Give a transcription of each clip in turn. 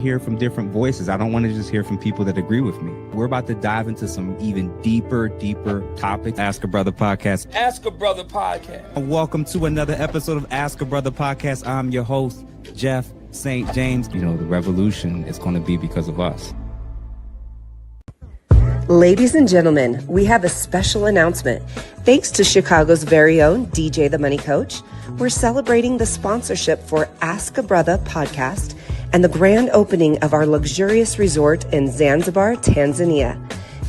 hear from different voices. I don't want to just hear from people that agree with me. We're about to dive into some even deeper topics. Ask a Brother Podcast. Ask a Brother Podcast. Welcome to another episode of Ask a Brother Podcast. I'm your host, Jeff St. James. You know, the revolution is going to be because of us. Ladies and gentlemen, we have a special announcement. Thanks to Chicago's very own DJ the Money Coach, we're celebrating the sponsorship for Ask a Brother Podcast and the grand opening of our luxurious resort in Zanzibar, Tanzania.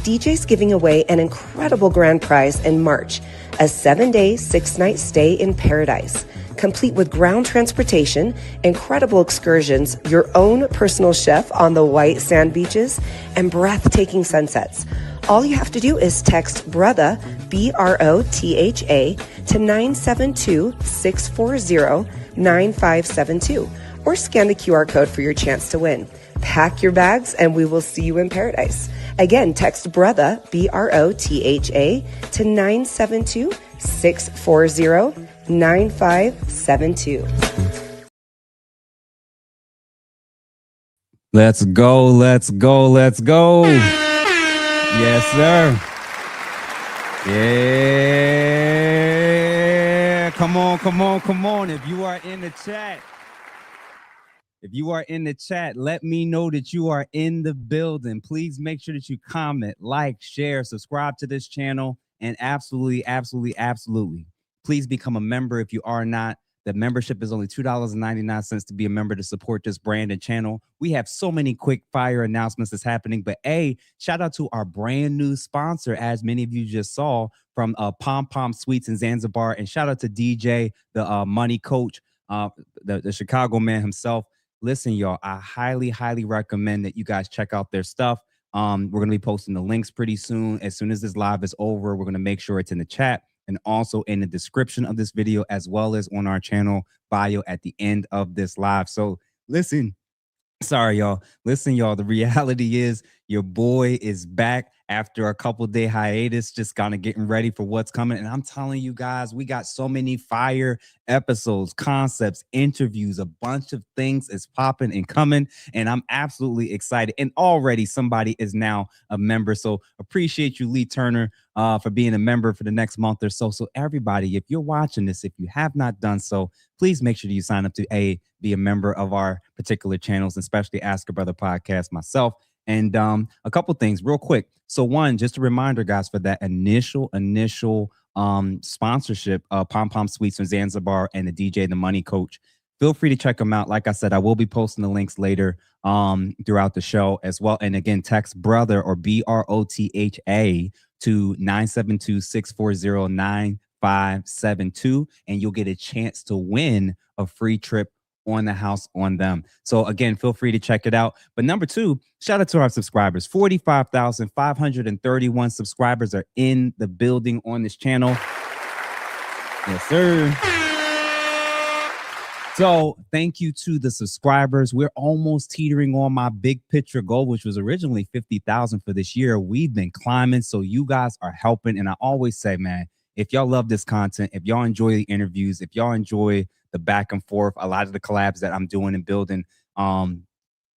DJ's giving away an incredible grand prize in March, a 7-day, 6-night stay in paradise, complete with ground transportation, incredible excursions, your own personal chef on the white sand beaches, and breathtaking sunsets. All you have to do is text Brotha, B-R-O-T-H-A, to 972-640-9572, or scan the QR code for your chance to win. Pack your bags and we will see you in paradise. Again, text Brotha, B-R-O-T-H-A, to 972-640-9572. Let's go. Yes, sir. Yeah. Come on. If you are in the chat, let me know that you are in the building. Please make sure that you comment, like, share, subscribe to this channel, and absolutely, please become a member if you are not. The membership is only $2.99 to be a member to support this brand and channel. We have so many quick fire announcements that's happening, but shout out to our brand new sponsor, as many of you just saw, from Pom Pom Suites in Zanzibar, and shout out to DJ, the Money Coach, the Chicago man himself. Listen, y'all, I highly recommend that you guys check out their stuff. We're going to be posting the links pretty soon. As soon as this live is over, we're going to make sure it's in the chat and also in the description of this video, as well as on our channel bio at the end of this live. So listen, sorry, y'all. Listen, y'all, the reality is your boy is back after a couple-day hiatus, just kind of getting ready for what's coming. And I'm telling you guys, we got so many fire episodes, concepts, interviews, a bunch of things is popping and coming. And I'm absolutely excited. And already somebody is now a member. So appreciate you, Lee Turner, for being a member for the next month or so. So everybody, if you're watching this, if you have not done so, please make sure that you sign up to be a member of our particular channels, especially Ask a Brother Podcast, myself. And a couple things real quick. So one, just a reminder, guys, for that initial sponsorship of Pom Pom Suites in Zanzibar and the DJ the Money Coach, feel free to check them out. Like I said, I will be posting the links later throughout the show as well. And again, text Brother or B-R-O-T-H-A to 972-640-9572, and you'll get a chance to win a free trip on the house on them. So again, feel free to check it out. But number two, shout out to our subscribers. 45,531 subscribers are in the building on this channel. Yes, sir. So thank you to the subscribers. We're almost teetering on my big picture goal, which was originally 50,000 for this year. We've been climbing, so you guys are helping. And I always say, man, if y'all love this content, if y'all enjoy the interviews, if y'all enjoy the back and forth, a lot of the collabs that I'm doing and building,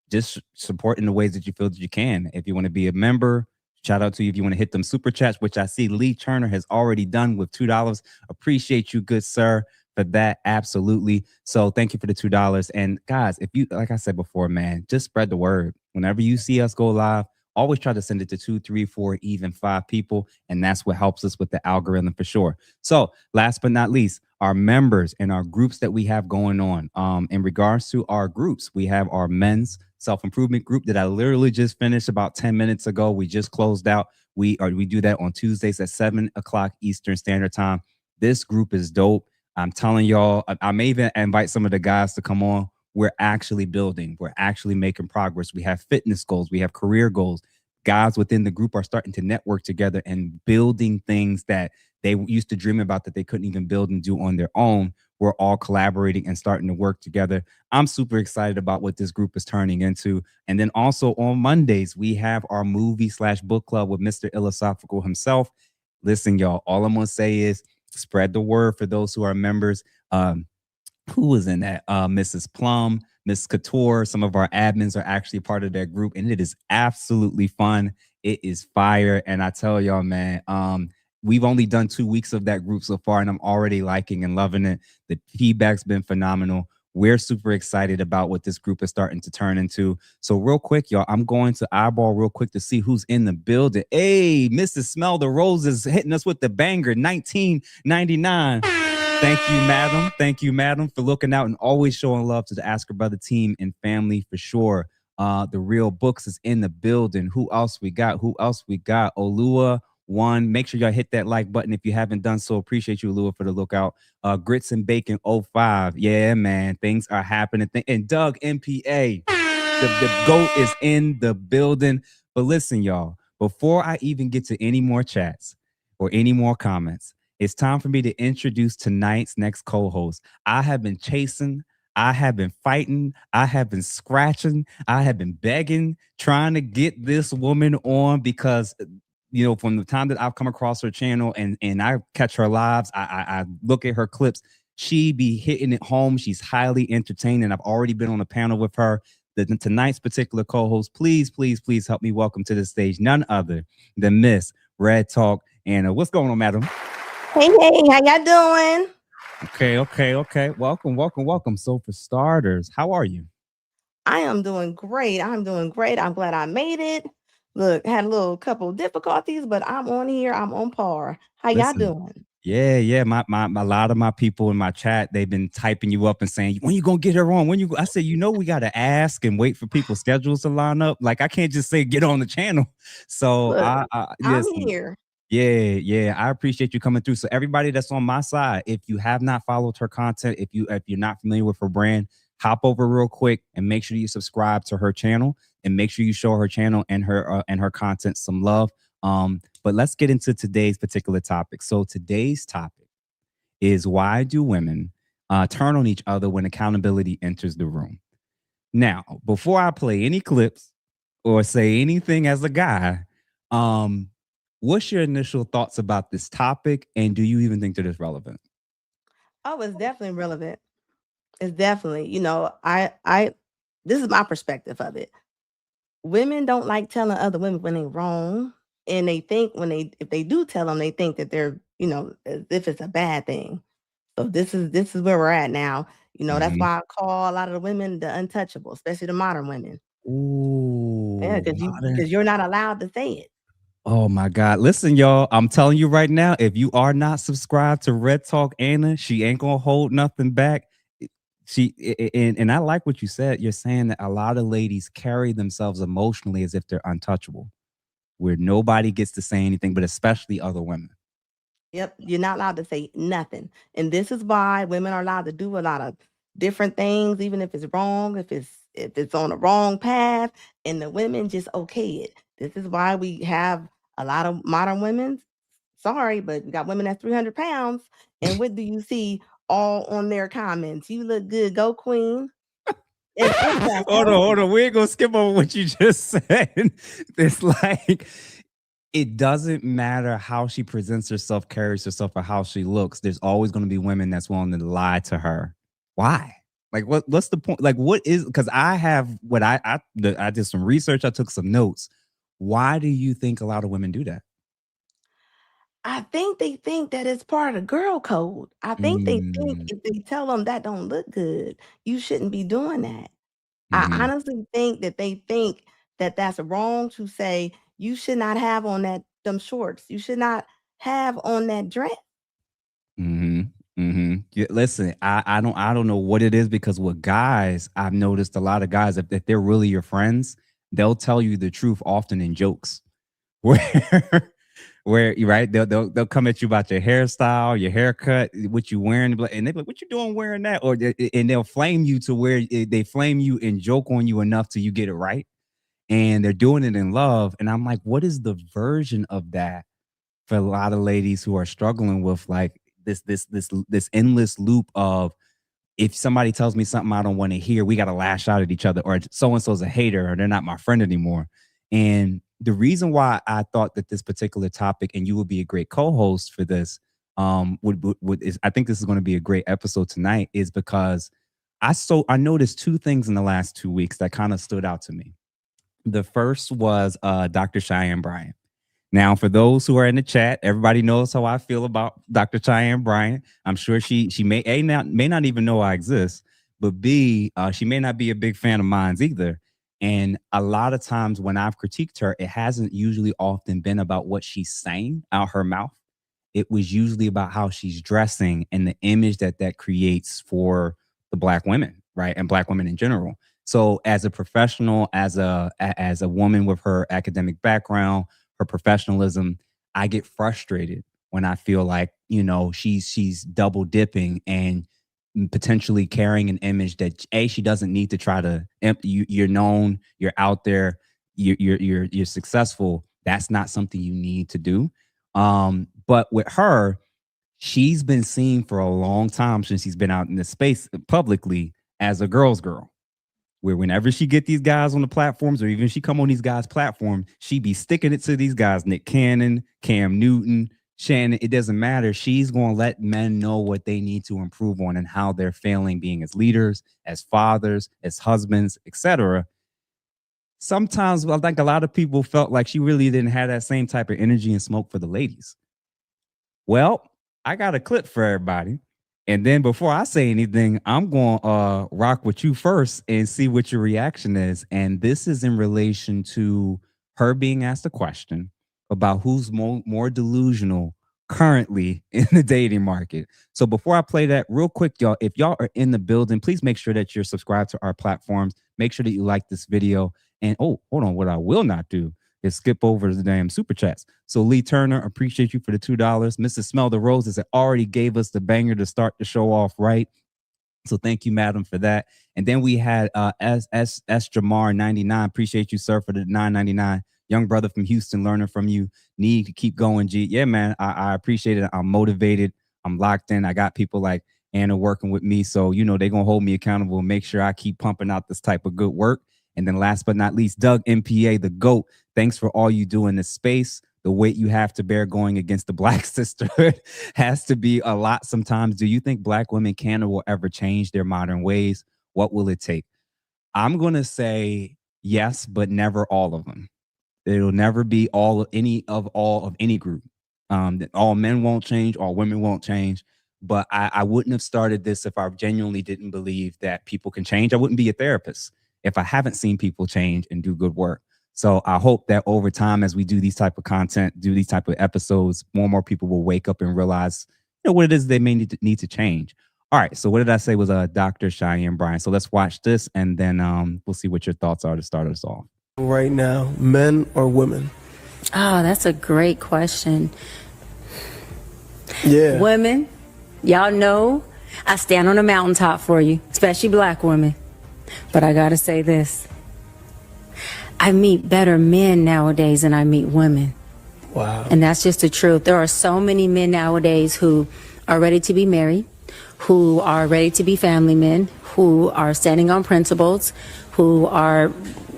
just support in the ways that you feel that you can. If you want to be a member, shout out to you. If you want to hit them super chats, which I see Lee Turner has already done with $2. Appreciate you, good sir, for that. Absolutely. So thank you for the $2. And guys, if you, like I said before, man, just spread the word. Whenever you see us go live, always try to send it to 2, 3, 4, even 5 people. And that's what helps us with the algorithm for sure. So last but not least, our members and our groups that we have going on. In regards to our groups, we have our men's self-improvement group that I literally just finished about 10 minutes ago. We just closed out. We do that on Tuesdays at 7 o'clock Eastern Standard Time. This group is dope. I'm telling y'all, I may even invite some of the guys to come on. We're actually building. We're actually making progress. We have fitness goals. We have career goals. Guys within the group are starting to network together and building things that they used to dream about that they couldn't even build and do on their own. We're all collaborating and starting to work together. I'm super excited about what this group is turning into. And then also on Mondays, we have our movie/book club with Mr. Philosophical himself. Listen, y'all, all I'm going to say is spread the word for those who are members. Who was in that? Mrs. Plum, Miss Couture. Some of our admins are actually part of that group, and it is absolutely fun. It is fire. And I tell y'all, man, we've only done 2 weeks of that group so far, and I'm already liking and loving it. The feedback's been phenomenal. We're super excited about what this group is starting to turn into. So, real quick, y'all, I'm going to eyeball real quick to see who's in the building. Hey, Mrs. Smell the Roses hitting us with the banger 1999. Thank you, madam. Thank you, madam, for looking out and always showing love to the Ask Her Brother team and family for sure. The Real Books is in the building. Who else we got? Who else we got? Olua one. Make sure y'all hit that like button if you haven't done so. Appreciate you, Olua, for the lookout. Grits and Bacon 05. Yeah, man. Things are happening. And Doug MPA. The GOAT is in the building. But listen, y'all, before I even get to any more chats or any more comments, it's time for me to introduce tonight's next co-host. I have been chasing, I have been fighting, I have been scratching, I have been begging, trying to get this woman on because from the time that I've come across her channel and I catch her lives, I look at her clips. She be hitting it home. She's highly entertaining. I've already been on a panel with her. Tonight's particular co-host, please help me welcome to the stage none other than Miss Red Talk Anna. What's going on, madam? Hey, how y'all doing? Okay. Welcome. So for starters, how are you? I am doing great. I'm glad I made it. Look, had a couple of difficulties, but I'm on here. I'm on par. How y'all doing? Yeah. My a lot of my people in my chat, they've been typing you up and saying, when you gonna get her on? I said, we gotta ask and wait for people's schedules to line up. Like I can't just say get on the channel. So Look, I'm here. Yeah. I appreciate you coming through. So everybody that's on my side, if you have not followed her content, if you're not familiar with her brand, hop over real quick and make sure you subscribe to her channel and make sure you show her channel and her content some love. But let's get into today's particular topic. So today's topic is why do women turn on each other when accountability enters the room? Now, before I play any clips or say anything as a guy, what's your initial thoughts about this topic, and do you even think that it's relevant? Oh, it's definitely relevant. It's definitely, I this is my perspective of it. Women don't like telling other women when they're wrong, and they think if they do tell them, they think that they're, as if it's a bad thing. So this is where we're at now. That's why I call a lot of the women the untouchable, especially the modern women. Ooh, Yeah, because you're not allowed to say it. Oh my God. Listen, y'all, I'm telling you right now, if you are not subscribed to Red Talk Anna, she ain't gonna hold nothing back. And I like what you said. You're saying that a lot of ladies carry themselves emotionally as if they're untouchable, where nobody gets to say anything, but especially other women. Yep, you're not allowed to say nothing. And this is why women are allowed to do a lot of different things, even if it's wrong, if it's on the wrong path, and the women just okay it. This is why we have a lot of modern women. Sorry, but we got women that's 300 pounds. And what do you see all on their comments? You look good, go queen. Hold on. We ain't gonna skip over what you just said. It's like it doesn't matter how she presents herself, carries herself, or how she looks. There's always going to be women that's willing to lie to her. Why? Like, what's the point? Like, what is? Because I have what I did some research. I took some notes. Why do you think a lot of women do that? I think they think that it's part of the girl code. I think they think if they tell them that don't look good, you shouldn't be doing that. I honestly think that they think that that's wrong to say you should not have on them shorts. You should not have on that dress. Yeah, listen, I don't know what it is, because with guys, I've noticed a lot of guys, if they're really your friends, they'll tell you the truth often in jokes. Where you right, they'll come at you about your hairstyle, your haircut, what you wearing, and they're like, "What you doing wearing that?" And they'll flame you to where they flame you and joke on you enough till you get it right, and they're doing it in love. And I'm like, what is the version of that for a lot of ladies who are struggling with like this endless loop of, if somebody tells me something I don't want to hear, we got to lash out at each other, or so and so's a hater, or they're not my friend anymore. And the reason why I thought that this particular topic, and you would be a great co-host for this, is I think this is going to be a great episode tonight, is because I noticed two things in the last 2 weeks that kind of stood out to me. The first was Dr. Cheyenne Bryant. Now, for those who are in the chat, everybody knows how I feel about Dr. Cheyenne Bryant. I'm sure she may not even know I exist, but B, she may not be a big fan of mine either. And a lot of times when I've critiqued her, it hasn't usually often been about what she's saying out her mouth. It was usually about how she's dressing and the image that that creates for the Black women, right? And Black women in general. So as a professional, as a woman with her academic background, her professionalism, I get frustrated when I feel like, she's double dipping and potentially carrying an image that she doesn't need to try to you're known, you're out there, you're successful. That's not something you need to do. But with her, she's been seen for a long time since she's been out in the space publicly as a girl's girl, where whenever she get these guys on the platforms, or even she come on these guys' platform, she be sticking it to these guys, Nick Cannon, Cam Newton, Shannon. It doesn't matter. She's going to let men know what they need to improve on and how they're failing being as leaders, as fathers, as husbands, etc. Sometimes I think a lot of people felt like she really didn't have that same type of energy and smoke for the ladies. Well, I got a clip for everybody. And then before I say anything, I'm going to rock with you first and see what your reaction is. And this is in relation to her being asked a question about who's more delusional currently in the dating market. So before I play that real quick, y'all, if y'all are in the building, please make sure that you're subscribed to our platforms. Make sure that you like this video. And hold on, what I will not do is skip over the damn super chats. So Lee Turner, appreciate you for the $2. Mrs. Smell the Roses that already gave us the banger to start the show off right. So thank you, madam, for that. And then we had S Jamar 99. Appreciate you, sir, for the $9.99. Young brother from Houston, learning from you. Need to keep going, G. Yeah, man, I appreciate it. I'm motivated. I'm locked in. I got people like Anna working with me. So, they're going to hold me accountable and make sure I keep pumping out this type of good work. And then last but not least, Doug MPA, the GOAT. Thanks for all you do in this space. The weight you have to bear going against the Black sisterhood has to be a lot sometimes. Do you think Black women can or will ever change their modern ways? What will it take? I'm going to say yes, but never all of them. It'll never be all of any group. That all men won't change, all women won't change. But I wouldn't have started this if I genuinely didn't believe that people can change. I wouldn't be a therapist if I haven't seen people change and do good work. So I hope that over time, as we do these type of content, do these type of episodes, more and more people will wake up and realize, what it is they may need to change. All right. So what did I say was Dr. Cheyenne Bryant? So let's watch this, and then we'll see what your thoughts are to start us off. Right now, men or women? Oh, that's a great question. Yeah. Women, y'all know I stand on a mountaintop for you, especially Black women. But I gotta say this. I meet better men nowadays than I meet women. Wow. And that's just the truth. There are so many men nowadays who are ready to be married, who are ready to be family men, who are standing on principles, who are,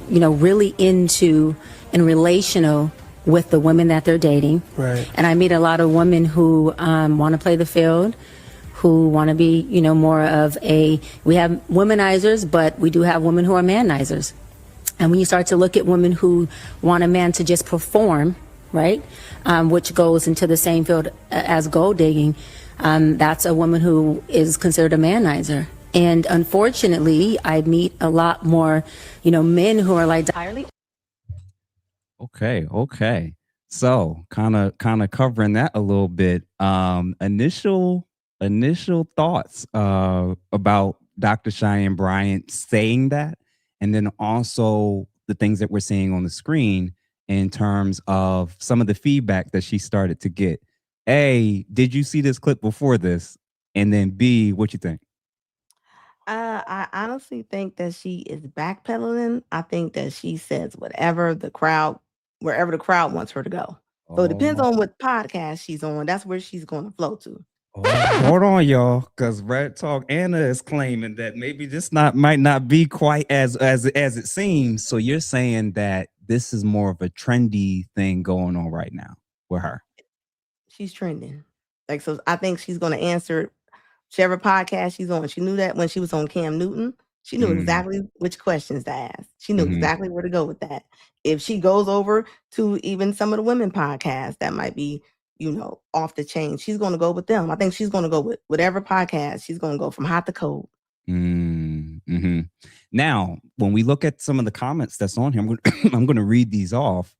really into and relational with the women that they're dating. Right. And I meet a lot of women who want to play the field, who want to be, more of we have womanizers, but we do have women who are manizers. And when you start to look at women who want a man to just perform, right, which goes into the same field as gold digging, that's a woman who is considered a manizer. And unfortunately, I meet a lot more, men who are like entirely. Okay. So kind of covering that a little bit. Initial thoughts about Dr. Cheyenne Bryant saying that, and then also the things that we're seeing on the screen in terms of some of the feedback that she started to get. A, did you see this clip before this? And then B, what you think? I honestly think that she is backpedaling. I think that she says wherever the crowd wants her to go. So it depends on what podcast she's on. That's where she's going to flow to. Hold on, y'all, because Red Talk Anna is claiming that maybe this might not be quite as it seems. So you're saying that this is more of a trendy thing going on right now with her. She's trending. So I think she's going to answer whichever podcast she's on. She knew that when she was on Cam Newton, she knew exactly which questions to ask. She knew exactly where to go with that. If she goes over to even some of the women podcasts that might be, off the chain, she's going to go with them. I think she's going to go with whatever podcast. She's going to go from hot to cold. Mm-hmm. Now, when we look at some of the comments that's on here, I'm going to read these off,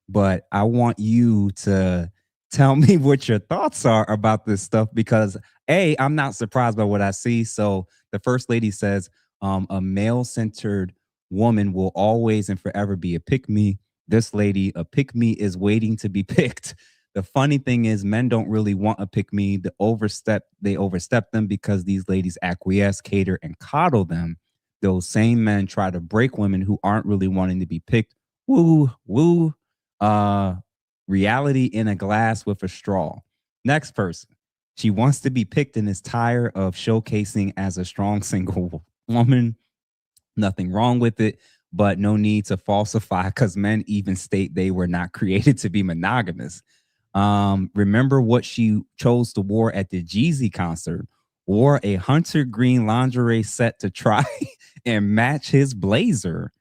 but I want you to tell me what your thoughts are about this stuff, because I'm not surprised by what I see. So the first lady says, a male-centered woman will always and forever be a pick-me. This lady, a pick-me is waiting to be picked. The funny thing is, men don't really want a pick-me. They overstep them because these ladies acquiesce, cater, and coddle them. Those same men try to break women who aren't really wanting to be picked. Woo, woo. Reality in a glass with a straw. Next person. She wants to be picked and is tired of showcasing as a strong single woman. Nothing wrong with it, but no need to falsify, because men even state they were not created to be monogamous. Remember what she chose to wear at the Jeezy concert? Wore a hunter green lingerie set to try and match his blazer.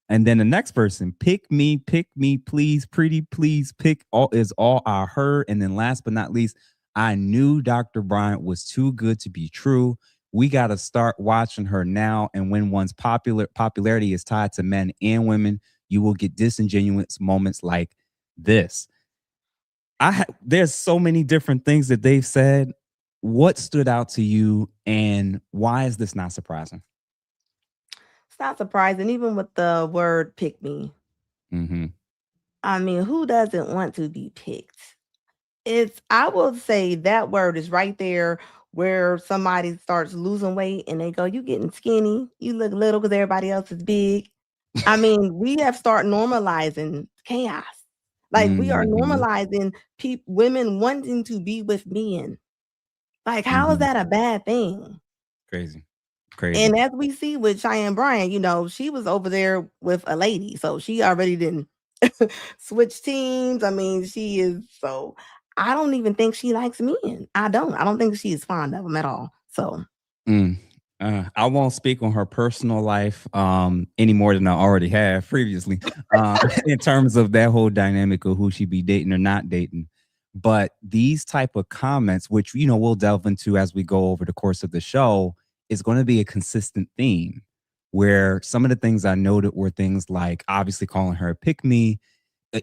And then the next person, pick me, please, pretty, please, pick all is all I heard. And then last but not least, I knew Dr. Bryant was too good to be true. We got to start watching her now. And when one's popularity is tied to men and women, you will get disingenuous moments like this. There's so many different things that they've said. What stood out to you, and why is this not surprising? It's not surprising, even with the word pick me. I mean, who doesn't want to be picked? I will say that word is right there where somebody starts losing weight and they go, you getting skinny, you look little because everybody else is big. I mean, we have started normalizing chaos. Like we are normalizing women wanting to be with men. Like, how is that a bad thing? Crazy. And as we see with Cheyenne Bryant, she was over there with a lady. So she already didn't switch teams. I mean, I don't even think she likes men. I don't think she is fond of them at all. So I won't speak on her personal life any more than I already have previously in terms of that whole dynamic of who she be dating or not dating. But these type of comments, which, we'll delve into as we go over the course of the show, is going to be a consistent theme, where some of the things I noted were things like obviously calling her a pick me.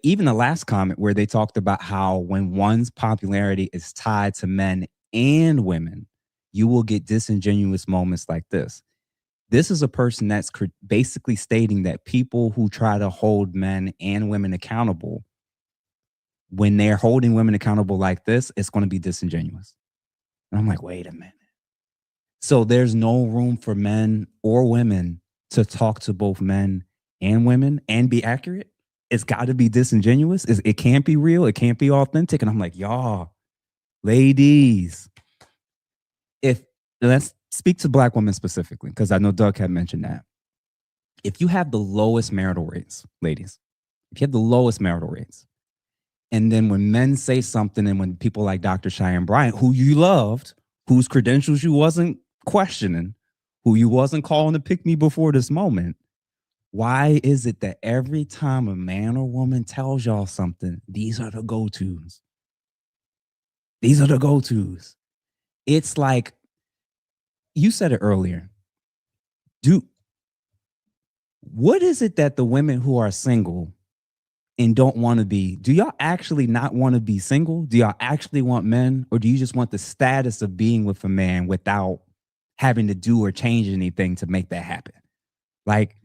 Even the last comment where they talked about how when one's popularity is tied to men and women, you will get disingenuous moments like this. This is a person that's basically stating that people who try to hold men and women accountable, when they're holding women accountable like this, it's going to be disingenuous. And I'm like, wait a minute. So there's no room for men or women to talk to both men and women and be accurate? It's got to be disingenuous. It can't be real. It can't be authentic. And I'm like, y'all, ladies, let's speak to Black women specifically, because I know Doug had mentioned that. If you have the lowest marital rates, ladies, if you have the lowest marital rates, and then when men say something, and when people like Dr. Cheyenne Bryant, who you loved, whose credentials you wasn't questioning, who you wasn't calling to pick me before this moment, why is it that every time a man or woman tells y'all something, these are the go-tos? These are the go-tos. It's like, you said it earlier. What is it that the women who are single and don't want to be, do y'all actually not want to be single? Do y'all actually want men? Or do you just want the status of being with a man without having to do or change anything to make that happen? Like,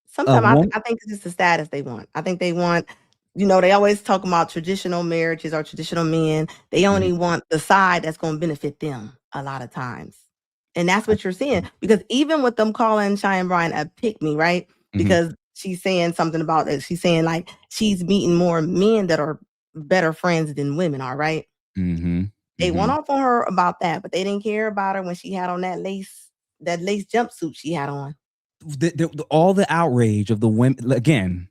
sometimes I think it's just the status they want. I think they want, they always talk about traditional marriages or traditional men. They only want the side that's going to benefit them a lot of times. And that's what you're seeing. Because even with them calling Cheyenne Bryant a pick me, right? Because she's saying something about it. She's saying like she's meeting more men that are better friends than women are, right? They went off on her about that, but they didn't care about her when she had on that lace jumpsuit she had on. All the outrage of the women, again,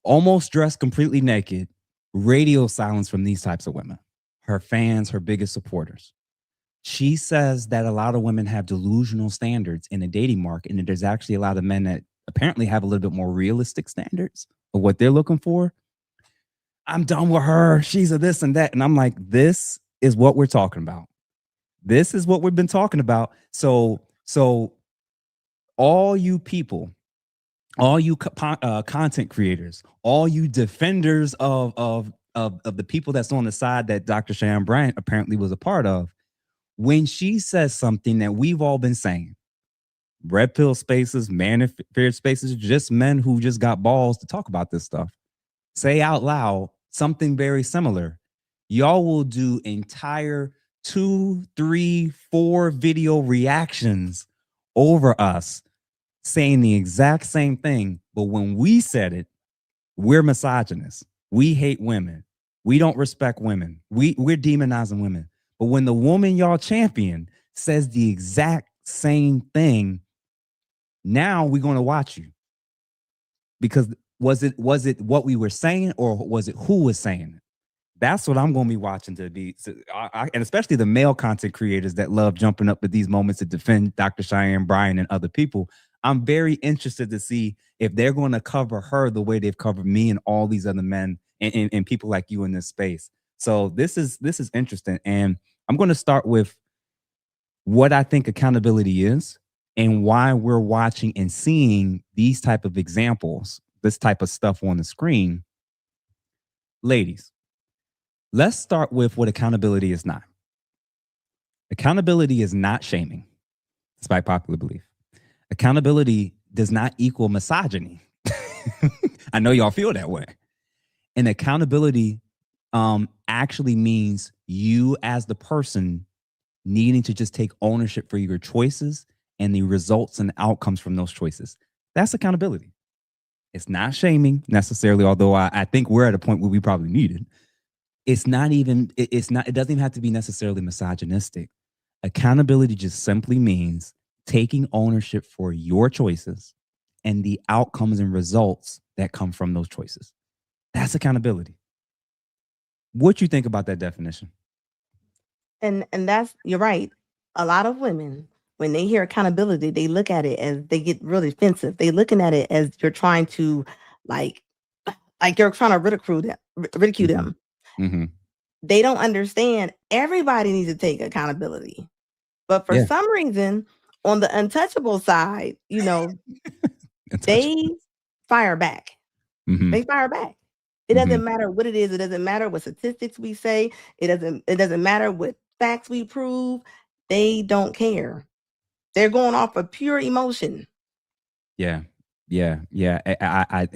almost dressed completely naked, radio silence from these types of women, her fans, her biggest supporters. She says that a lot of women have delusional standards in the dating market, and that there's actually a lot of men that apparently have a little bit more realistic standards of what they're looking for. I'm done with her. She's a this and that. And I'm like, this is what we're talking about. This is what we've been talking about. So all you people, all you content creators, all you defenders of the people that's on the side that Dr. Cheyenne Bryant apparently was a part of, when she says something that we've all been saying, red pill spaces, man-feared spaces, just men who just got balls to talk about this stuff, say out loud something very similar, y'all will do entire 2, 3, 4 video reactions over us saying the exact same thing. But when we said it, we're misogynists. We hate women. We don't respect women. We're demonizing women. But when the woman y'all champion says the exact same thing, now we're going to watch you. Because was it what we were saying, or was it who was saying it? That's what I'm going to be watching to be, and especially the male content creators that love jumping up at these moments to defend Dr. Cheyenne Bryant and other people. I'm very interested to see if they're going to cover her the way they've covered me and all these other men and people like you in this space. So this is interesting. And I'm going to start with what I think accountability is and why we're watching and seeing these type of examples, this type of stuff on the screen. Ladies, let's start with what accountability is not. Accountability is not shaming, despite popular belief. Accountability does not equal misogyny. I know y'all feel that way. And accountability actually means you as the person needing to just take ownership for your choices and the results and outcomes from those choices. That's accountability. It's not shaming necessarily, although I think we're at a point where we probably need it. It doesn't even have to be necessarily misogynistic. Accountability just simply means taking ownership for your choices and the outcomes and results that come from those choices. That's accountability. What you think about that definition? And that's, you're right. A lot of women, when they hear accountability, they look at it as, they get really offensive. They looking at it as you're trying to like you're trying to ridicule them. Mm-hmm. They don't understand everybody needs to take accountability. But for some reason, on the untouchable side, they fire back. Mm-hmm. They fire back. It doesn't matter what it is. It doesn't matter what statistics we say. It doesn't matter what facts we prove. They don't care. They're going off of pure emotion. Yeah. I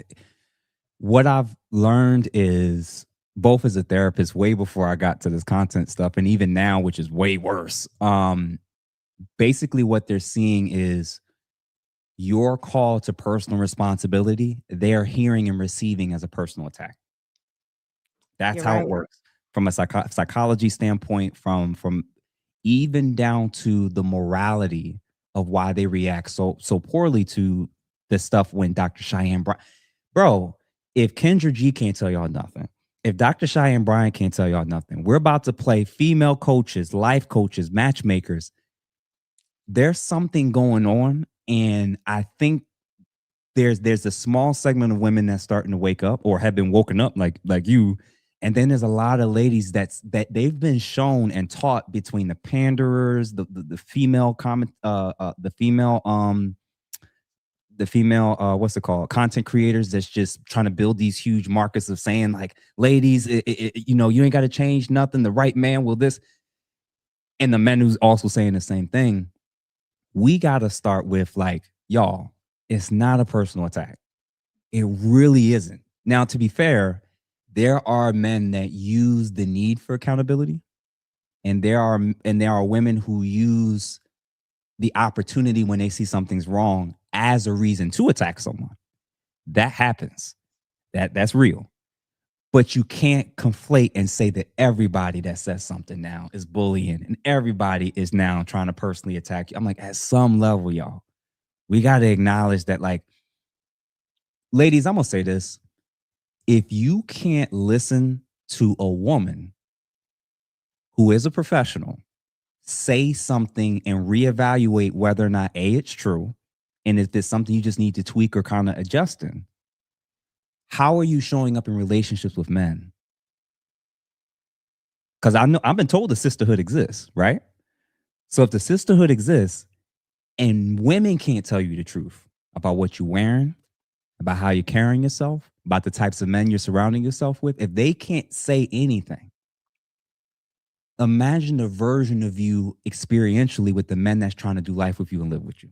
what I've learned is, both as a therapist way before I got to this content stuff, and even now, which is way worse. Basically what they're seeing is your call to personal responsibility, they're hearing and receiving as a personal attack. That's how it works from a psychology standpoint, from even down to the morality of why they react so poorly to this stuff. When Dr. Cheyenne Bryant, bro, if Kendra G can't tell y'all nothing, if Dr. Cheyenne Bryant can't tell y'all nothing, we're about to play female coaches, life coaches, matchmakers. There's something going on, and I think there's a small segment of women that's starting to wake up or have been woken up like you, and then there's a lot of ladies that they've been shown and taught between the panderers, the female comment, the female what's it called, content creators that's just trying to build these huge markets of saying like, ladies, you ain't got to change nothing, the right man will this, and the men who's also saying the same thing. We got to start with like, y'all, it's not a personal attack. It really isn't. Now, to be fair, there are men that use the need for accountability, and there are women who use the opportunity when they see something's wrong as a reason to attack someone. That happens. That's real. But you can't conflate and say that everybody that says something now is bullying and everybody is now trying to personally attack you. I'm like, at some level, y'all, we got to acknowledge that, like, ladies, I'm going to say this. If you can't listen to a woman who is a professional say something and reevaluate whether or not A, it's true, and if it's something you just need to tweak or kind of adjust in. How are you showing up in relationships with men? Because I've been told the sisterhood exists, right? So if the sisterhood exists and women can't tell you the truth about what you're wearing, about how you're carrying yourself, about the types of men you're surrounding yourself with, if they can't say anything, imagine the version of you experientially with the men that's trying to do life with you and live with you.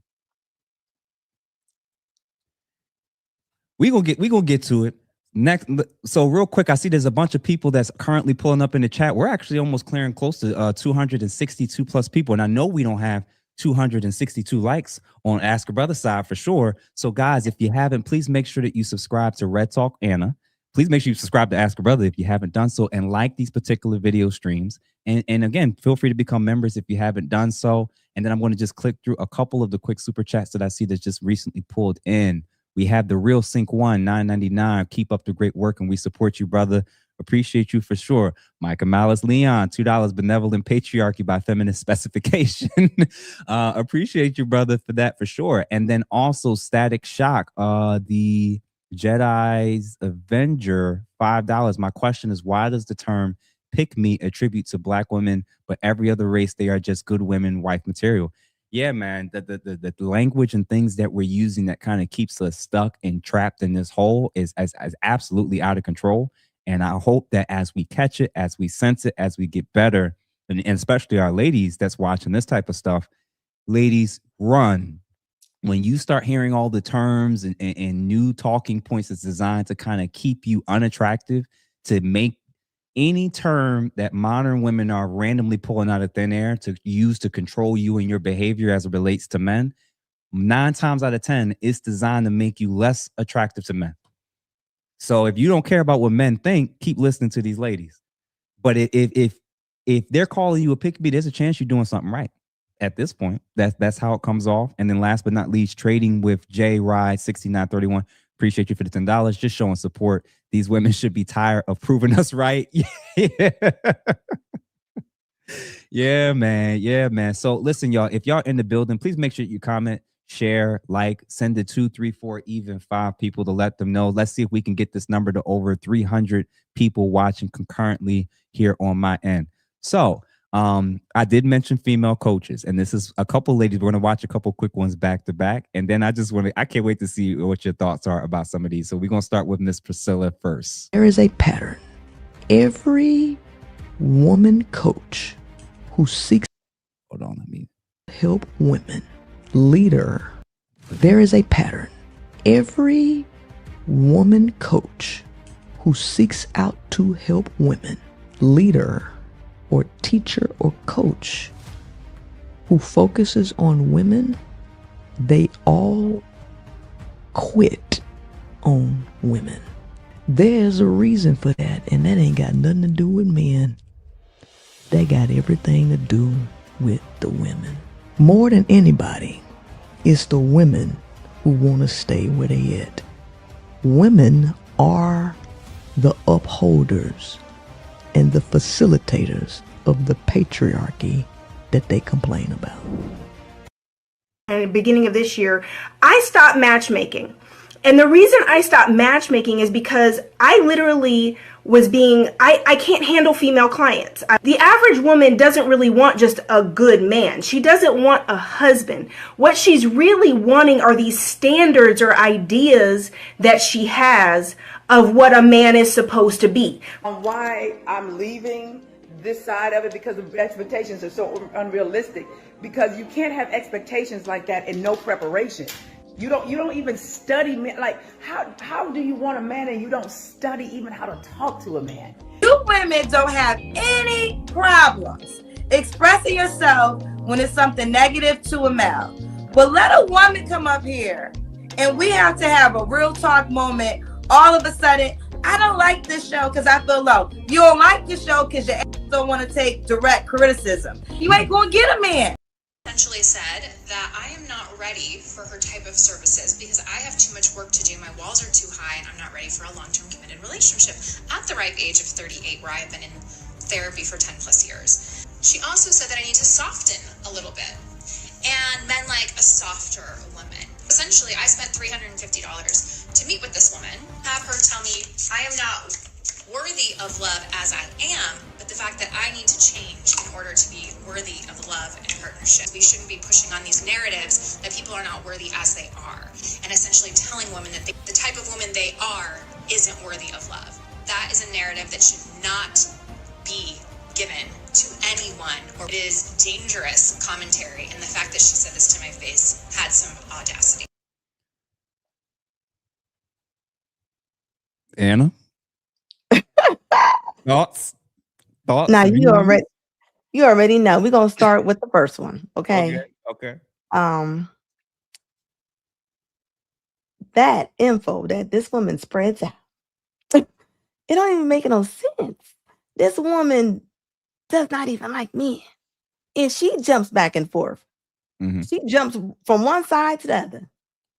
We gonna get to it next. So real quick, I see there's a bunch of people that's currently pulling up in the chat. We're actually almost clearing close to 262 plus people, and I know we don't have 262 likes on Ask a Brother side for sure. So guys, if you haven't, please make sure that you subscribe to Red Talk Anna. Please make sure you subscribe to Ask a Brother if you haven't done so, and like these particular video streams. And again, feel free to become members if you haven't done so. And then I'm going to just click through a couple of the quick super chats that I see that just recently pulled in. We have the Real Sync One, $9.99. Keep up the great work, and we support you, brother. Appreciate you for sure. Micah Malice Leon, $2. Benevolent Patriarchy by Feminist Specification. Appreciate you, brother, for that for sure. And then also Static Shock, the Jedi's Avenger, $5. My question is, why does the term pick me attribute to Black women, but every other race they are just good women, wife material? Yeah, man, the language and things that we're using that kind of keeps us stuck and trapped in this hole is absolutely out of control. And I hope that as we catch it, as we sense it, as we get better, and especially our ladies that's watching this type of stuff, ladies, run. When you start hearing all the terms and new talking points that's designed to kind of keep you unattractive, to make any term that modern women are randomly pulling out of thin air to use to control you and your behavior as it relates to men, 9 times out of 10, it's designed to make you less attractive to men. So if you don't care about what men think, keep listening to these ladies. But if they're calling you a pick me, there's a chance you're doing something right. At this point, that's how it comes off. And then last but not least, trading with J Ride 6931. Appreciate you for the $10. Just showing support. These women should be tired of proving us right. Yeah. Yeah, man. Yeah, man. So listen, y'all, if y'all in the building, please make sure you comment, share, like, send it 2, 3, 4, even 5 people to let them know. Let's see if we can get this number to over 300 people watching concurrently here on my end. So I did mention female coaches, and this is a couple ladies. We're going to watch a couple quick ones back to back. And then I can't wait to see what your thoughts are about some of these. So we're going to start with Miss Priscilla first. There is a pattern. Every woman coach who seeks to help women, leader, there is a pattern. Every woman coach who seeks out to help women, leader, or teacher or coach who focuses on women, they all quit on women. There's a reason for that, and that ain't got nothing to do with men. They got everything to do with the women. More than anybody, it's the women who want to stay where they at. Women are the upholders and the facilitators of the patriarchy that they complain about. At the beginning of this year, I stopped matchmaking. And the reason I stopped matchmaking is because I literally was I can't handle female clients. The average woman doesn't really want just a good man. She doesn't want a husband. What she's really wanting are these standards or ideas that she has of what a man is supposed to be. On why I'm leaving this side of it, because the expectations are so unrealistic, because you can't have expectations like that and no preparation. You don't even study men. Like, how do you want a man and you don't study even how to talk to a man? You women don't have any problems expressing yourself when it's something negative to a male. But let a woman come up here and we have to have a real talk moment. All of a sudden, I don't like this show because I feel low. You don't like the show because your ass don't want to take direct criticism. You ain't going to get a man. Essentially said that I am not ready for her type of services because I have too much work to do. My walls are too high and I'm not ready for a long-term committed relationship at the ripe age of 38, where I've been in therapy for 10 plus years. She also said that I need to soften a little bit. And men like a softer woman. Essentially, I spent $350 to meet with this woman, have her tell me I am not worthy of love as I am, but the fact that I need to change in order to be worthy of love and partnership. We shouldn't be pushing on these narratives that people are not worthy as they are, and essentially telling women that the type of woman they are isn't worthy of love. That is a narrative that should not be given to anyone, or it is dangerous commentary, and the fact that she said this to my face had some audacity. Anna? Thoughts? Now Views? you already know. We're gonna start with the first one, okay? Okay. That info that this woman spreads out, it don't even make no sense. This woman does not even like men, and she jumps back and forth. Mm-hmm. She jumps from one side to the other.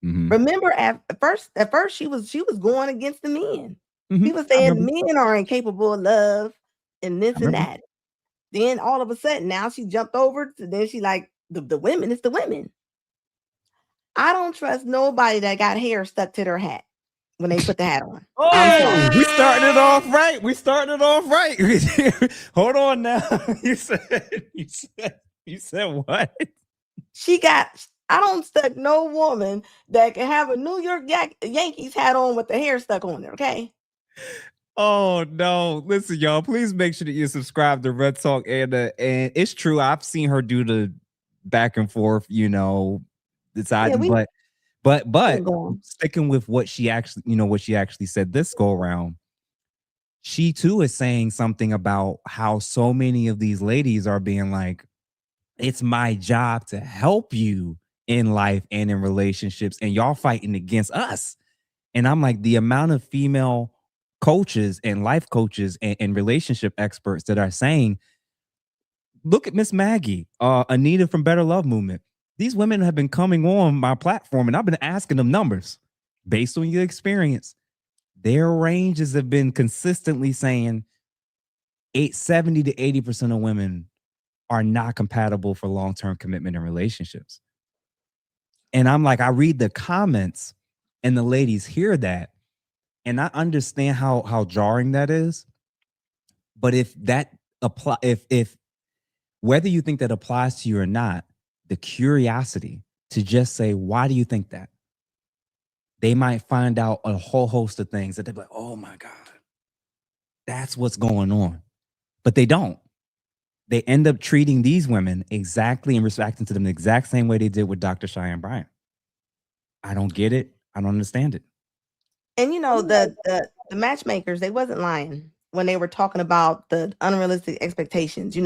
Mm-hmm. Remember, at first, she was going against the men. Mm-hmm. She was saying men are incapable of love and this and that. Then all of a sudden, now she jumped over to then she like the women. It's the women. I don't trust nobody that got hair stuck to their hat when they put the hat on. Oh, we started it off right. Hold on now. You said what? I don't stuck no woman that can have a New York Yankees hat on with the hair stuck on there, okay? Oh no. Listen, y'all, please make sure that you subscribe to Red Talk Anna. And it's true, I've seen her do the back and forth, deciding, but sticking with what she actually said this go around. She too is saying something about how so many of these ladies are being like, it's my job to help you in life and in relationships, and y'all fighting against us. And I'm like, the amount of female coaches and life coaches and relationship experts that are saying, look at Miss Maggie, Anita from Better Love Movement. These women have been coming on my platform and I've been asking them numbers based on your experience. Their ranges have been consistently saying 70 to 80% of women are not compatible for long-term commitment in relationships. And I'm like, I read the comments and the ladies hear that, and I understand how jarring that is. But if whether you think that applies to you or not, the curiosity to just say, why do you think that? They might find out a whole host of things that they're like, oh my God, that's what's going on. But they don't. They end up treating these women exactly and reacting to them the exact same way they did with Dr. Cheyenne Bryant. I don't get it. I don't understand it. And the matchmakers, they wasn't lying when they were talking about the unrealistic expectations.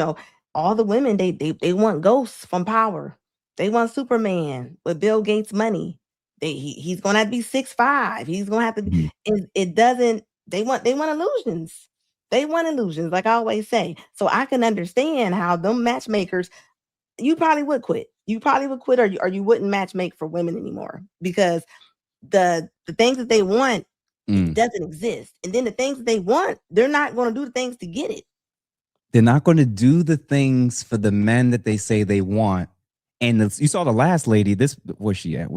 All the women, they want ghosts from power. They want Superman with Bill Gates' money. He's gonna have to be 6'5". He's gonna have to be. It doesn't. They want illusions. They want illusions, like I always say. So I can understand how them matchmakers. You probably would quit. You probably would quit, or you wouldn't matchmake for women anymore, because the things that they want doesn't exist. And then the things that they want, they're not going to do the things to get it. They're not going to do the things for the men that they say they want. And you saw the last lady. Where's she at?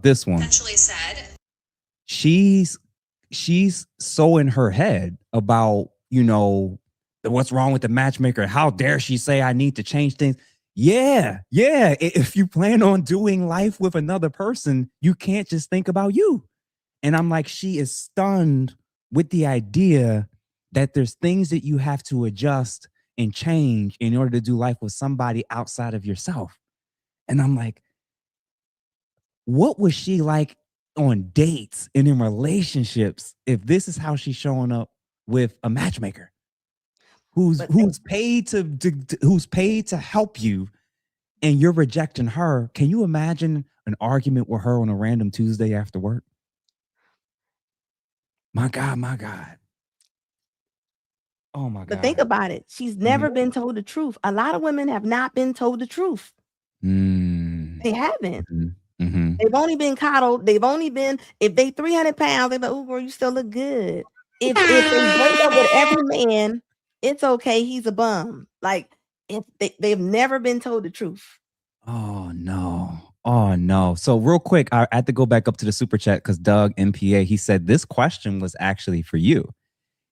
This one. Essentially said, she's so in her head about, what's wrong with the matchmaker. How dare she say I need to change things? Yeah. If you plan on doing life with another person, you can't just think about you. And I'm like, she is stunned with the idea that there's things that you have to adjust and change in order to do life with somebody outside of yourself. And I'm like, what was she like on dates and in relationships if this is how she's showing up with a matchmaker who's paid to help you, and you're rejecting her? Can you imagine an argument with her on a random Tuesday after work? My God. Oh my God. But think about it. She's never been told the truth. A lot of women have not been told the truth. They haven't. They've only been coddled. If they 300 pounds, they're like, oh, girl, you still look good. If they break up with every man It's okay. He's a bum. Like, if they've never been told the truth. Oh no. Oh no. So real quick, I had to go back up to the super chat because Doug MPA, he said this question was actually for you.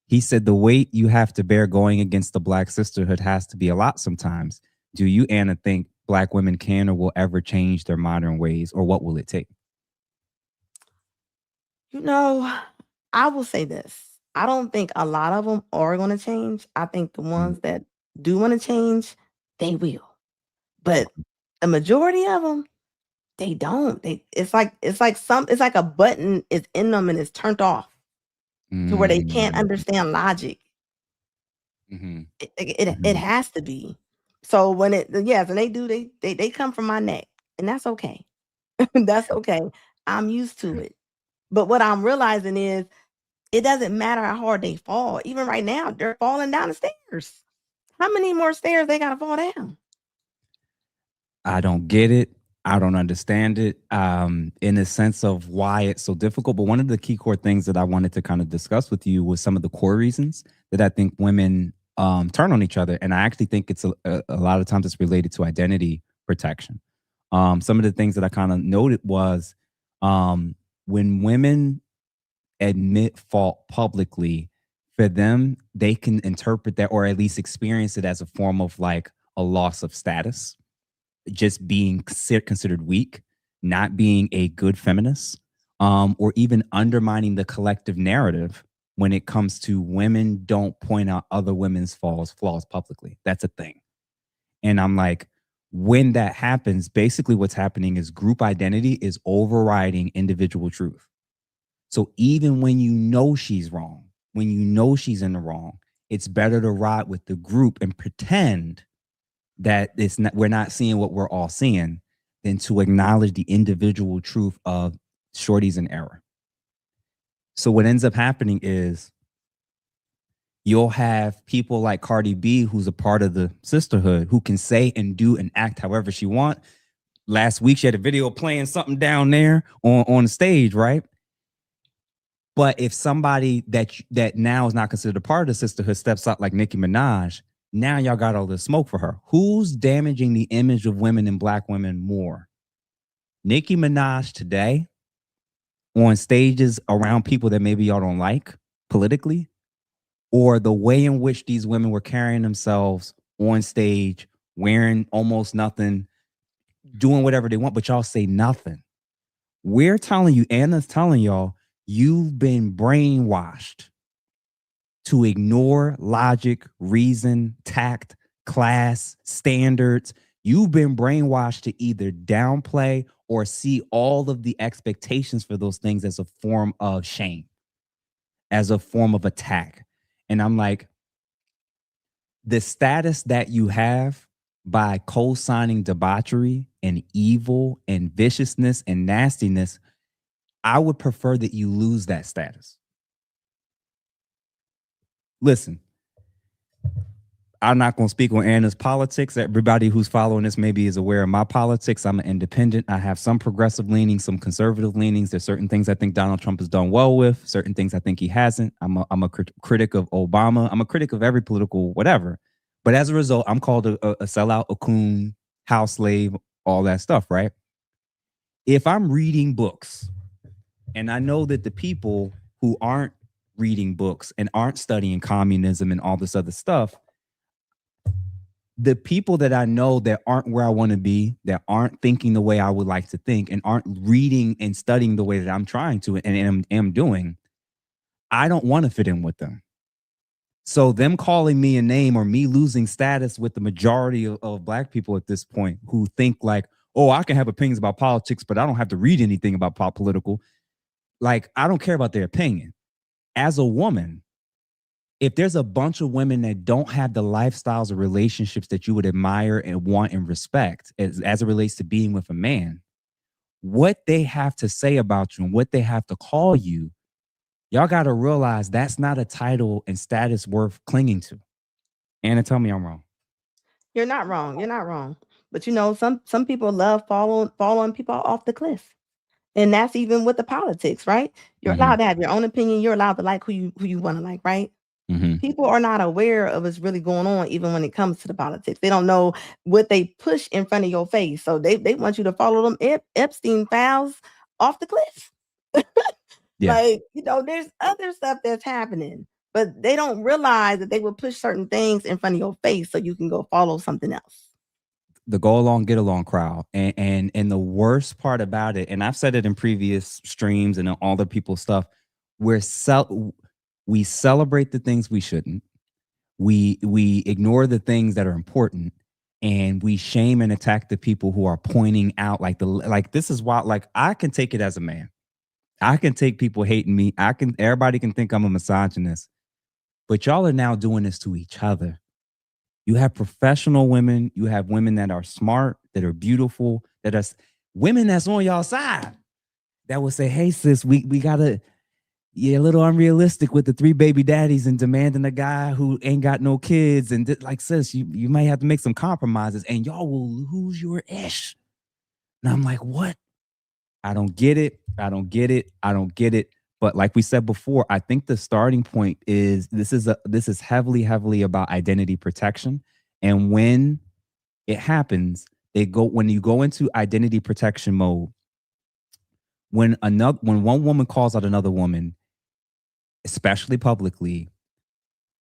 He said the weight you have to bear going against the Black sisterhood has to be a lot sometimes. Do you, Anna, think Black women can or will ever change their modern ways, or what will it take? You know, I will say this. I don't think a lot of them are going to change. I think the ones that do want to change, they will. But the majority of them, they don't. It's like a button is in them and it's turned off to where they can't understand logic. It has to be. So when and they do, they come from my neck, and that's okay. That's okay. I'm used to it. But what I'm realizing is it doesn't matter how hard they fall. Even right now, they're falling down the stairs. How many more stairs they gotta fall down? I don't get it. I don't understand it in the sense of why it's so difficult. But one of the key core things that I wanted to kind of discuss with you was some of the core reasons that I think women turn on each other. And I actually think it's a lot of times it's related to identity protection. Some of the things that I kind of noted was when women admit fault publicly, for them, they can interpret that or at least experience it as a form of like a loss of status, just being considered weak, not being a good feminist, or even undermining the collective narrative when it comes to women don't point out other women's flaws publicly. That's a thing. And I'm like, when that happens, basically what's happening is group identity is overriding individual truth. So even when you know she's wrong, when you know she's in the wrong, it's better to ride with the group and pretend that we're not seeing what we're all seeing than to acknowledge the individual truth of shorty's in error. So what ends up happening is you'll have people like Cardi B, who's a part of the sisterhood, who can say and do and act however she wants. Last week, she had a video playing something down there on the stage, right? But if somebody that now is not considered a part of the sisterhood steps out like Nicki Minaj, now y'all got all the smoke for her. Who's damaging the image of women and Black women more? Nicki Minaj today on stages around people that maybe y'all don't like politically, or the way in which these women were carrying themselves on stage, wearing almost nothing, doing whatever they want, but y'all say nothing. We're telling you, Anna's telling y'all, you've been brainwashed to ignore logic, reason, tact, class, standards. You've been brainwashed to either downplay or see all of the expectations for those things as a form of shame, as a form of attack. And I'm like, the status that you have by co-signing debauchery and evil and viciousness and nastiness, I would prefer that you lose that status. Listen, I'm not going to speak on Anna's politics. Everybody who's following this maybe is aware of my politics. I'm an independent. I have some progressive leanings, some conservative leanings. There's certain things I think Donald Trump has done well with, certain things I think he hasn't. I'm a critic of Obama. I'm a critic of every political whatever. But as a result, I'm called a sellout, a coon, house slave, all that stuff, right? If I'm reading books and I know that the people who aren't reading books and aren't studying communism and all this other stuff, the people that I know that aren't where I want to be, that aren't thinking the way I would like to think, and aren't reading and studying the way that I'm trying to and am doing, I don't want to fit in with them. So them calling me a name or me losing status with the majority of Black people at this point who think like, oh, I can have opinions about politics, but I don't have to read anything about political. Like, I don't care about their opinion. As a woman, if there's a bunch of women that don't have the lifestyles or relationships that you would admire and want and respect as it relates to being with a man, what they have to say about you and what they have to call you, y'all got to realize that's not a title and status worth clinging to. Anna, tell me I'm wrong. You're not wrong. You're not wrong. But you know, some people love following people off the cliff. And that's even with the politics, right? You're allowed to have your own opinion. You're allowed to like who you want to like, right? People are not aware of what's really going on, even when it comes to the politics. They don't know what they push in front of your face. So they want you to follow them Epstein files off the cliff. Yeah. Like, there's other stuff that's happening, but they don't realize that they will push certain things in front of your face so you can go follow something else. The go along, get along crowd. And the worst part about it, and I've said it in previous streams and all the people's stuff, we celebrate the things we shouldn't. We ignore the things that are important, and we shame and attack the people who are pointing out like this is why, like, I can take it as a man. I can take people hating me. Everybody can think I'm a misogynist, but y'all are now doing this to each other. You have professional women. You have women that are smart, that are beautiful, that are women that's on y'all side that will say, hey, sis, we gotta, you're a little unrealistic with the 3 baby daddies and demanding a guy who ain't got no kids. And like, sis, you might have to make some compromises and y'all will lose your ish. And I'm like, what? I don't get it. I don't get it. I don't get it. But like we said before, I think the starting point is this is heavily about identity protection. And when it happens, when you go into identity protection mode, when one woman calls out another woman, especially publicly,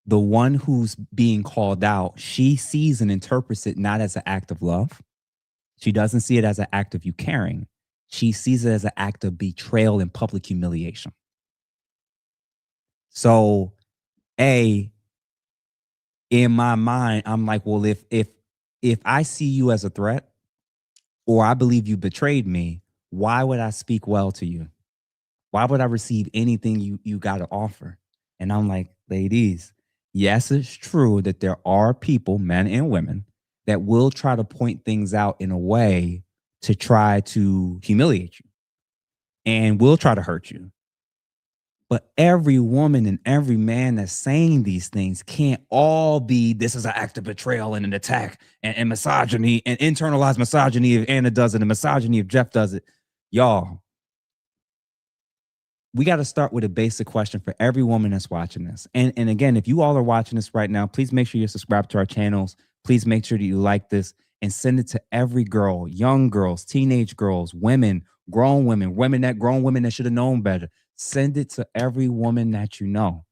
the one who's being called out, she sees and interprets it not as an act of love. She doesn't see it as an act of you caring. She sees it as an act of betrayal and public humiliation. So, in my mind, I'm like, well, if I see you as a threat, or I believe you betrayed me, why would I speak well to you? Why would I receive anything you got to offer? And I'm like, ladies, yes, it's true that there are people, men and women, that will try to point things out in a way to try to humiliate you and will try to hurt you. But every woman and every man that's saying these things can't all be, this is an act of betrayal and an attack and misogyny and internalized misogyny if Anna does it and misogyny if Jeff does it. Y'all, we got to start with a basic question for every woman that's watching this. And again, if you all are watching this right now, please make sure you're subscribed to our channels. Please make sure that you like this and send it to every girl, young girls, teenage girls, women, grown women that should have known better. Send it to every woman that you know.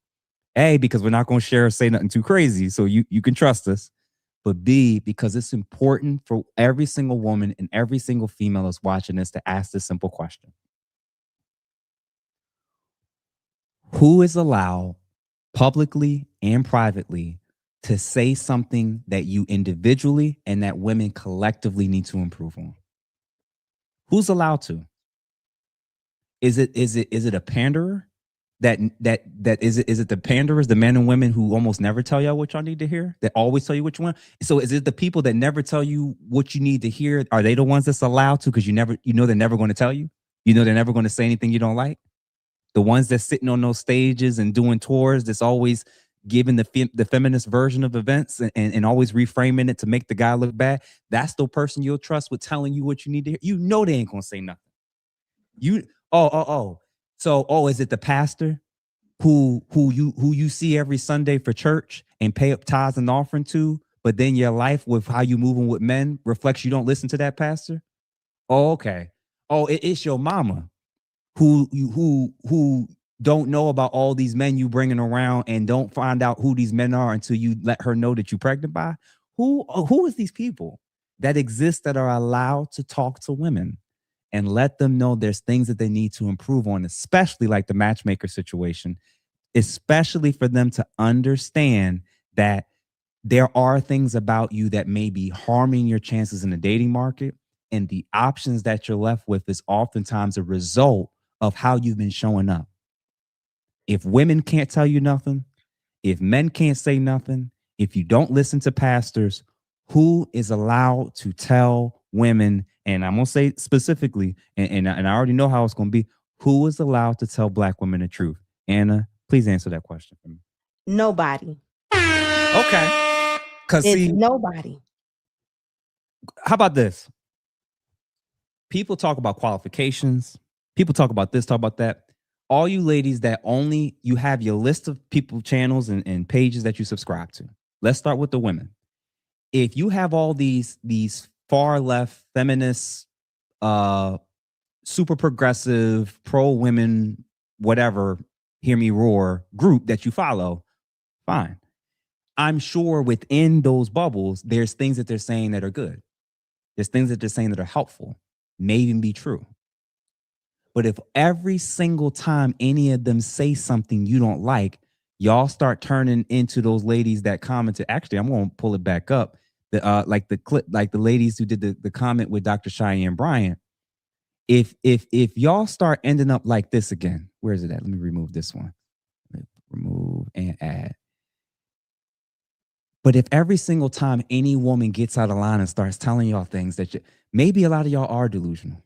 A, because we're not going to say nothing too crazy, so you can trust us. But B, because it's important for every single woman and every single female that's watching this to ask this simple question. Who is allowed publicly and privately to say something that you individually and that women collectively need to improve on? Who's allowed to? Is it a panderer? Is it the panderers, the men and women who almost never tell y'all what y'all need to hear, that always tell you what you want? So is it the people that never tell you what you need to hear? Are they the ones that's allowed to? Because they're never going to tell you. They're never going to say anything you don't like. The ones that's sitting on those stages and doing tours, that's always giving the feminist version of events and always reframing it to make the guy look bad. That's the person you'll trust with telling you what you need to hear. They ain't gonna say nothing. So, is it the pastor who you see every Sunday for church and pay up tithes and offering to, but then your life with how you moving with men reflects you don't listen to that pastor? Oh, okay. Oh, it's your mama who don't know about all these men you bringing around and don't find out who these men are until you let her know that you're pregnant by. Who is these people that exist that are allowed to talk to women and let them know there's things that they need to improve on, especially like the matchmaker situation, especially for them to understand that there are things about you that may be harming your chances in the dating market, and the options that you're left with is oftentimes a result of how you've been showing up. If women can't tell you nothing, if men can't say nothing, if you don't listen to pastors, who is allowed to tell women, and I'm going to say specifically, and I already know how it's going to be, who is allowed to tell Black women the truth? Anna, please answer that question for me. Nobody. Okay. Because see, nobody. How about this? People talk about qualifications. People talk about this, talk about that. all you ladies that only you have your list of people, channels, and pages that you subscribe to. Let's start with the women. If you have all these far left feminists, super progressive, pro women, whatever, hear me roar group that you follow, fine. I'm sure within those bubbles, there's things that they're saying that are good. There's things that they're saying that are helpful, may even be true. But if every single time any of them say something you don't like, y'all start turning into those ladies that commented. Actually, I'm going to pull it back up. Like the clip, like the ladies who did the comment with Dr. Cheyenne Bryant. If y'all start ending up like this again, where is it at? Let me remove this one. Remove and add. But if every single time any woman gets out of line and starts telling y'all things that maybe a lot of y'all are delusional.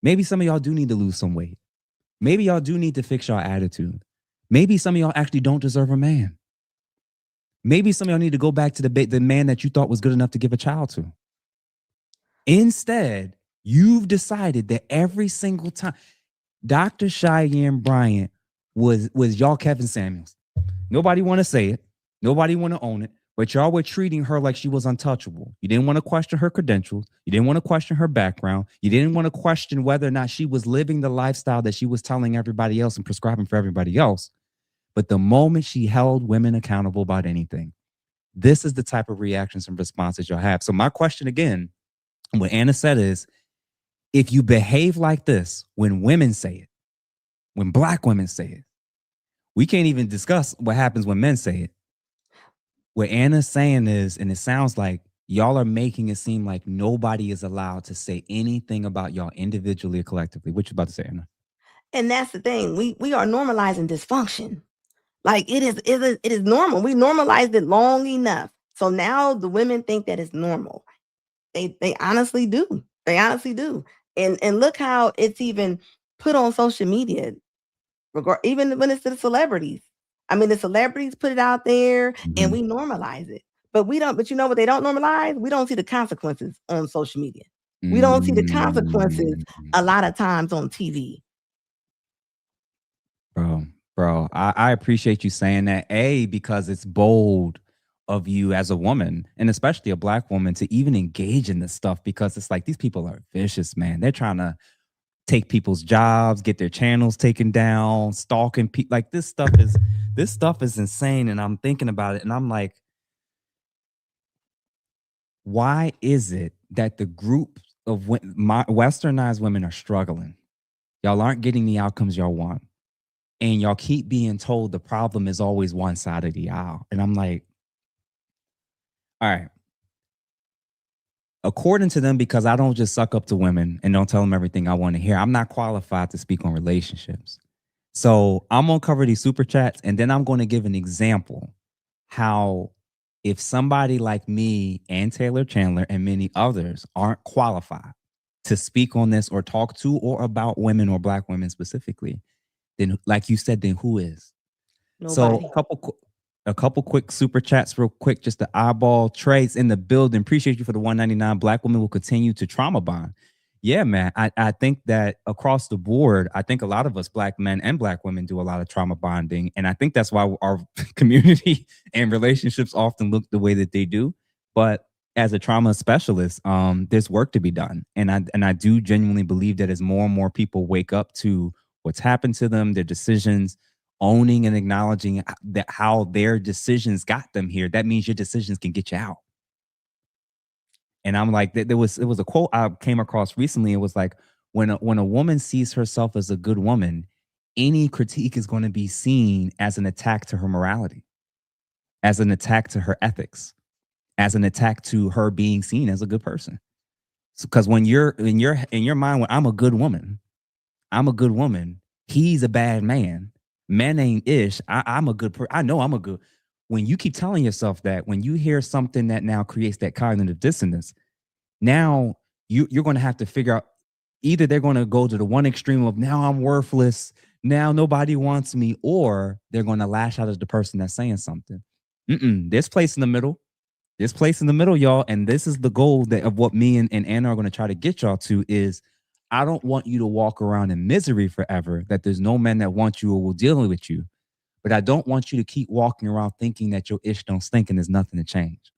Maybe some of y'all do need to lose some weight. Maybe y'all do need to fix y'all attitude. Maybe some of y'all actually don't deserve a man. Maybe some of y'all need to go back to the man that you thought was good enough to give a child to. Instead, you've decided that every single time, Dr. Cheyenne Bryant was y'all Kevin Samuels. Nobody want to say it. Nobody want to own it. But y'all were treating her like she was untouchable. You didn't want to question her credentials. You didn't want to question her background. You didn't want to question whether or not she was living the lifestyle that she was telling everybody else and prescribing for everybody else. But the moment she held women accountable about anything, this is the type of reactions and responses you'll have. So my question again, what Anna said is, if you behave like this when women say it, when Black women say it, we can't even discuss what happens when men say it. What Anna's saying is, and it sounds like y'all are making it seem like nobody is allowed to say anything about y'all individually or collectively. What you about to say, Anna? And that's the thing. We are normalizing dysfunction. Like it is normal. We normalized it long enough. So now the women think that it's normal. They honestly do. They honestly do. And look how it's even put on social media, even when it's the celebrities. I mean, the celebrities put it out there and we normalize it. But we don't, but you know what they don't normalize? We don't see the consequences on social media. We don't see the consequences a lot of times on TV. Bro, I appreciate you saying that. Because it's bold of you as a woman, and especially a Black woman, to even engage in this stuff, because it's like these people are vicious, man. They're trying to take people's jobs, get their channels taken down, stalking people. Like this stuff is insane. And I'm thinking about it and I'm like, why is it that the group of westernized women are struggling? Y'all aren't getting the outcomes y'all want. And y'all keep being told the problem is always one side of the aisle. And I'm like, all right. According to them, because I don't just suck up to women and don't tell them everything I want to hear, I'm not qualified to speak on relationships. So I'm going to cover these super chats and then I'm going to give an example how if somebody like me and Taylor Chandler and many others aren't qualified to speak on this or talk to or about women or Black women specifically, then like you said, then who is? Nobody. So a couple quick super chats real quick, just to eyeball. Trey's in the building. Appreciate you for the $1.99. Black women will continue to trauma bond. Yeah, man. I think that across the board, I think a lot of us Black men and Black women do a lot of trauma bonding. And I think that's why our community and relationships often look the way that they do. But as a trauma specialist, there's work to be done. And I do genuinely believe that as more and more people wake up to what's happened to them, their decisions, owning and acknowledging that how their decisions got them here, that means your decisions can get you out. And I'm like, it was a quote I came across recently. It was like, when a woman sees herself as a good woman, any critique is going to be seen as an attack to her morality, as an attack to her ethics, as an attack to her being seen as a good person. Because when you're in your mind, when I'm a good woman, he's a bad man. Men ain't ish. I'm a good person. I know I'm a good. When you keep telling yourself that, when you hear something that now creates that cognitive dissonance, now you're going to have to figure out, either they're going to go to the one extreme of now I'm worthless, now nobody wants me, or they're going to lash out at the person that's saying something. There's place in the middle. There's place in the middle, y'all. And this is the goal of what me and Anna are going to try to get y'all to is, I don't want you to walk around in misery forever, that there's no men that want you or will deal with you. But I don't want you to keep walking around thinking that your ish don't stink and there's nothing to change.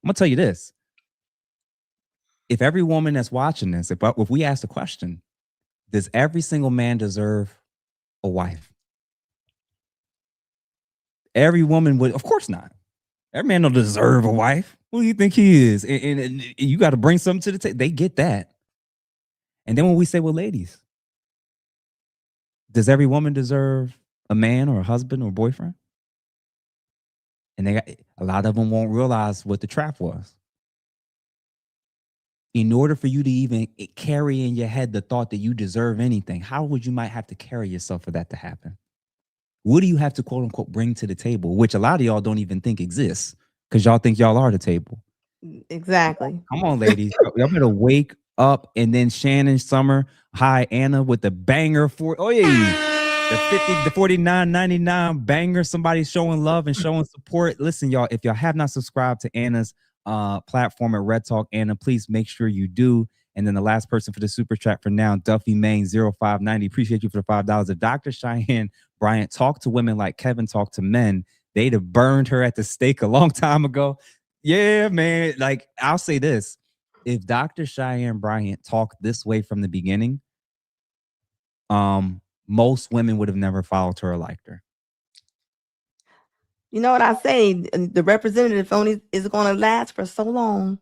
I'm going to tell you this. If every woman that's watching this, if we ask the question, does every single man deserve a wife? Every woman would, of course not. Every man don't deserve a wife. Who do you think he is? And you got to bring something to the table. They get that. And then when we say, well, ladies, does every woman deserve a man or a husband or a boyfriend? And a lot of them won't realize what the trap was. In order for you to even carry in your head the thought that you deserve anything, how would you might have to carry yourself for that to happen? What do you have to quote unquote bring to the table, which a lot of y'all don't even think exists because y'all think y'all are the table. Exactly. Come on, ladies. Y'all better wake up. And then Shannon Summer, hi, Anna, with the banger for, oh yeah, the $49.99 banger. Somebody showing love and showing support. Listen, y'all, if y'all have not subscribed to Anna's platform at Red Talk Anna, please make sure you do. And then the last person for the super chat for now, Duffy Main 0590. Appreciate you for the $5. If Dr. Cheyenne Bryant talked to women like Kevin talked to men, they'd have burned her at the stake a long time ago. Yeah, man. Like, I'll say this. If Dr. Cheyenne Bryant talked this way from the beginning, most women would have never followed her or liked her. You know what I say? The representative only is going to last for so long.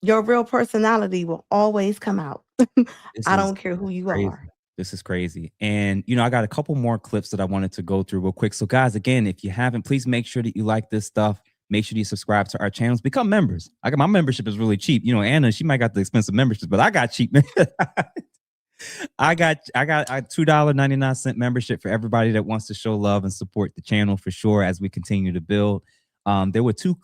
Your real personality will always come out. I don't care who you are. This is crazy. And, you know, I got a couple more clips that I wanted to go through real quick. So, guys, again, if you haven't, please make sure that you like this stuff. Make sure you subscribe to our channels. Become members. My membership is really cheap. You know, Anna, she might got the expensive memberships, but I got cheap. I got a $2.99 membership for everybody that wants to show love and support the channel for sure as we continue to build. There were two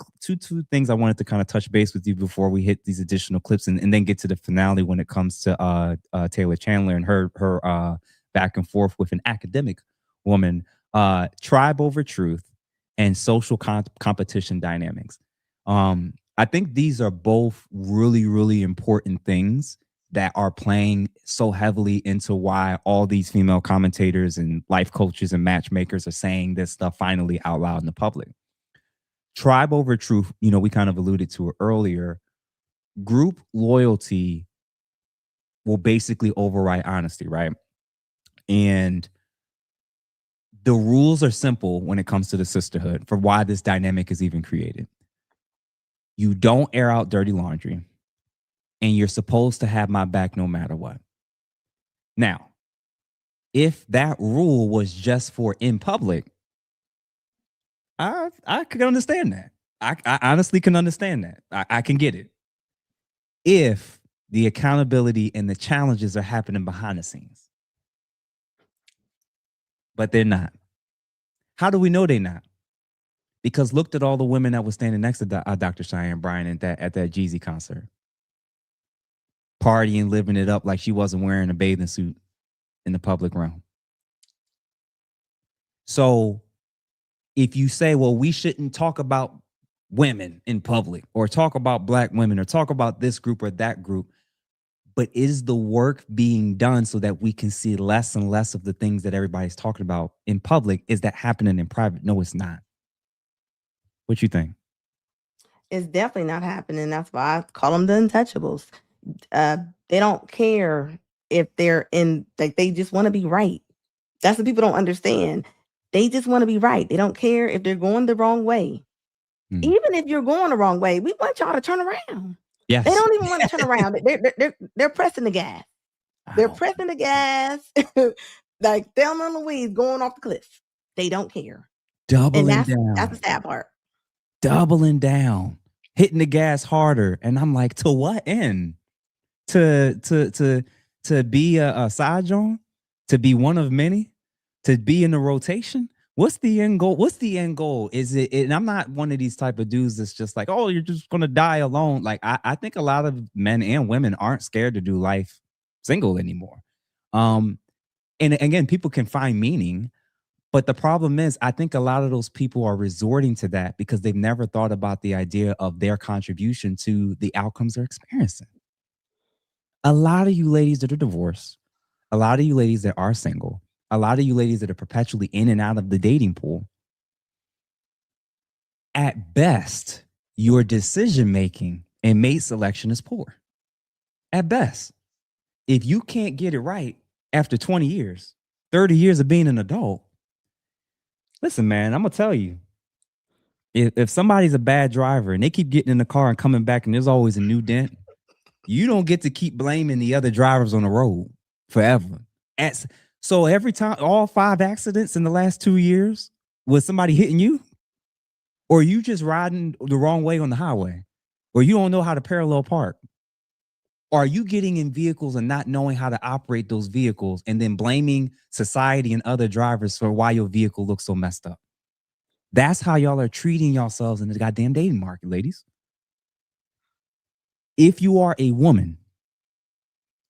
things I wanted to kind of touch base with you before we hit these additional clips and then get to the finale when it comes to Taylor Chandler and her back and forth with an academic woman, tribe over truth and social competition dynamics. I think these are both really, really important things that are playing so heavily into why all these female commentators and life coaches and matchmakers are saying this stuff finally out loud in the public. Tribe over truth, you know, we kind of alluded to it earlier. Group loyalty will basically override honesty, right? And the rules are simple when it comes to the sisterhood for why this dynamic is even created. You don't air out dirty laundry, and you're supposed to have my back no matter what. Now, if that rule was just for in public, I could understand that. I honestly can understand that. I can get it. If the accountability and the challenges are happening behind the scenes. But they're not. How do we know they're not? Because looked at all the women that were standing next to Dr. Cheyenne Bryant at that Jeezy concert. Partying, living it up like she wasn't wearing a bathing suit in the public realm. So if you say, well, we shouldn't talk about women in public or talk about black women or talk about this group or that group, but is the work being done so that we can see less and less of the things that everybody's talking about in public? Is that happening in private? No, it's not. What you think? It's definitely not happening. That's why I call them the untouchables. They don't care if they're in, like, they just want to be right. That's what people don't understand. They just want to be right. They don't care if they're going the wrong way. Even if you're going the wrong way, we want y'all to turn around. Yes. They don't even want to turn around. They're pressing the gas. They're pressing the gas like Thelma and Louise going off the cliff. They don't care. Doubling down. That's the sad part. Doubling down, hitting the gas harder. And I'm like, to what end? To be a side joint? To be one of many? To be in the rotation? What's the end goal? What's the end goal? Is it, and I'm not one of these type of dudes that's just like, oh, you're just going to die alone. Like, I think a lot of men and women aren't scared to do life single anymore. And again, people can find meaning, but the problem is, I think a lot of those people are resorting to that because they've never thought about the idea of their contribution to the outcomes they're experiencing. A lot of you ladies that are divorced, a lot of you ladies that are single, a lot of you ladies that are perpetually in and out of the dating pool, at best, your decision making and mate selection is poor. At best. If you can't get it right after 20 years, 30 years of being an adult, listen, man, I'm going to tell you, if somebody's a bad driver and they keep getting in the car and coming back and there's always a new dent, you don't get to keep blaming the other drivers on the road forever. So every time, all 5 accidents in the last 2 years, was somebody hitting you? Or you just riding the wrong way on the highway? Or you don't know how to parallel park? Or are you getting in vehicles and not knowing how to operate those vehicles and then blaming society and other drivers for why your vehicle looks so messed up? That's how y'all are treating yourselves in the goddamn dating market, ladies. If you are a woman,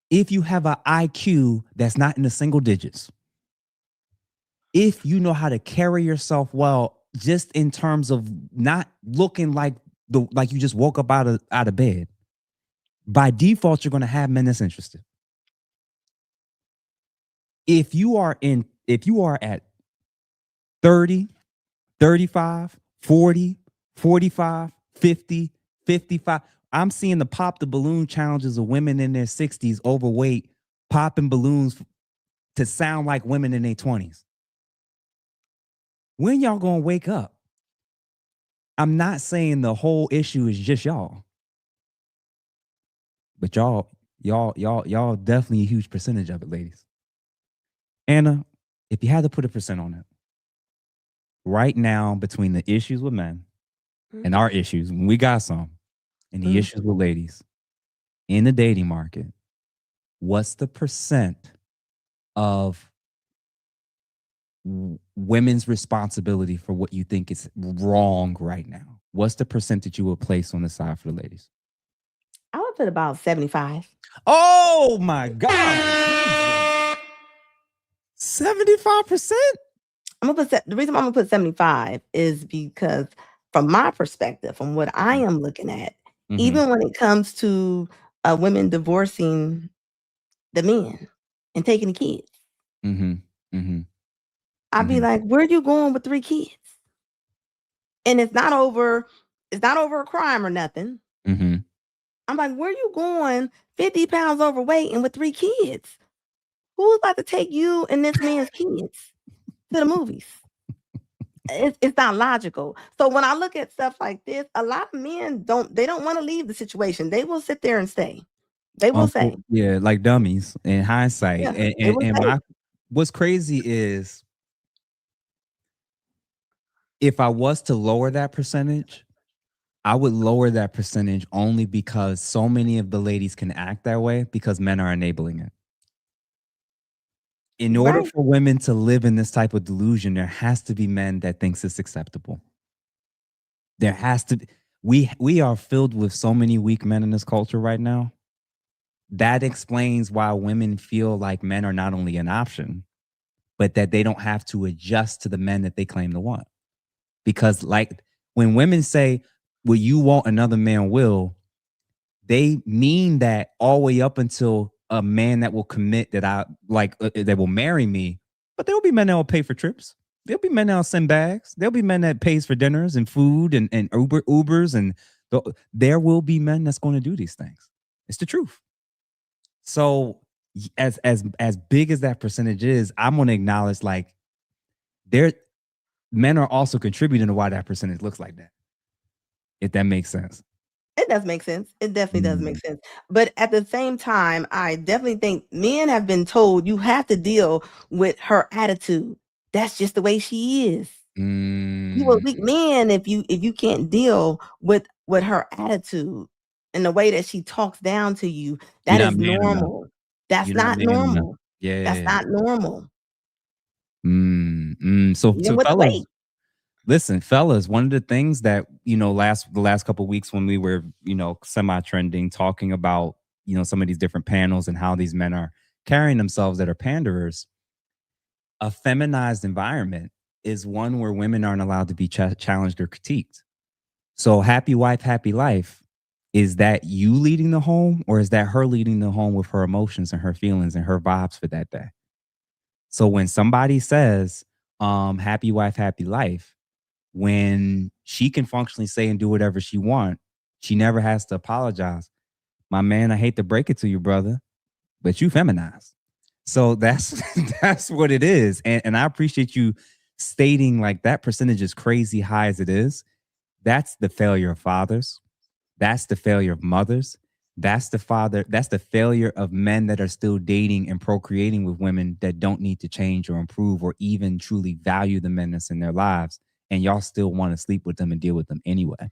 if you have an IQ that's not in the single digits, if you know how to carry yourself well, just in terms of not looking like you just woke up out of bed, by default, you're going to have men that's interested. If you are at 30, 35, 40, 45, 50, 55, I'm seeing the pop the balloon challenges of women in their 60s, overweight, popping balloons to sound like women in their 20s. When y'all gonna wake up? I'm not saying the whole issue is just y'all, but y'all definitely a huge percentage of it, ladies. Anna, if you had to put a percent on it, right now between the issues with men and our issues, we got some, and the issues with ladies in the dating market, what's the percent of women's responsibility for what you think is wrong right now? What's the percentage you would place on the side for the ladies? I would put about 75. Oh my God. 75%? The reason I'm gonna put 75 is because from my perspective, from what I am looking at, even when it comes to women divorcing the men and taking the kids, I'd be like, where are you going with 3 kids? And it's not over a crime or nothing. I'm like, where are you going 50 pounds overweight and with 3 kids? Who's about to take you and this man's kids to the movies? It's not logical. So when I look at stuff like this, a lot of men don't want to leave the situation. They will sit there and stay. They will say, yeah, like dummies in hindsight. Yeah, And what's crazy is, if I was to lower that percentage, I would lower that percentage only because so many of the ladies can act that way because men are enabling it. In order for women to live in this type of delusion, there has to be men that thinks it's acceptable. There has to be. We are filled with so many weak men in this culture right now. That explains why women feel like men are not only an option, but that they don't have to adjust to the men that they claim to want. Because like when women say, well, you want another man will, they mean that all the way up until a man that will commit that that will marry me. But there will be men that will pay for trips. There'll be men that will send bags. There'll be men that pays for dinners and food and Ubers. And there will be men that's going to do these things. It's the truth. So as big as that percentage is, I'm going to acknowledge like men are also contributing to why that percentage looks like that. If that makes sense. It does make sense. It definitely does make sense. But at the same time, I definitely think men have been told you have to deal with her attitude. That's just the way she is. You a weak man if you can't deal with her attitude and the way that she talks down to you. That is normal. That's not normal. Yeah. That's not normal. So fellas, listen, fellas, one of the things that, the last couple of weeks when we were, semi-trending, talking about, some of these different panels and how these men are carrying themselves that are panderers, a feminized environment is one where women aren't allowed to be challenged or critiqued. So happy wife, happy life is that you leading the home, or is that her leading the home with her emotions and her feelings and her vibes for that day? So when somebody says, happy wife, happy life, when she can functionally say and do whatever she wants, she never has to apologize. My man, I hate to break it to you, brother, but you feminized. So that's that's what it is. And I appreciate you stating like that percentage is crazy high as it is. That's the failure of fathers. That's the failure of mothers. That's the failure of men that are still dating and procreating with women that don't need to change or improve or even truly value the men that's in their lives. And y'all still want to sleep with them and deal with them anyway.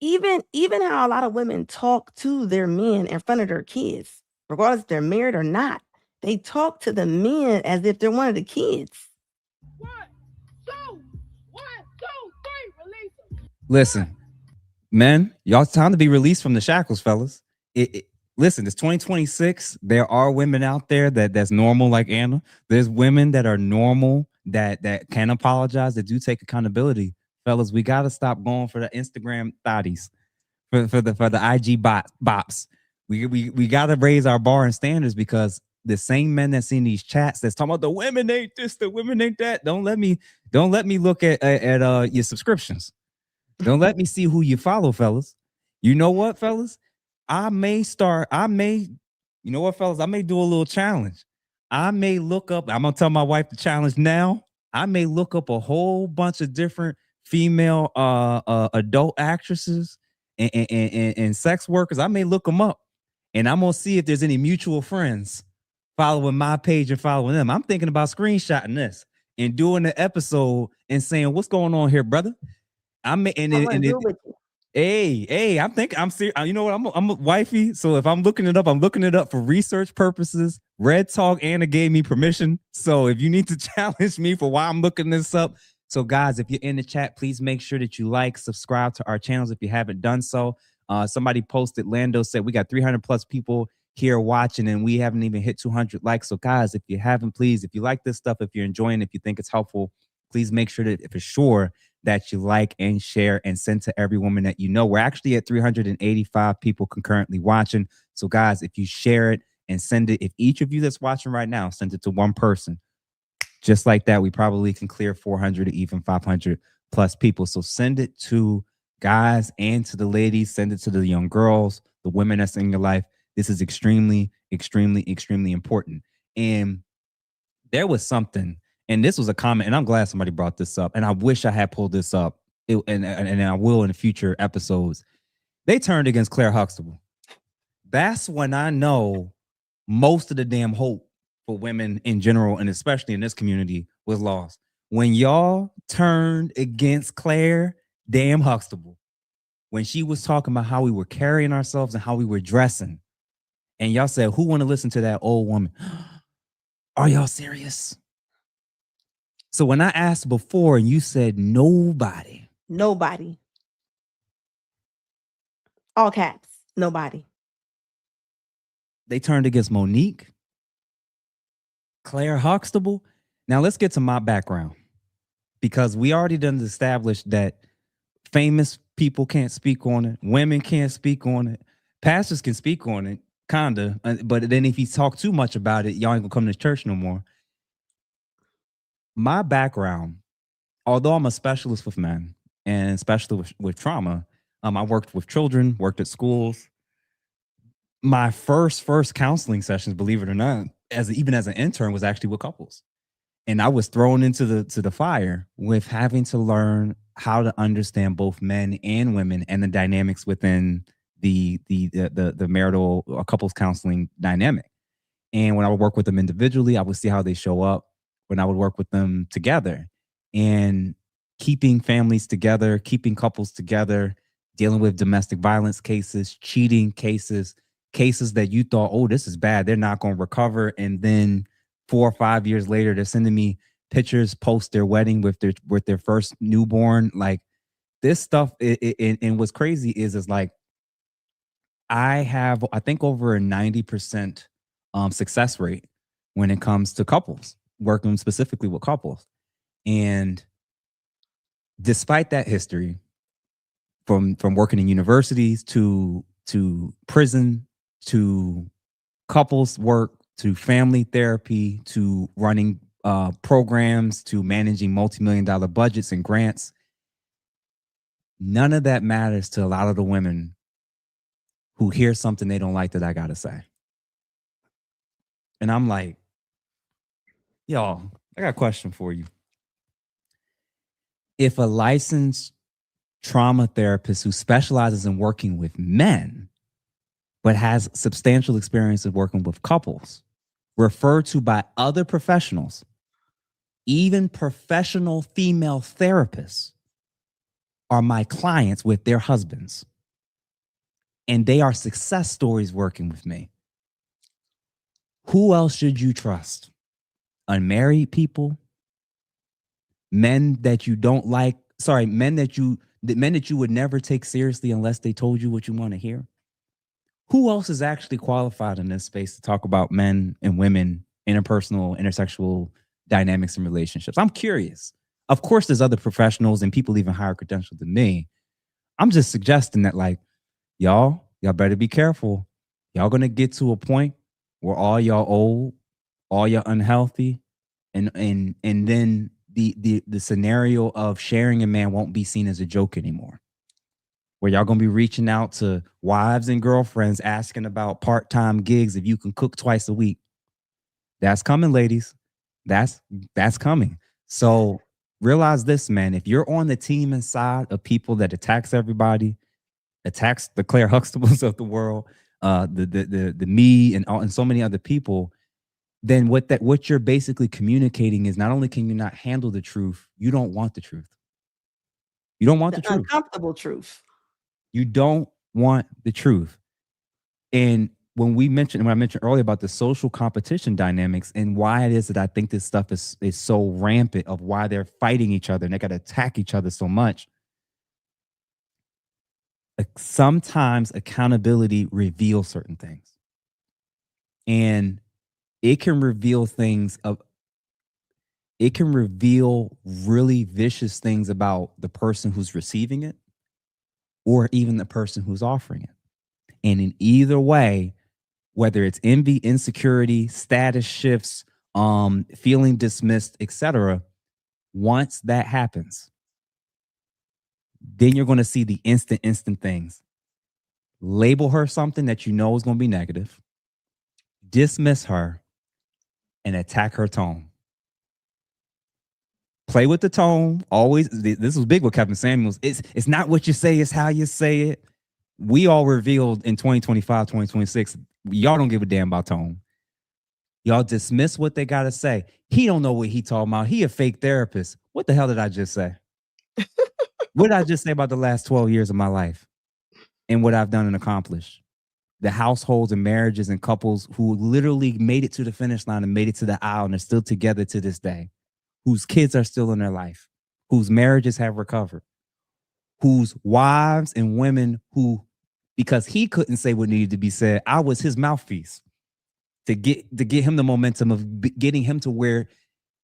Even how a lot of women talk to their men in front of their kids, regardless if they're married or not. They talk to the men as if they're one of the kids. 1, 2, 1, 2, 3, release them. Listen, men, y'all time to be released from the shackles, fellas. Listen, it's 2026. There are women out there that's normal like Anna. There's women that are normal that can apologize, that do take accountability. Fellas, we got to stop going for the Instagram thotties, for the IG bops. We got to raise our bar and standards, because the same men that's in these chats that's talking about the women ain't this, the women ain't that. Don't let me look at your subscriptions. Don't let me see who you follow, fellas. You know what, fellas? I may do a little challenge. I may look up, I'm gonna tell my wife the challenge now. I may look up a whole bunch of different female adult actresses and sex workers. I may look them up, and I'm gonna see if there's any mutual friends following my page and following them. I'm thinking about screenshotting this and doing the episode and saying, "What's going on here, brother?" I'm serious. You know what? I'm a wifey. So if I'm looking it up for research purposes. Red Talk Anna gave me permission. So if you need to challenge me for why I'm looking this up. So guys, if you're in the chat, please make sure that you like, subscribe to our channels if you haven't done so. Somebody posted, Lando said, we got 300 plus people here watching and we haven't even hit 200 likes. So guys, if you haven't, please, if you like this stuff, if you're enjoying, if you think it's helpful, please make sure that for sure that you like and share and send to every woman that you know. We're actually at 385 people concurrently watching. So guys, if you share it and send it, if each of you that's watching right now send it to one person, just like that, we probably can clear 400 or even 500 plus people. So send it to guys and to the ladies, send it to the young girls, the women that's in your life. This is extremely, extremely, extremely important. And there was something, and this was a comment, and I'm glad somebody brought this up, and I wish I had pulled this up, and I will in the future episodes. They turned against Claire Huxtable. That's when I know most of the damn hope for women in general, and especially in this community, was lost. When y'all turned against Claire damn Huxtable, when she was talking about how we were carrying ourselves and how we were dressing, and y'all said, who want to listen to that old woman? Are y'all serious? So when I asked before and you said nobody. All caps, nobody. They turned against Monique, Claire Huxtable. Now let's get to my background, because we already done established that famous people can't speak on it. Women can't speak on it. Pastors can speak on it, kinda. But then if you talk too much about it, y'all ain't gonna come to church no more. My background, although I'm a specialist with men and especially with trauma, I worked with children, worked at schools. My first counseling sessions, believe it or not, even as an intern, was actually with couples. And I was thrown into the fire with having to learn how to understand both men and women and the dynamics within the marital or couples counseling dynamic. And when I would work with them individually, I would see how they show up when I would work with them together, and keeping families together, keeping couples together, dealing with domestic violence cases, cheating cases that you thought, oh, this is bad, they're not going to recover. And then 4 or 5 years later, they're sending me pictures post their wedding with their first newborn. Like this stuff. And what's crazy is like, I have, I think, over a 90% success rate when it comes to couples, working specifically with couples. And despite that history, from working in universities to to prison, to couples work, to family therapy, to running programs, to managing multi-million-dollar budgets and grants. None of that matters to a lot of the women who hear something they don't like that I gotta say. And I'm like, y'all, I got a question for you. If a licensed trauma therapist who specializes in working with men, but has substantial experience of working with couples, referred to by other professionals, even professional female therapists, are my clients with their husbands, and they are success stories working with me, who else should you trust? Unmarried people? Men that you don't like? Sorry, men that you would never take seriously unless they told you what you want to hear? Who else is actually qualified in this space to talk about men and women, interpersonal, intersexual dynamics and relationships? I'm curious. Of course, there's other professionals and people even higher credentialed than me. I'm just suggesting that, like, y'all better be careful. Y'all gonna get to a point where all y'all old, all y'all unhealthy, and then the scenario of sharing a man won't be seen as a joke anymore. Where y'all gonna be reaching out to wives and girlfriends asking about part-time gigs if you can cook twice a week. That's coming, ladies. That's coming. So realize this, man. If you're on the team inside of people that attacks everybody, attacks the Claire Huxtables of the world, the me and so many other people, then what you're basically communicating is not only can you not handle the truth, you don't want the truth. You don't want the truth. Uncomfortable truth. You don't want the truth. And when I mentioned earlier about the social competition dynamics and why it is that I think this stuff is so rampant, of why they're fighting each other and they got to attack each other so much. Sometimes accountability reveals certain things. And it can reveal really vicious things about the person who's receiving it, or even the person who's offering it. And in either way, whether it's envy, insecurity, status shifts, feeling dismissed, etc., once that happens, then you're going to see the instant things. Label her something that you know is going to be negative, dismiss her, and attack her tone. Play with the tone. Always, this was big with Kevin Samuels. It's not what you say, it's how you say it. We all revealed in 2025, 2026, y'all don't give a damn about tone. Y'all dismiss what they got to say. He don't know what he talking about. He a fake therapist. What the hell did I just say? What did I just say about the last 12 years of my life and what I've done and accomplished? The households and marriages and couples who literally made it to the finish line and made it to the aisle and are still together to this day, whose kids are still in their life, whose marriages have recovered, whose wives and women who, because he couldn't say what needed to be said, I was his mouthpiece to get him the momentum of getting him to where,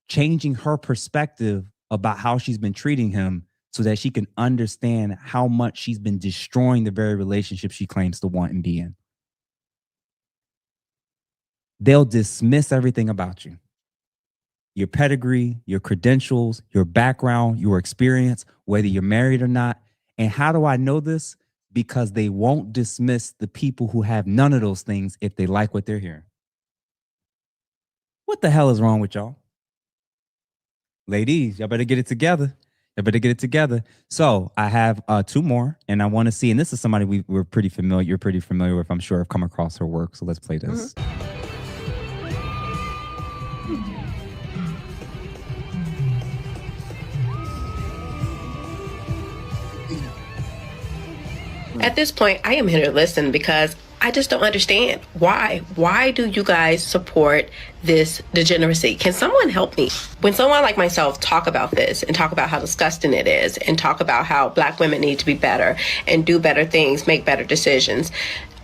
changing her perspective about how she's been treating him so that she can understand how much she's been destroying the very relationship she claims to want and be in. They'll dismiss everything about you. Your pedigree, your credentials, your background, your experience, whether you're married or not. And how do I know this? Because they won't dismiss the people who have none of those things if they like what they're hearing. What the hell is wrong with y'all? Ladies, y'all better get it together. Y'all better get it together. So I have two more, and I want to see, and this is somebody we're pretty familiar, you're pretty familiar with, I'm sure I've come across her work. So let's play this. At this point, I am here to listen because I just don't understand why. Why do you guys support this degeneracy? Can someone help me? When someone like myself talk about this and talk about how disgusting it is and talk about how Black women need to be better and do better things, make better decisions,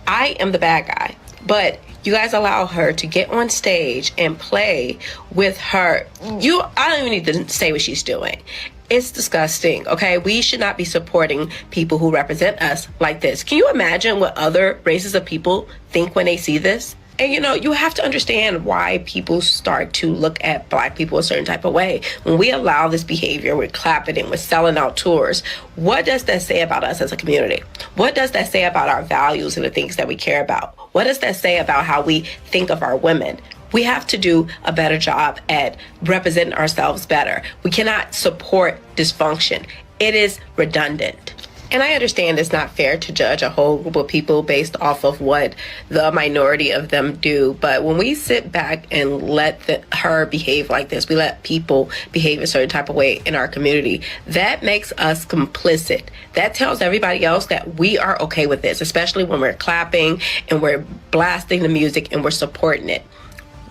I am the bad guy. But you guys allow her to get on stage and play with her. I don't even need to say what she's doing. It's disgusting, okay? We should not be supporting people who represent us like this. Can you imagine what other races of people think when they see this? And you have to understand why people start to look at Black people a certain type of way. When we allow this behavior, we're clapping and we're selling out tours. What does that say about us as a community? What does that say about our values and the things that we care about? What does that say about how we think of our women? We have to do a better job at representing ourselves better. We cannot support dysfunction. It is redundant. And I understand it's not fair to judge a whole group of people based off of what the minority of them do. But when we sit back and let her behave like this, we let people behave a certain type of way in our community, that makes us complicit. That tells everybody else that we are okay with this, especially when we're clapping and we're blasting the music and we're supporting it.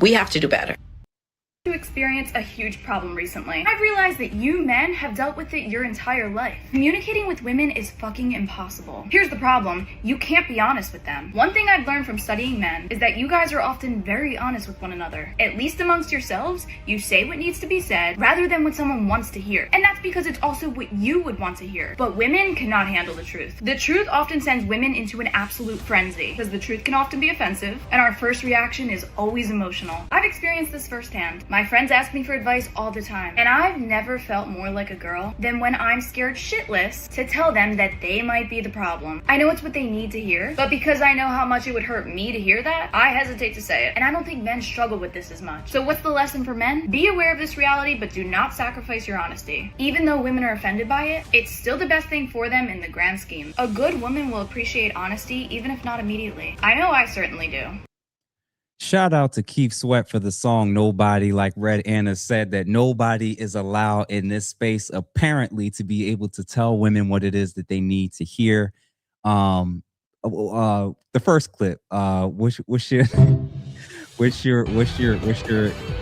We have to do better. To experience a huge problem recently. I've realized that you men have dealt with it your entire life. Communicating with women is fucking impossible. Here's the problem, you can't be honest with them. One thing I've learned from studying men is that you guys are often very honest with one another. At least amongst yourselves, you say what needs to be said rather than what someone wants to hear. And that's because it's also what you would want to hear. But women cannot handle the truth. The truth often sends women into an absolute frenzy because the truth can often be offensive and our first reaction is always emotional. I've experienced this firsthand. My friends ask me for advice all the time, and I've never felt more like a girl than when I'm scared shitless to tell them that they might be the problem. I know it's what they need to hear, but because I know how much it would hurt me to hear that, I hesitate to say it. And I don't think men struggle with this as much. So what's the lesson for men? Be aware of this reality, but do not sacrifice your honesty. Even though women are offended by it, it's still the best thing for them in the grand scheme. A good woman will appreciate honesty, even if not immediately. I know I certainly do. Shout out to Keith Sweat for the song Nobody. Like Red Anna said, that nobody is allowed in this space apparently to be able to tell women what it is that they need to hear. The first clip, what's your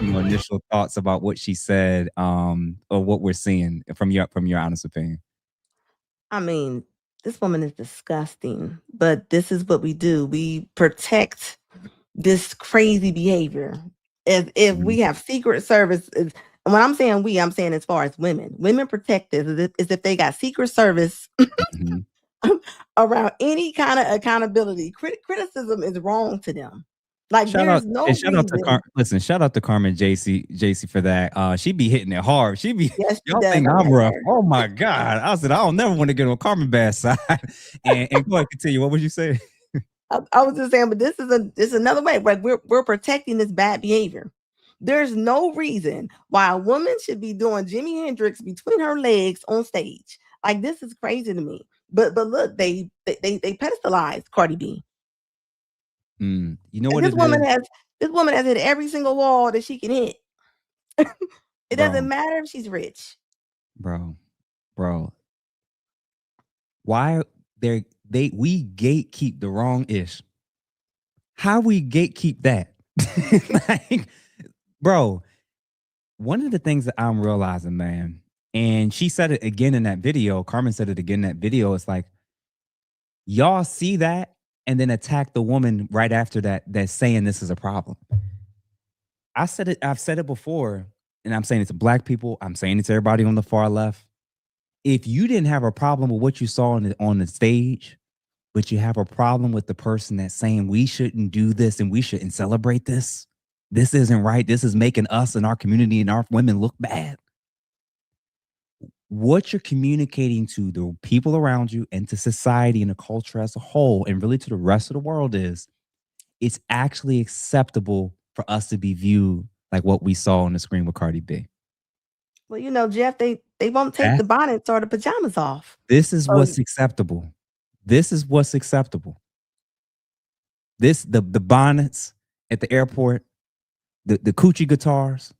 initial thoughts about what she said, or what we're seeing from your honest opinion? I mean, this woman is disgusting, but this is what we do. We protect this crazy behavior. If we have Secret Service, and when I'm saying we, I'm saying as far as women protect this as if they got Secret Service around any kind of accountability. Criticism is wrong to them. Like Shout there's out, no and shout out to reason. shout out to Carmen JC for that. She be hitting it hard. She be Yes, she y'all does. think I'm rough. Oh my God. I said I don't never want to get on Carmen bad side. and go ahead, continue. What was you saying? I was just saying, but this is another way. Like we're protecting this bad behavior. There's no reason why a woman should be doing Jimi Hendrix between her legs on stage. Like this is crazy to me. But look, they pedestalize Cardi B. You know And what this woman has hit every single wall that she can hit. It doesn't matter if she's rich. Bro. Why we gatekeep the wrong ish? How we gatekeep that? Like, bro, one of the things that I'm realizing, man, and she said it again in that video, Carmen said it again in that video, it's like, y'all see that and then attack the woman right after that's saying this is a problem. I've said it before, and I'm saying it to Black people, I'm saying it to everybody on the far left. If you didn't have a problem with what you saw on the stage, but you have a problem with the person that's saying we shouldn't do this and we shouldn't celebrate this, this isn't right, this is making us and our community and our women look bad. What you're communicating to the people around you and to society and the culture as a whole, and really to the rest of the world, is it's actually acceptable for us to be viewed like what we saw on the screen with Cardi B. Well, Jeff, they won't take the bonnets or the pajamas off. This is what's acceptable. This is what's acceptable. The bonnets at the airport, the coochie guitars.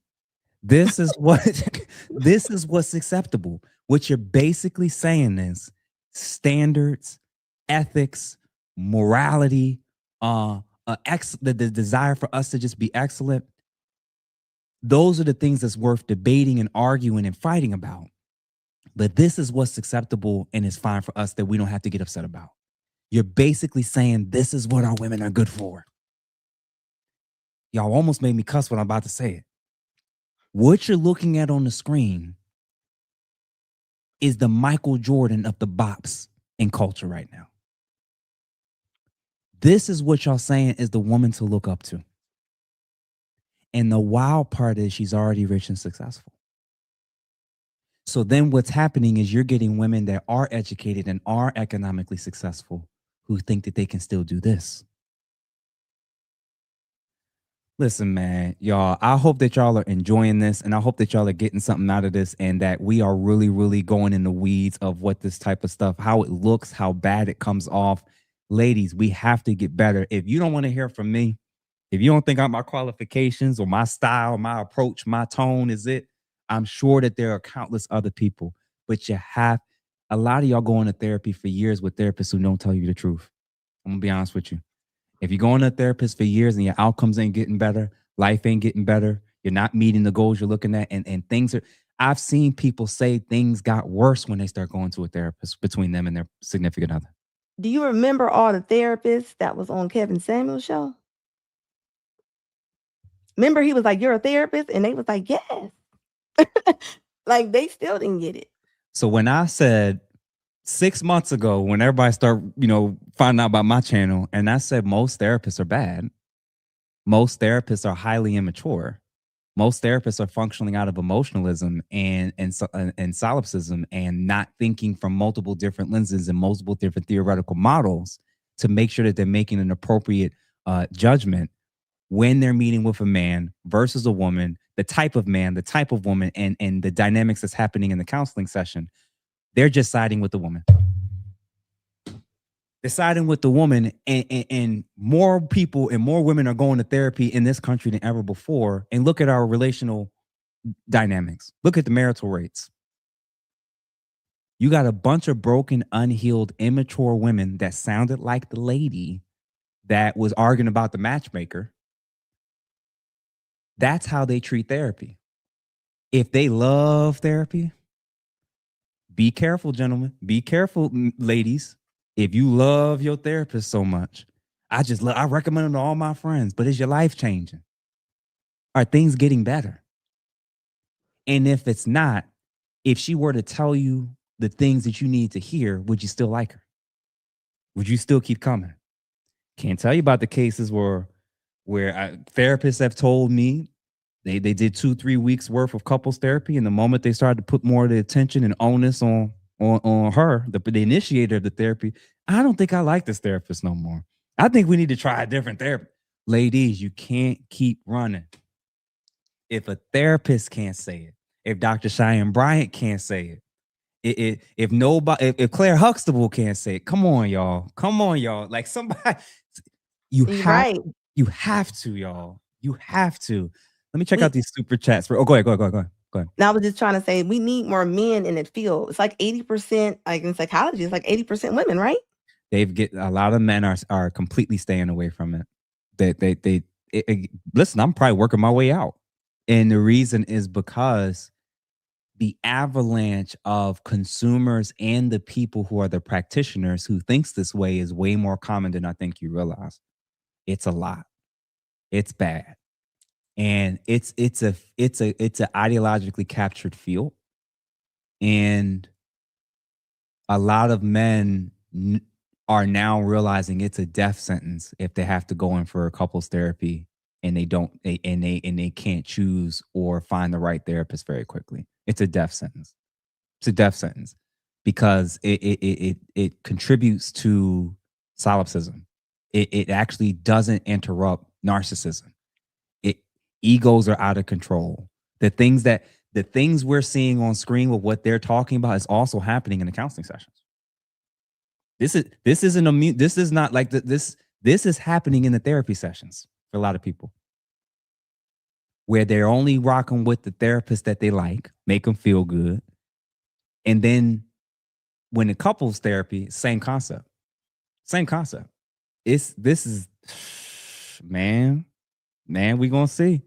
This is what's acceptable. What you're basically saying is standards, ethics, morality, the desire for us to just be excellent. Those are the things that's worth debating and arguing and fighting about. But this is what's acceptable and is fine for us that we don't have to get upset about. You're basically saying this is what our women are good for. Y'all almost made me cuss when I'm about to say it. What you're looking at on the screen is the Michael Jordan of the bops in culture right now. This is what y'all saying is the woman to look up to. And the wild part is she's already rich and successful. So then what's happening is you're getting women that are educated and are economically successful who think that they can still do this. Listen, man, y'all, I hope that y'all are enjoying this, and I hope that y'all are getting something out of this, and that we are really, really going in the weeds of what this type of stuff, how it looks, how bad it comes off. Ladies, we have to get better. If you don't want to hear from me, if you don't think my qualifications or my style, my approach, my tone is it, I'm sure that there are countless other people, but a lot of y'all going to therapy for years with therapists who don't tell you the truth. I'm gonna be honest with you. If you're going to a therapist for years and your outcomes ain't getting better, life ain't getting better, you're not meeting the goals you're looking at, and things are, I've seen people say things got worse when they start going to a therapist between them and their significant other. Do you remember all the therapists that was on Kevin Samuel's show? Remember he was like, "You're a therapist?" And they was like, "Yes." Like they still didn't get it. So when I said 6 months ago, when everybody started, finding out about my channel, and I said most therapists are bad, most therapists are highly immature, most therapists are functioning out of emotionalism and solipsism and not thinking from multiple different lenses and multiple different theoretical models to make sure that they're making an appropriate judgment when they're meeting with a man versus a woman, the type of man, the type of woman, and the dynamics that's happening in the counseling session. They're just siding with the woman. They're siding with the woman, and more people and more women are going to therapy in this country than ever before. And look at our relational dynamics. Look at the marital rates. You got a bunch of broken, unhealed, immature women that sounded like the lady that was arguing about the matchmaker. That's how they treat therapy. If they love therapy, be careful, gentlemen. Be careful, ladies. If you love your therapist so much, I recommend them to all my friends, but is your life changing? Are things getting better? And if it's not, if she were to tell you the things that you need to hear, would you still like her? Would you still keep coming? Can't tell you about the cases where therapists have told me they did 2-3 weeks worth of couples therapy, and the moment they started to put more of the attention and onus on her, the initiator of the therapy, I don't think I like this therapist no more. I think we need to try a different therapy. Ladies, you can't keep running. If a therapist can't say it, if Dr. Cheyenne Bryant can't say it, if Claire Huxtable can't say it, come on, y'all. Like somebody, you have to, y'all. You have to. Let me check out these super chats. Go ahead. Now I was just trying to say we need more men in the field. It's like 80%, like in psychology, it's like 80% women, right? A lot of men are completely staying away from it. Listen, I'm probably working my way out. And the reason is because the avalanche of consumers and the people who are the practitioners who thinks this way is way more common than I think you realize. It's a lot. It's bad. And it's a ideologically captured field. And a lot of men are now realizing it's a death sentence if they have to go in for a couples therapy and they can't choose or find the right therapist very quickly. It's a death sentence. It's a death sentence because it contributes to solipsism. It actually doesn't interrupt narcissism. Egos are out of control. The things we're seeing on screen with what they're talking about is also happening in the counseling sessions. This is happening in the therapy sessions for a lot of people, where they're only rocking with the therapist that they like, make them feel good. And then when the couples therapy, same concept. Man, we gonna see.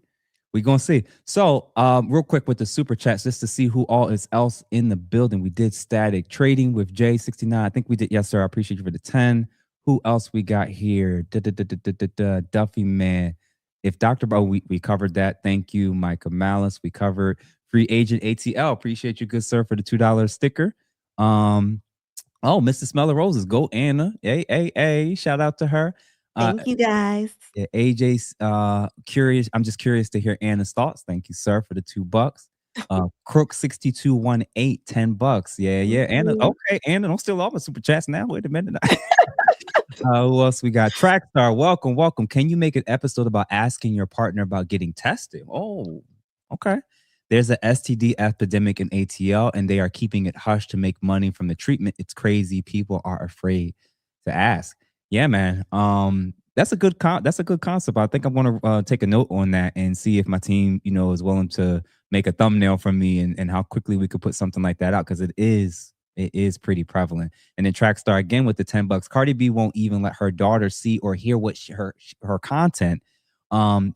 So real quick with the super chats, just to see who all is else in the building. We did static trading with J69. I think we did. Yes, sir. I appreciate you for the 10. Who else we got here? Duffy Man. If Dr. Bo, we covered that. Thank you, Micah Malice. We covered Free Agent ATL. Appreciate you, good sir, for the $2 sticker. Oh, Mr. Smeller Roses, go Anna. Hey, shout out to her. Thank you, guys. Yeah, AJ's curious. I'm just curious to hear Anna's thoughts. Thank you, sir, for the $2. Crook 6218, $10. Yeah. Anna. Okay, Anna, don't steal all my super chats now. Wait a minute. Who else we got? Trackstar, welcome. Can you make an episode about asking your partner about getting tested? Oh, okay. There's a STD epidemic in ATL, and they are keeping it hush to make money from the treatment. It's crazy. People are afraid to ask. Yeah, man. That's a good concept. I think I want to take a note on that and see if my team, is willing to make a thumbnail from me and how quickly we could put something like that out, because it is pretty prevalent. And then Trackstar again with the $10. Cardi B won't even let her daughter see or hear what her content.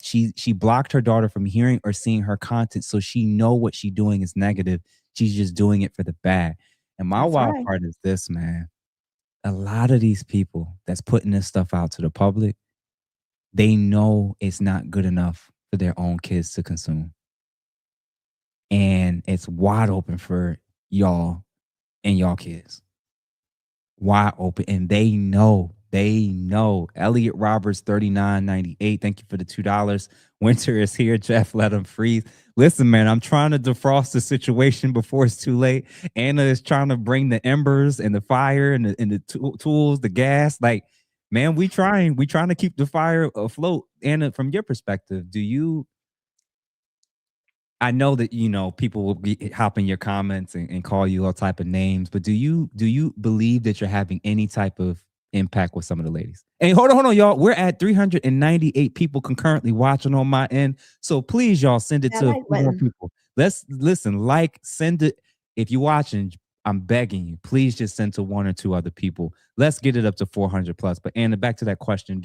She blocked her daughter from hearing or seeing her content, so she know what she doing is negative. She's just doing it for the bad. And my wild part is this, man. A lot of these people that's putting this stuff out to the public, they know it's not good enough for their own kids to consume. And it's wide open for y'all and y'all kids. Wide open. And they know. Elliot Roberts, $39.98. Thank you for the $2. Winter is here. Jeff, let him freeze. Listen, man, I'm trying to defrost the situation before it's too late. Anna is trying to bring the embers and the fire and the tools, the gas. Like, man, we trying to keep the fire afloat. Anna, from your perspective, I know that, people will be hopping your comments and call you all type of names, but do you believe that you're having any type of impact with some of the ladies? And hold on, y'all. We're at 398 people concurrently watching on my end. So please, y'all, send it to a few more people. Let's listen, send it. If you're watching, I'm begging you, please just send to one or two other people. Let's get it up to 400 plus. But Anna, back to that question.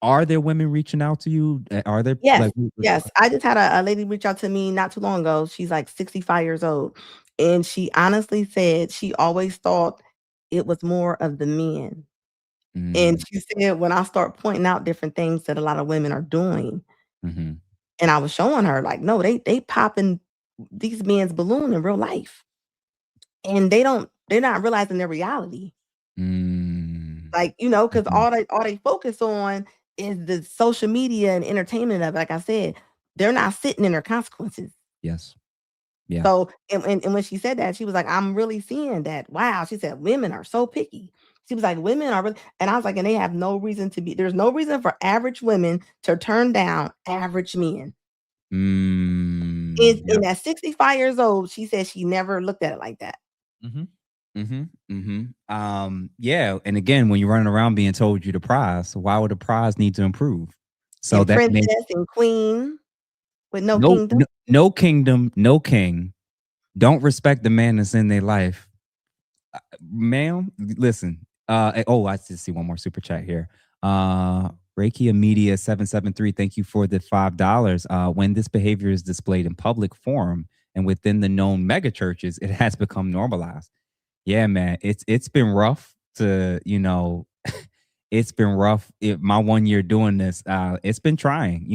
Are there women reaching out to you? Are there? Yes. Yes. I just had a lady reach out to me not too long ago. She's like 65 years old. And she honestly said she always thought it was more of the men. And she said, when I start pointing out different things that a lot of women are doing, and I was showing her, like, no, they popping these men's balloon in real life. And they're not realizing their reality. Like, because all they focus on is the social media and entertainment of it. Like I said, they're not sitting in their consequences. Yes. Yeah. So, and when she said that, she was like, I'm really seeing that. Wow. She said, women are so picky. She was like, women are really, and I was like, and they have no reason to be, there's no reason for average women to turn down average men. And at 65 years old, she said she never looked at it like that. Yeah. And again, when you're running around being told you're the prize, why would the prize need to improve? So and that princess and queen with no kingdom. No kingdom, no king. Don't respect the man that's in their life. Ma'am, listen. I just see one more super chat here. Reiki Media 773. Thank you for the $5. When this behavior is displayed in public forum and within the known mega churches, it has become normalized. Yeah, man, it's been rough to, it's been rough. My 1 year doing this, it's been trying.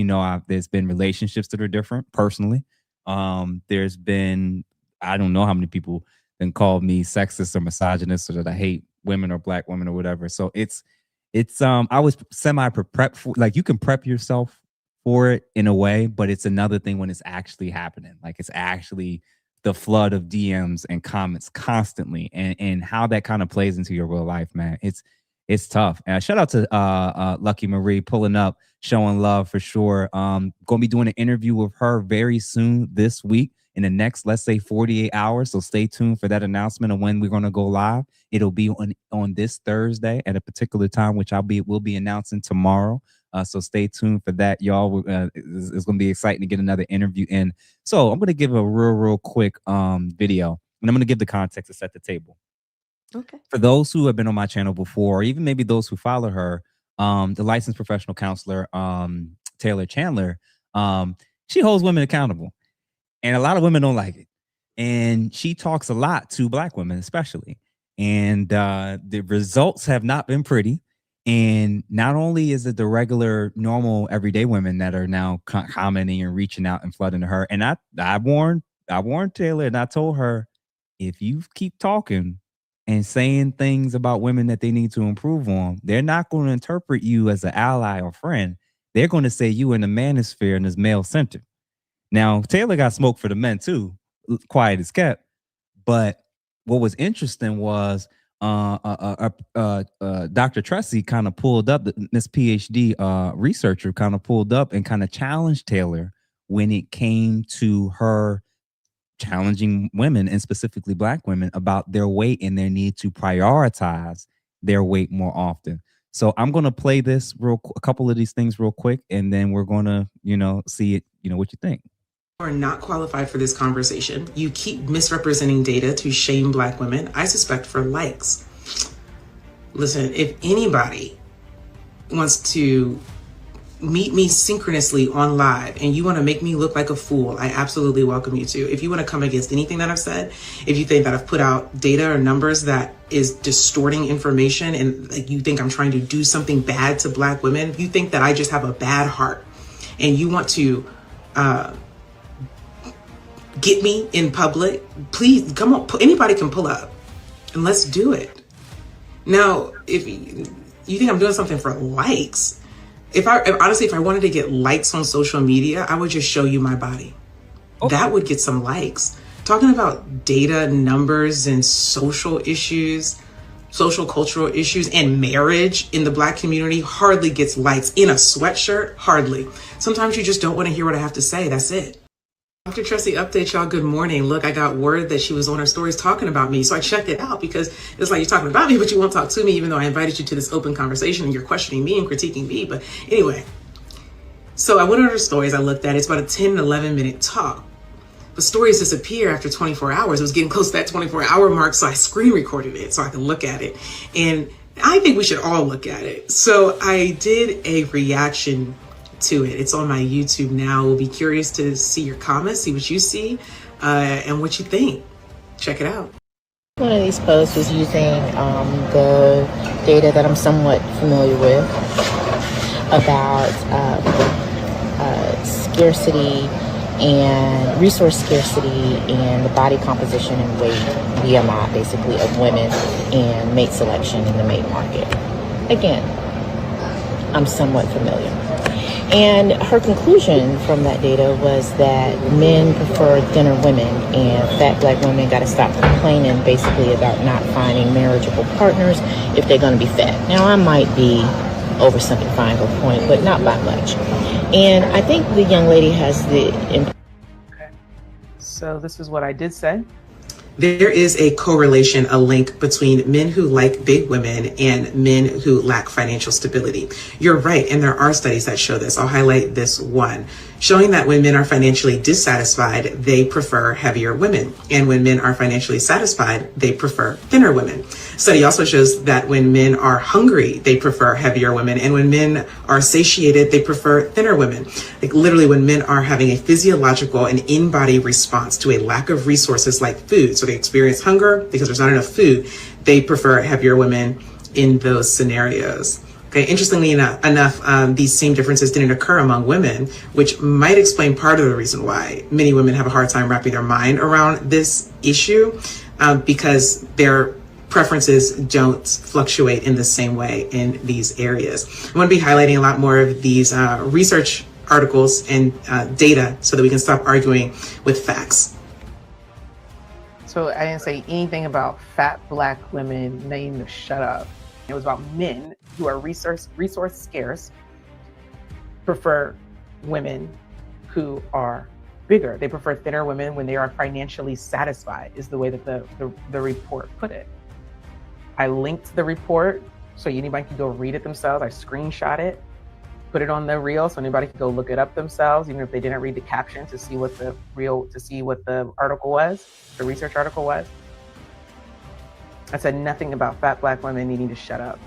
There's been relationships that are different personally. There's been, I don't know how many people then called me sexist or misogynist or that I hate women or black women or whatever. So it's I was semi-prepped for, like, you can prep yourself for it in a way, but it's another thing when it's actually happening. Like, it's actually the flood of DMs and comments constantly, and how that kind of plays into your real life, man. It's tough. And shout out to Lucky Marie pulling up, showing love for sure. Gonna be doing an interview with her very soon this week in the next, let's say, 48 hours. So stay tuned for that announcement of when we're gonna go live. It'll be on this Thursday at a particular time, which we'll be announcing tomorrow. So stay tuned for that, y'all. It's going to be exciting to get another interview in. So I'm going to give a real quick video, and I'm going to give the context to set the table. Okay. For those who have been on my channel before, or even maybe those who follow her, the licensed professional counselor, Taylor Chandler, she holds women accountable. And a lot of women don't like it. And she talks a lot to Black women, especially. And the results have not been pretty. And not only is it the regular, normal, everyday women that are now commenting and reaching out and flooding to her. And I warned Taylor, and I told her, if you keep talking and saying things about women that they need to improve on, they're not going to interpret you as an ally or friend. They're going to say you in the manosphere and is male centered. Now, Taylor got smoke for the men too, quiet as kept. But what was interesting was Dr. Tressie kind of pulled up, this PhD researcher kind of pulled up and kind of challenged Taylor when it came to her challenging women, and specifically Black women, about their weight and their need to prioritize their weight more often. So I'm going to play this a couple of these things real quick, and then we're going to, see it, what you think. Are not qualified for this conversation. You keep misrepresenting data to shame Black women, I suspect for likes. Listen, if anybody wants to meet me synchronously on live and you want to make me look like a fool, I absolutely welcome you to. If you want to come against anything that I've said, if you think that I've put out data or numbers that is distorting information and like you think I'm trying to do something bad to Black women, if you think that I just have a bad heart and you want to get me in public, please come on. Anybody can pull up and let's do it. Now, if you think I'm doing something for likes, if I wanted to get likes on social media, I would just show you my body. Okay. That would get some likes. Talking about data, numbers, and social issues, social cultural issues, and marriage in the Black community hardly gets likes. In a sweatshirt, hardly. Sometimes you just don't want to hear what I have to say. That's it. Dr. Tressie, update y'all. Good morning. Look, I got word that she was on her stories talking about me. So I checked it out because it's like you're talking about me, but you won't talk to me, even though I invited you to this open conversation and you're questioning me and critiquing me. But anyway, so I went on her stories. I looked at it. It's about a 10, 11 minute talk. The stories disappear after 24 hours. It was getting close to that 24-hour mark. So I screen recorded it so I can look at it. And I think we should all look at it. So I did a reaction to it. It's on my YouTube now. We'll be curious to see your comments, see what you see, and what you think. Check it out. One of these posts was using the data that I'm somewhat familiar with about scarcity and resource scarcity and the body composition and weight, BMI basically, of women and mate selection in the mate market. Again, I'm somewhat familiar. And her conclusion from that data was that men prefer thinner women and fat Black women got to stop complaining basically about not finding marriageable partners if they're going to be fat. Now, I might be oversimplifying her point, but not by much. And I think the young lady has the... Okay. So this is what I did say. There is a correlation, a link between men who like big women and men who lack financial stability. You're right, and there are studies that show this. I'll highlight this one, showing that when men are financially dissatisfied, they prefer heavier women. And when men are financially satisfied, they prefer thinner women. Study also shows that when men are hungry, they prefer heavier women. And when men are satiated, they prefer thinner women. Like literally when men are having a physiological and in-body response to a lack of resources like food, so they experience hunger because there's not enough food, they prefer heavier women in those scenarios. Okay, interestingly enough, these same differences didn't occur among women, which might explain part of the reason why many women have a hard time wrapping their mind around this issue, because their preferences don't fluctuate in the same way in these areas. I'm going to be highlighting a lot more of these research articles and data so that we can stop arguing with facts. So I didn't say anything about fat Black women. They need to shut up. It was about men who are resource scarce prefer women who are bigger. They prefer thinner women when they are financially satisfied, is the way that the report put it. I linked the report so anybody can go read it themselves. I screenshot it, put it on the reel so anybody can go look it up themselves, even if they didn't read the caption, to see what the article was, the research article was. I said nothing about fat Black women needing to shut up.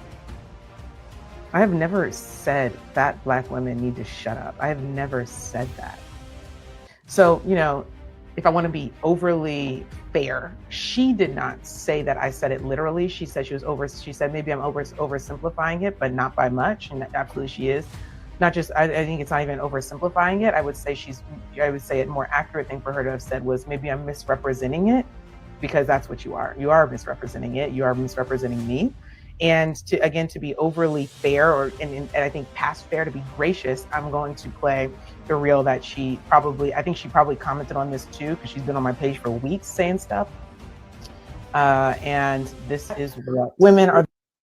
I have never said fat Black women need to shut up. I have never said that. So, if I want to be overly fair, she did not say that I said it literally. She said she said maybe I'm oversimplifying it, but not by much. And absolutely she is. Not just, I think it's not even oversimplifying it. I would say a more accurate thing for her to have said was maybe I'm misrepresenting it, because that's what you are. You are misrepresenting it. You are misrepresenting me. And to be overly fair and I think past fair, to be gracious, I'm going to play the reel that I think she probably commented on this too, because she's been on my page for weeks saying stuff. And this is what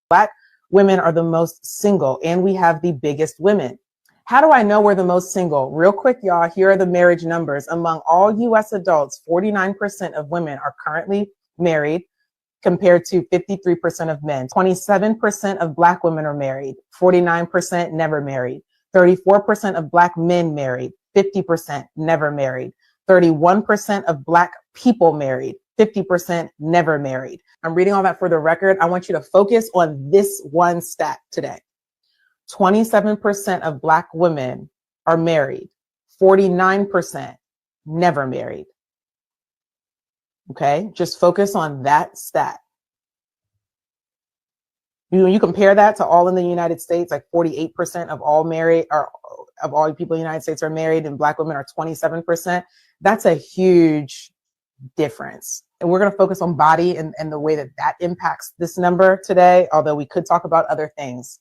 Black women are the most single, and we have the biggest women. How do I know we're the most single? Real quick, y'all, here are the marriage numbers. Among all US adults, 49% of women are currently married compared to 53% of men. 27% of Black women are married, 49% never married. 34% of Black men married, 50% never married. 31% of Black people married, 50% never married. I'm reading all that for the record. I want you to focus on this one stat today. 27% of Black women are married, 49% never married. Okay, just focus on that stat. You compare that to all in the United States, like 48% of all people in the United States are married, and Black women are 27%. That's a huge difference. And we're going to focus on body and the way that impacts this number today, although we could talk about other things.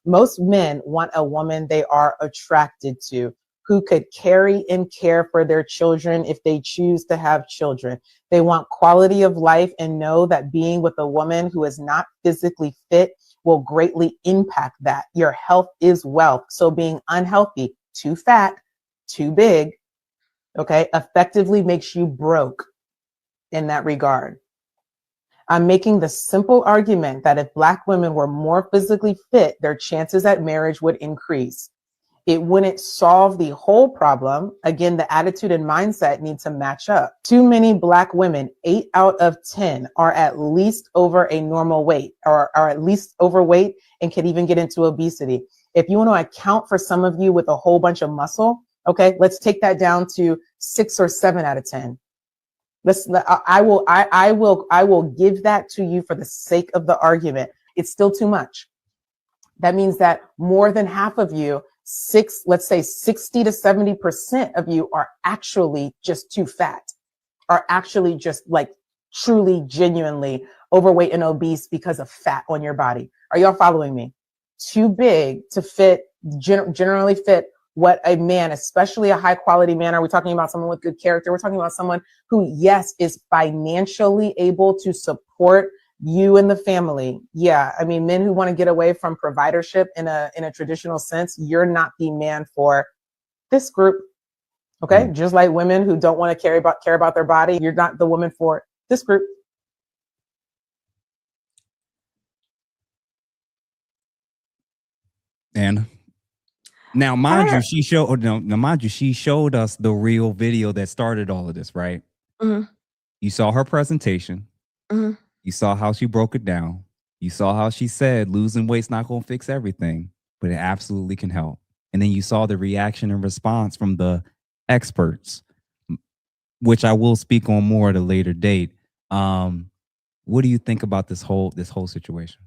Most men want a woman they are attracted to, who could carry and care for their children if they choose to have children. They want quality of life and know that being with a woman who is not physically fit will greatly impact that. Your health is wealth. So being unhealthy, too fat, too big, okay, effectively makes you broke in that regard. I'm making the simple argument that if Black women were more physically fit, their chances at marriage would increase. It wouldn't solve the whole problem. Again, the attitude and mindset need to match up. Too many Black women, 8 out of 10, are at least over a normal weight or are at least overweight and can even get into obesity. If you want to account for some of you with a whole bunch of muscle, okay, let's take that down to 6 or 7 out of 10. I will give that to you for the sake of the argument. It's still too much. That means that more than half of you, let's say 60 to 70% of you are actually just too fat, are actually just like truly, genuinely overweight and obese because of fat on your body. Are y'all following me? Too big to fit, generally fit what a man, especially a high quality man, are we talking about someone with good character? We're talking about someone who, yes, is financially able to support you and the family. Yeah. I mean, men who want to get away from providership in a traditional sense, you're not the man for this group. Okay. Just like women who don't want to care about their body, you're not the woman for this group. And now, mind you, she showed us the real video that started all of this, right? Mm-hmm. You saw her presentation. Mm-hmm. You saw how she broke it down. You saw how she said losing weight's not going to fix everything, but it absolutely can help. And then you saw the reaction and response from the experts, which I will speak on more at a later date. What do you think about this whole situation?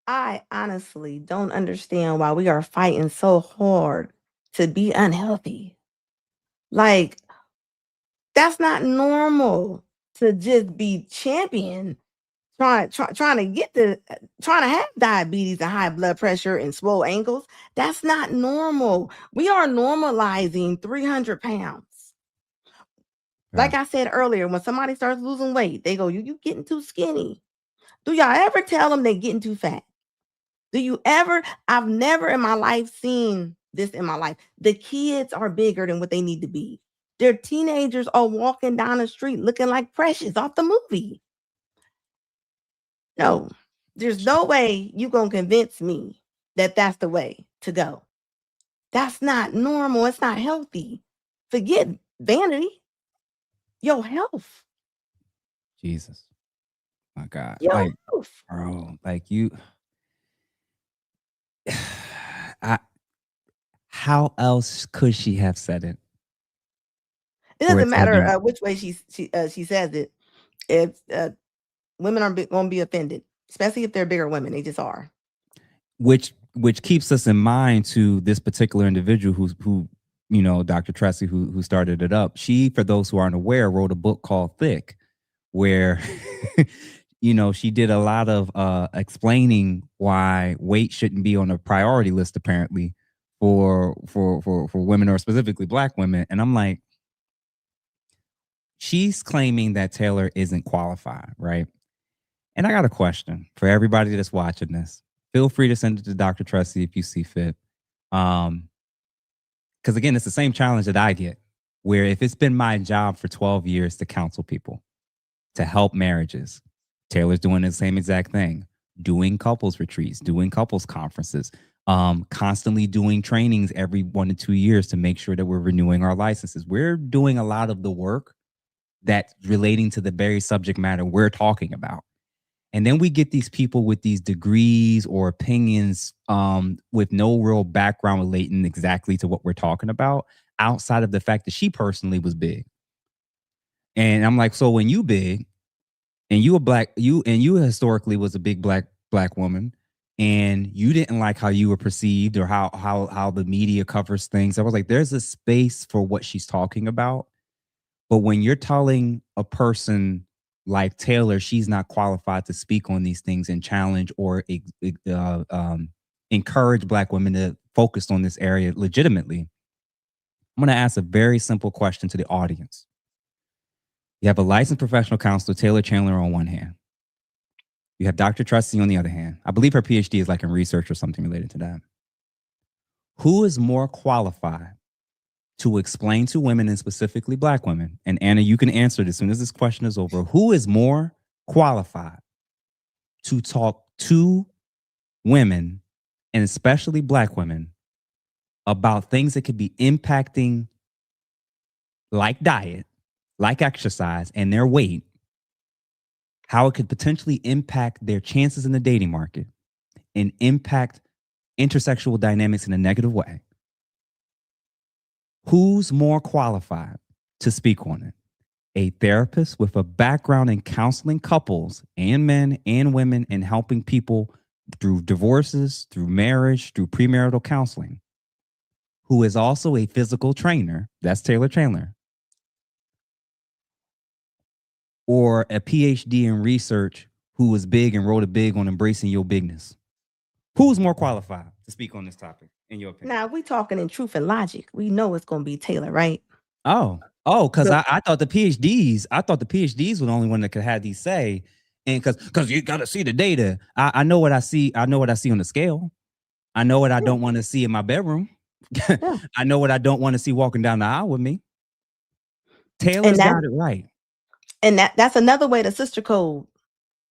I honestly don't understand why we are fighting so hard to be unhealthy. Like, that's not normal to just be champion, trying to have diabetes and high blood pressure and swole ankles. That's not normal. We are normalizing 300 pounds. Like I said earlier, when somebody starts losing weight, they go, you getting too skinny. Do y'all ever tell them they getting too fat? Do you ever? I've never in my life seen this in my life. The kids are bigger than what they need to be. Their teenagers are walking down the street looking like Precious off the movie. No, there's no way you gonna convince me that that's the way to go. That's not normal. It's not healthy. Forget vanity. Your health. Jesus. My God. Your Like, health. bro, like you. How else could she have said it? It doesn't matter which way she says it. If women are going to be offended, especially if they're bigger women. They just are. Which keeps us in mind to this particular individual who Dr. Tressie, who started it up, she, for those who aren't aware, wrote a book called Thick, where she did a lot of explaining why weight shouldn't be on a priority list, apparently, for women, or specifically Black women. And I'm like, she's claiming that Taylor isn't qualified, right? And I got a question for everybody that's watching this. Feel free to send it to Dr. Tressie if you see fit. Because again, it's the same challenge that I get, where if it's been my job for 12 years to counsel people, to help marriages, Taylor's doing the same exact thing, doing couples retreats, doing couples conferences, constantly doing trainings every 1 to 2 years to make sure that we're renewing our licenses. We're doing a lot of the work that's relating to the very subject matter we're talking about. And then we get these people with these degrees or opinions with no real background relating exactly to what we're talking about, outside of the fact that she personally was big. And I'm like, so when you big and you you historically was a big black woman, and you didn't like how you were perceived or how the media covers things, I was like, there's a space for what she's talking about. But when you're telling a person like Taylor, she's not qualified to speak on these things and challenge or encourage Black women to focus on this area legitimately, I'm going to ask a very simple question to the audience. You have a licensed professional counselor, Taylor Chandler, on one hand. You have Dr. Tressie on the other hand. I believe her PhD is like in research or something related to that. Who is more qualified to explain to women, and specifically Black women, and Anna, you can answer it as soon as this question is over, who is more qualified to talk to women, and especially Black women, about things that could be impacting, like diet, like exercise, and their weight, how it could potentially impact their chances in the dating market and impact intersexual dynamics in a negative way? Who's more qualified to speak on it? A therapist with a background in counseling couples and men and women and helping people through divorces, through marriage, through premarital counseling, who is also a physical trainer, that's Taylor Chandler, or a PhD in research who was big and wrote a big on embracing your bigness? Who's more qualified to speak on this topic, in your opinion? Now, we talking in truth and logic. We know it's going to be Taylor, right? Because I thought the PhDs were the only one that could have these say, and because you got to see the data. I know what I see. I know what I see on the scale. I know what I don't want to see in my bedroom. I know what I don't want to see walking down the aisle with me. Taylor's got it right. And that's another way to sister code.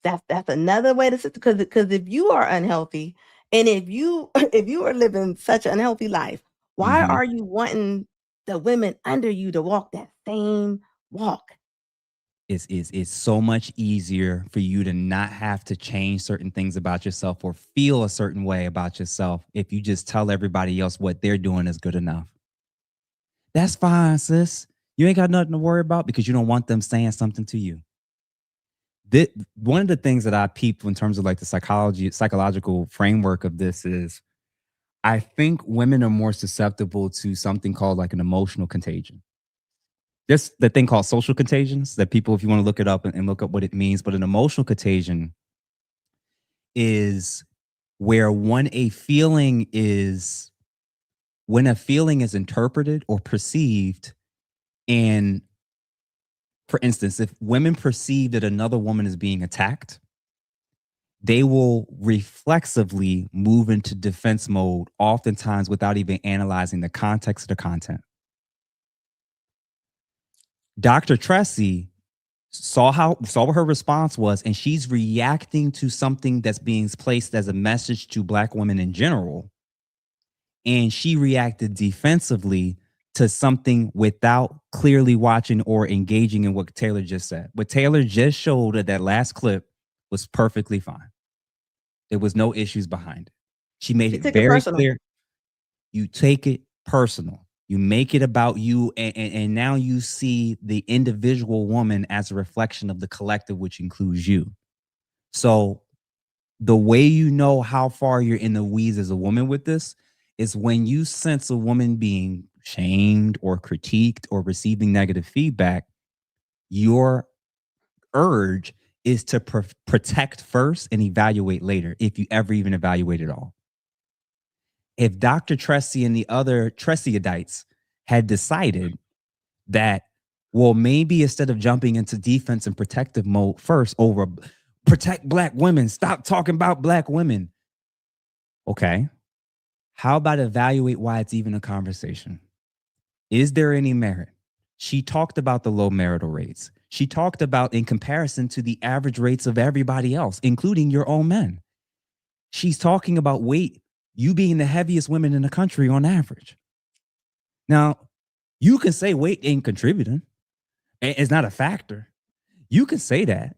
That's another way to sister, because if you are unhealthy, and if you are living such an unhealthy life, why are you wanting the women under you to walk that same walk? It's so much easier for you to not have to change certain things about yourself or feel a certain way about yourself if you just tell everybody else what they're doing is good enough. That's fine, sis. You ain't got nothing to worry about because you don't want them saying something to you. One of the things that I peeped in terms of like the psychological framework of this is, I think women are more susceptible to something called like an emotional contagion. There's the thing called social contagions that people, if you want to look it up and look up what it means, but an emotional contagion is where when a feeling is interpreted or perceived, and for instance, if women perceive that another woman is being attacked, they will reflexively move into defense mode, oftentimes without even analyzing the context of the content. Dr. Tressie saw what her response was, and she's reacting to something that's being placed as a message to Black women in general. And she reacted defensively to something without clearly watching or engaging in what Taylor just said. What Taylor just showed at that last clip was perfectly fine. There was no issues behind it. She made it very clear. You take it personal. You make it about you, and now you see the individual woman as a reflection of the collective, which includes you. So the way you know how far you're in the weeds as a woman with this is when you sense a woman being shamed or critiqued or receiving negative feedback, your urge is to protect first and evaluate later, if you ever even evaluate at all. If Dr. Tressie and the other Tressiadites had decided that, well, maybe instead of jumping into defense and protective mode first over protect Black women, stop talking about Black women. Okay. How about evaluate why it's even a conversation? Is there any merit? She talked about the low marital rates. She talked about in comparison to the average rates of everybody else, including your own men. She's talking about weight, you being the heaviest women in the country on average. Now, you can say weight ain't contributing. It's not a factor. You can say that.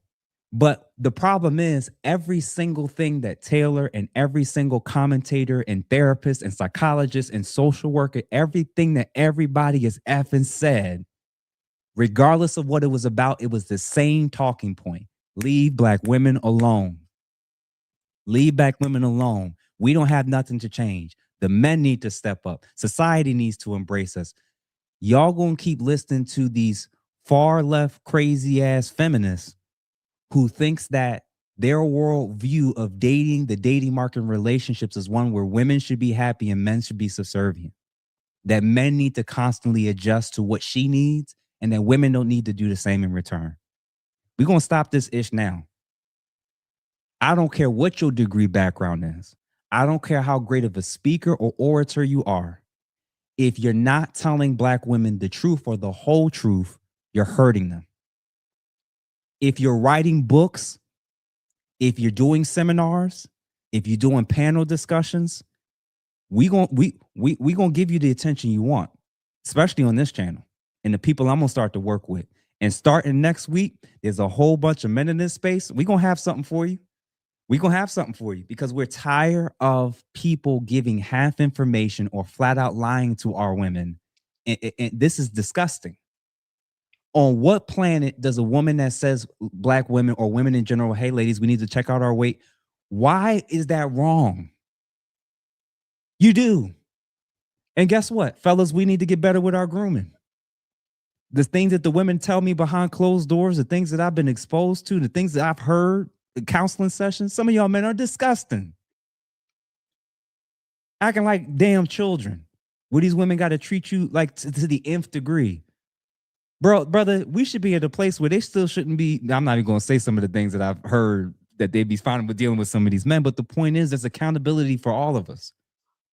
But the problem is every single thing that Taylor and every single commentator and therapist and psychologist and social worker, everything that everybody has effing said, regardless of what it was about, it was the same talking point. Leave Black women alone. Leave Black women alone. We don't have nothing to change. The men need to step up. Society needs to embrace us. Y'all gonna keep listening to these far left crazy ass feminists who thinks that their worldview of dating, the dating market and relationships is one where women should be happy and men should be subservient. That men need to constantly adjust to what she needs and that women don't need to do the same in return. We're going to stop this ish now. I don't care what your degree background is. I don't care how great of a speaker or orator you are. If you're not telling Black women the truth or the whole truth, you're hurting them. If you're writing books, if you're doing seminars, if you're doing panel discussions, we gonna give you the attention you want, especially on this channel and the people I'm gonna start to work with. And starting next week, there's a whole bunch of men in this space. We're gonna have something for you. We're gonna have something for you because we're tired of people giving half information or flat out lying to our women. And this is disgusting. On what planet does a woman that says Black women or women in general, hey, ladies, we need to check out our weight? Why is that wrong? You do. And guess what? Fellas, we need to get better with our grooming. The things that the women tell me behind closed doors, the things that I've been exposed to, the things that I've heard, the counseling sessions, some of y'all men are disgusting. Acting like damn children. Where these women got to treat you like to the nth degree. Brother, we should be at a place where they still shouldn't be. I'm not even going to say some of the things that I've heard that they'd be fine with dealing with some of these men. But the point is, there's accountability for all of us.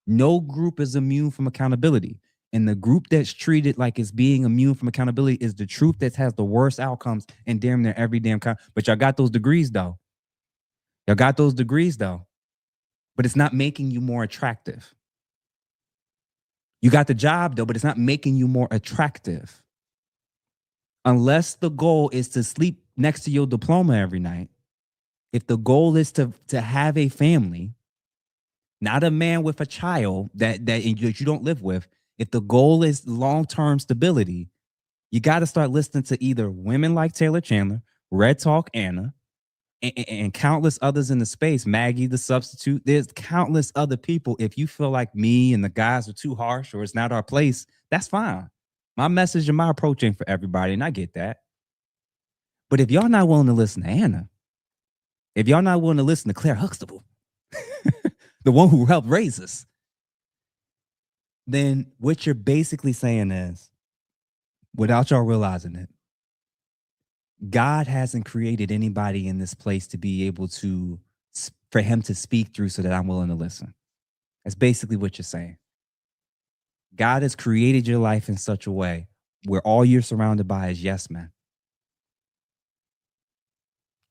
No group is immune from accountability. And the group that's treated like it's being immune from accountability is the truth that has the worst outcomes in damn near every damn kind. But y'all got those degrees, though. But it's not making you more attractive. You got the job, though, but it's not making you more attractive. Unless the goal is to sleep next to your diploma every night, if the goal is to have a family, not a man with a child that you don't live with, if the goal is long-term stability, you got to start listening to either women like Taylor Chandler, Red Talk Anna, and countless others in the space, Maggie the Substitute. There's countless other people. If you feel like me and the guys are too harsh or it's not our place, that's fine. My message and my approach ain't for everybody, and I get that. But if y'all not willing to listen to Anna, if y'all not willing to listen to Claire Huxtable, the one who helped raise us, then what you're basically saying is, without y'all realizing it, God hasn't created anybody in this place to be able to, for him to speak through so that I'm willing to listen. That's basically what you're saying. God has created your life in such a way where all you're surrounded by is yes men.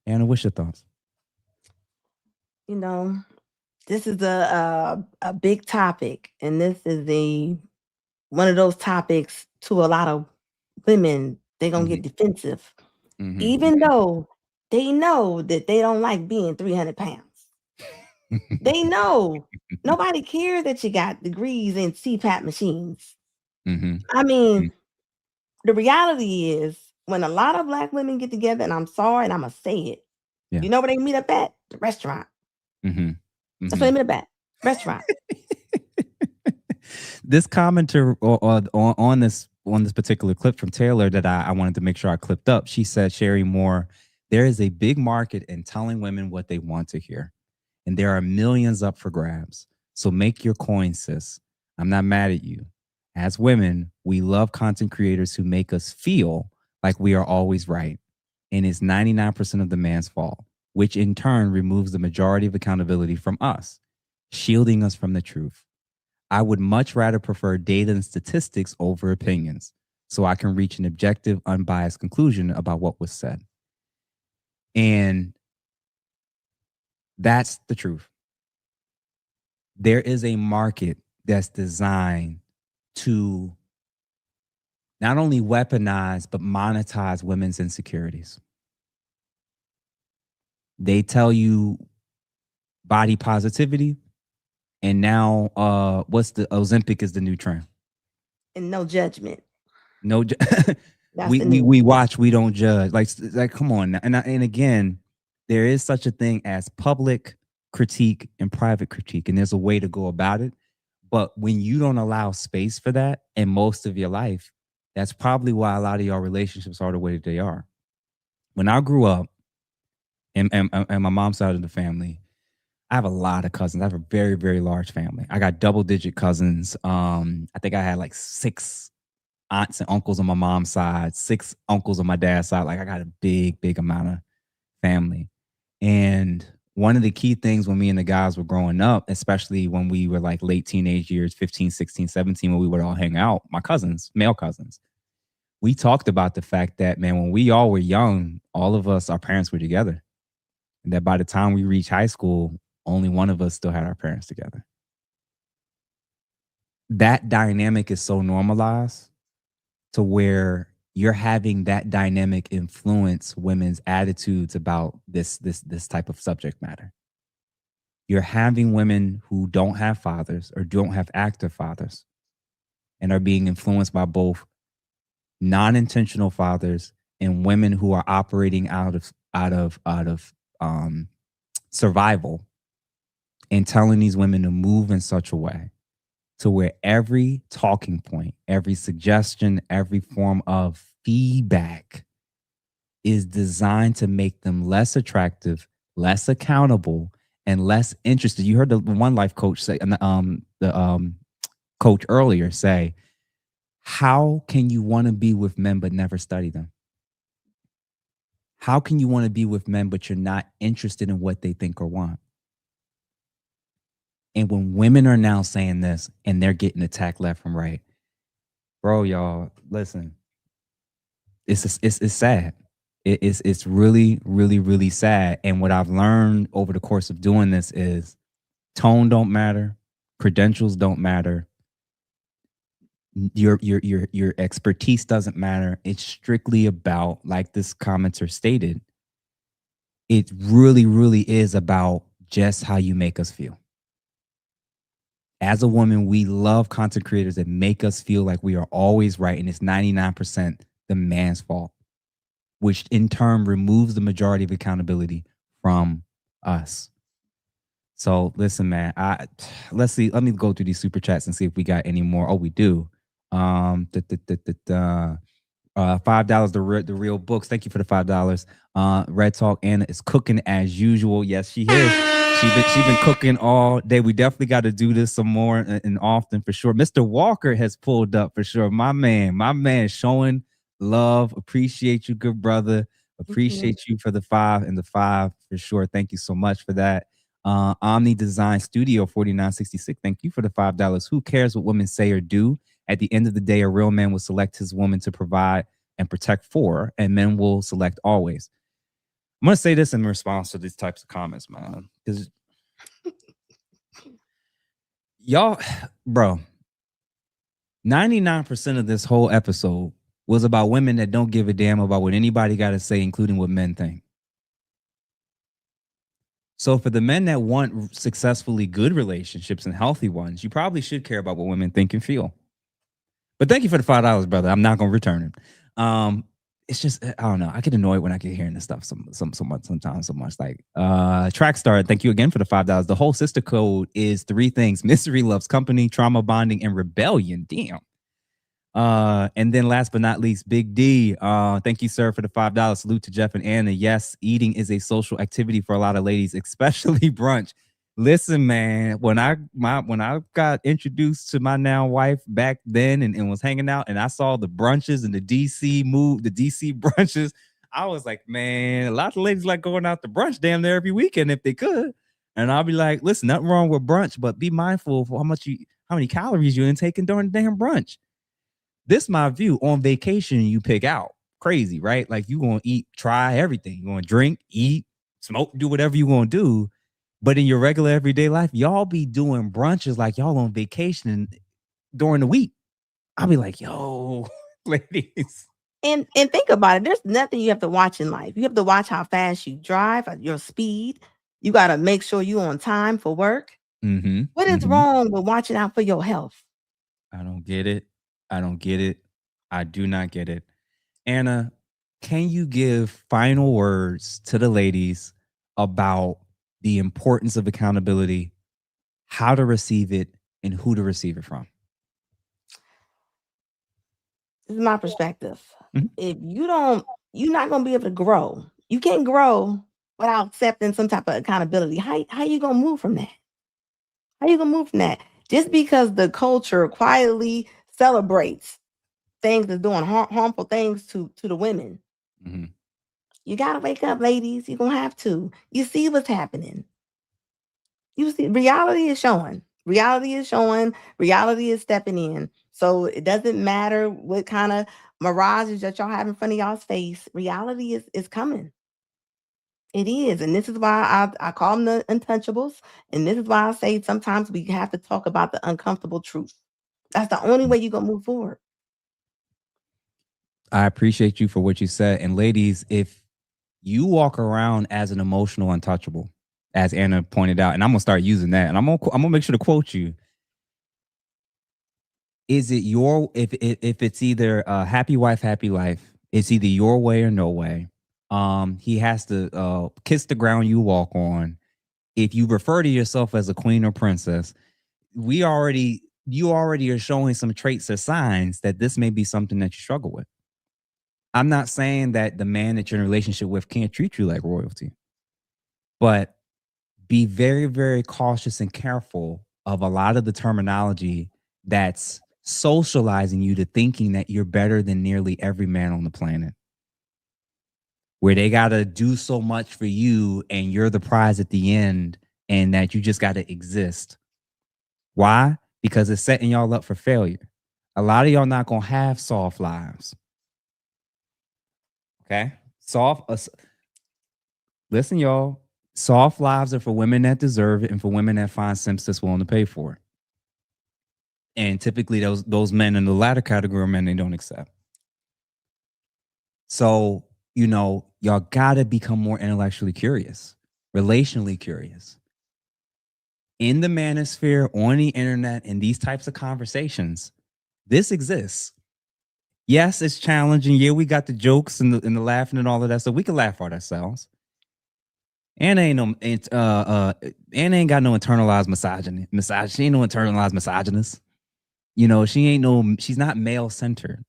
Anna, what's your thoughts? You know, this is a big topic, and this is one of those topics to a lot of women. They're gonna get defensive, even though they know that they don't like being 300 pounds. They know nobody cares that you got degrees in CPAP machines. I mean, the reality is when a lot of Black women get together, and I'm sorry, and I'm gonna say it, you know where they meet up at? The restaurant. That's where they meet up at. Restaurant. this commenter on this particular clip from Taylor that I wanted to make sure I clipped up. She said, Sherry Moore, there is a big market in telling women what they want to hear, and there are millions up for grabs. So make your coin, sis. I'm not mad at you. As women, we love content creators who make us feel like we are always right, and it's 99% of the man's fault, which in turn removes the majority of accountability from us, shielding us from the truth. I would much rather prefer data and statistics over opinions, so I can reach an objective, unbiased conclusion about what was said. And that's the truth. There is a market that's designed to not only weaponize, but monetize women's insecurities. They tell you body positivity, and now what's the Ozempic is the new trend. And no judgment. No, we watch, we don't judge. Like come on. And again, there is such a thing as public critique and private critique, and there's a way to go about it. But when you don't allow space for that in most of your life, that's probably why a lot of your relationships are the way that they are. When I grew up, and my mom's side of the family, I have a lot of cousins. I have a very, very large family. I got double-digit cousins. I think I had like 6 aunts and uncles on my mom's side, 6 uncles on my dad's side. Like I got a big, big amount of family. And one of the key things when me and the guys were growing up, especially when we were like late teenage years, 15, 16, 17, when we would all hang out, my cousins, male cousins, we talked about the fact that, man, when we all were young, all of us, our parents were together. And that by the time we reached high school, only one of us still had our parents together. That dynamic is so normalized to where you're having that dynamic influence women's attitudes about this type of subject matter. You're having women who don't have fathers or don't have active fathers and are being influenced by both non-intentional fathers and women who are operating out of survival, and telling these women to move in such a way to where every talking point, every suggestion, every form of feedback is designed to make them less attractive, less accountable, and less interested. You heard the one life coach say, the coach earlier say, how can you want to be with men but never study them? How can you want to be with men but you're not interested in what they think or want? And when women are now saying this and they're getting attacked left and right, bro, y'all, listen, it's sad. It's really, really, really sad. And what I've learned over the course of doing this is tone don't matter, credentials don't matter, your expertise doesn't matter. It's strictly about, like this commenter stated, it really, really is about just how you make us feel. As a woman, we love content creators that make us feel like we are always right, and it's 99% the man's fault, which in turn removes the majority of accountability from us. So listen, man, let's see. Let me go through these super chats and see if we got any more. Oh, we do. $5, the real books. Thank you for the $5. Red Talk Anna is cooking as usual. Yes, she is. She been cooking all day. We definitely got to do this some more and often for sure. Mr. Walker has pulled up for sure. My man showing love. Appreciate you, good brother. Appreciate you for the 5 and the 5 for sure. Thank you so much for that. Omni Design Studio 4966. Thank you for the $5. Who cares what women say or do? At the end of the day, a real man will select his woman to provide and protect for, and men will select always. I'm going to say this in response to these types of comments, man. Because y'all, bro, 99% of this whole episode was about women that don't give a damn about what anybody got to say, including what men think. So for the men that want successfully good relationships and healthy ones, you probably should care about what women think and feel. But thank you for the $5, brother. I'm not going to return it. it's just, I don't know. I get annoyed when I get hearing this stuff so much sometimes so much. Like Trackstar, thank you again for the $5. The whole sister code is 3 things: misery loves company, trauma bonding, and rebellion. Damn. And then last but not least, Big D. Thank you, sir, for the $5. Salute to Jeff and Anna. Yes, eating is a social activity for a lot of ladies, especially brunch. Listen, man, when I got introduced to my now wife back then and was hanging out, and I saw the brunches and the DC brunches, I was like, man, a lot of ladies like going out to brunch damn near every weekend if they could. And I'll be like, listen, nothing wrong with brunch, but be mindful of how many calories you're intaking during the damn brunch. This my view. On vacation, you pick out crazy, right? Like you gonna eat, try everything. You gonna drink, eat, smoke, do whatever you gonna do. But in your regular everyday life, y'all be doing brunches like y'all on vacation during the week. I'll be like, yo, ladies. And think about it. There's nothing you have to watch in life. You have to watch how fast you drive, your speed. You got to make sure you're on time for work. Mm-hmm. What is wrong with watching out for your health? I don't get it. I don't get it. I do not get it. Anna, can you give final words to the ladies about the importance of accountability, how to receive it, and who to receive it from? This is my perspective. If you're not going to be able to grow. You can't grow without accepting some type of accountability. How you going to move from that? How you going to move from that? Just because the culture quietly celebrates things that's doing harmful things to the women. Mm-hmm. You got to wake up, ladies. You're going to have to. You see what's happening. You see, reality is showing. Reality is showing. Reality is stepping in. So it doesn't matter what kind of mirages that y'all have in front of y'all's face. Reality is coming. It is. And this is why I call them the untouchables. And this is why I say sometimes we have to talk about the uncomfortable truth. That's the only way you're going to move forward. I appreciate you for what you said. And ladies, if you walk around as an emotional untouchable, as Anna pointed out, and I'm gonna start using that, and I'm gonna make sure to quote you. Is it if it's either happy wife, happy life, it's either your way or no way. He has to kiss the ground you walk on. If you refer to yourself as a queen or princess, you already are showing some traits or signs that this may be something that you struggle with. I'm not saying that the man that you're in a relationship with can't treat you like royalty, but be very, very cautious and careful of a lot of the terminology that's socializing you to thinking that you're better than nearly every man on the planet, where they got to do so much for you and you're the prize at the end and that you just got to exist. Why? Because it's setting y'all up for failure. A lot of y'all not going to have soft lives. Okay? Listen, y'all. Soft lives are for women that deserve it and for women that find simps that's willing to pay for it. And typically those men in the latter category are men they don't accept. So, y'all got to become more intellectually curious, relationally curious. In the manosphere, on the internet, in these types of conversations, this exists. Yes, it's challenging. Yeah, we got the jokes and the laughing and all of that, so we can laugh at ourselves. Anna ain't got no internalized misogyny. She ain't no internalized misogynist. She's not male centered.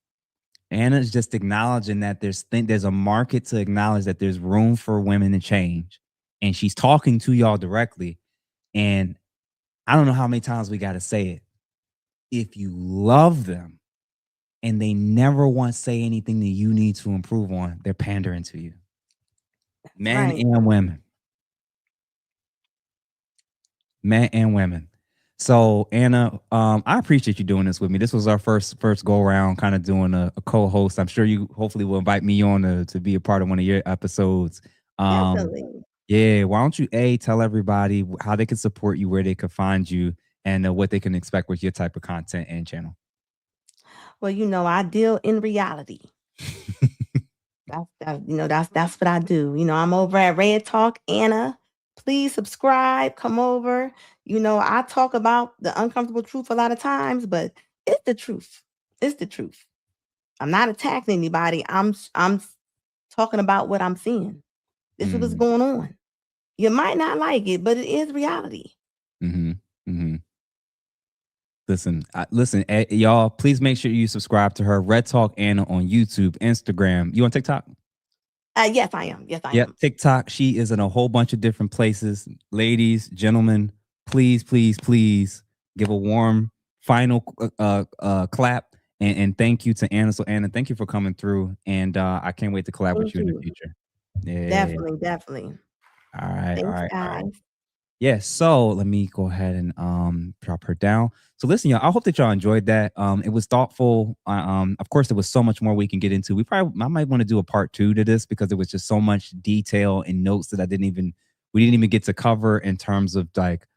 Anna's just acknowledging that there's a market to acknowledge that there's room for women to change, and she's talking to y'all directly. And I don't know how many times we got to say it. If you love them and they never once say anything that you need to improve on, they're pandering to you. Men and women. Men and women. So Anna, I appreciate you doing this with me. This was our first go around, kind of doing a co-host. I'm sure you hopefully will invite me on to be a part of one of your episodes. Definitely. Yeah. Why don't you tell everybody how they can support you, where they can find you, and what they can expect with your type of content and channel. Well, I deal in reality. That's what I do. I'm over at Red Talk Anna. Please subscribe, come over. I talk about the uncomfortable truth a lot of times, but it's the truth. It's the truth. I'm not attacking anybody. I'm talking about what I'm seeing. This is what's going on. You might not like it, but it is reality. Mm-hmm. Mm-hmm. Listen, y'all, please make sure you subscribe to her, Red Talk Anna, on YouTube, Instagram. You on TikTok? Yes, I am. Yes, I Yep, am. TikTok. She is in a whole bunch of different places. Ladies, gentlemen, please, please, please give a warm final clap and thank you to Anna. So Anna, thank you for coming through, and I can't wait to collab with Thank you in the you. future. Yeah. Definitely. All right. Thanks, All right. guys. Yeah, so let me go ahead and drop her down. So listen, y'all, I hope that y'all enjoyed that. It was thoughtful. Of course, there was so much more we can get into. I might want to do a part 2 to this because there was just so much detail and notes that we didn't even get to cover in terms of like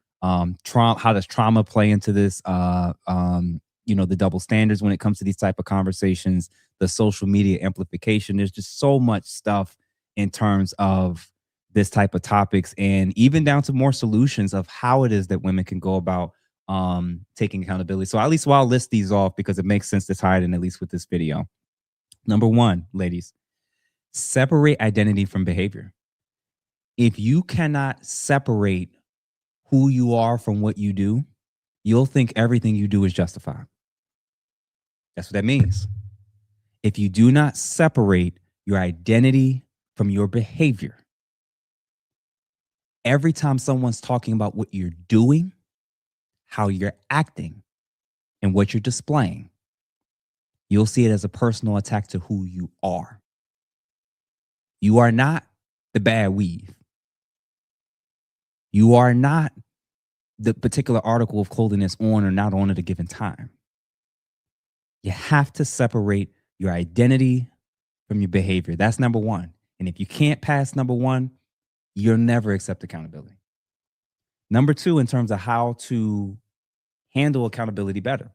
trauma. How does trauma play into this? The double standards when it comes to these type of conversations, the social media amplification. There's just so much stuff in terms of this type of topics, and even down to more solutions of how it is that women can go about taking accountability. So at least I'll list these off because it makes sense to tie it in, at least with this video. Number 1, ladies, separate identity from behavior. If you cannot separate who you are from what you do, you'll think everything you do is justified. That's what that means. If you do not separate your identity from your behavior, every time someone's talking about what you're doing, how you're acting, and what you're displaying, you'll see it as a personal attack to who you are. You are not the bad weave. You are not the particular article of clothing that's on or not on at a given time. You have to separate your identity from your behavior. That's number 1. And if you can't pass number 1, you'll never accept accountability. Number 2, in terms of how to handle accountability better,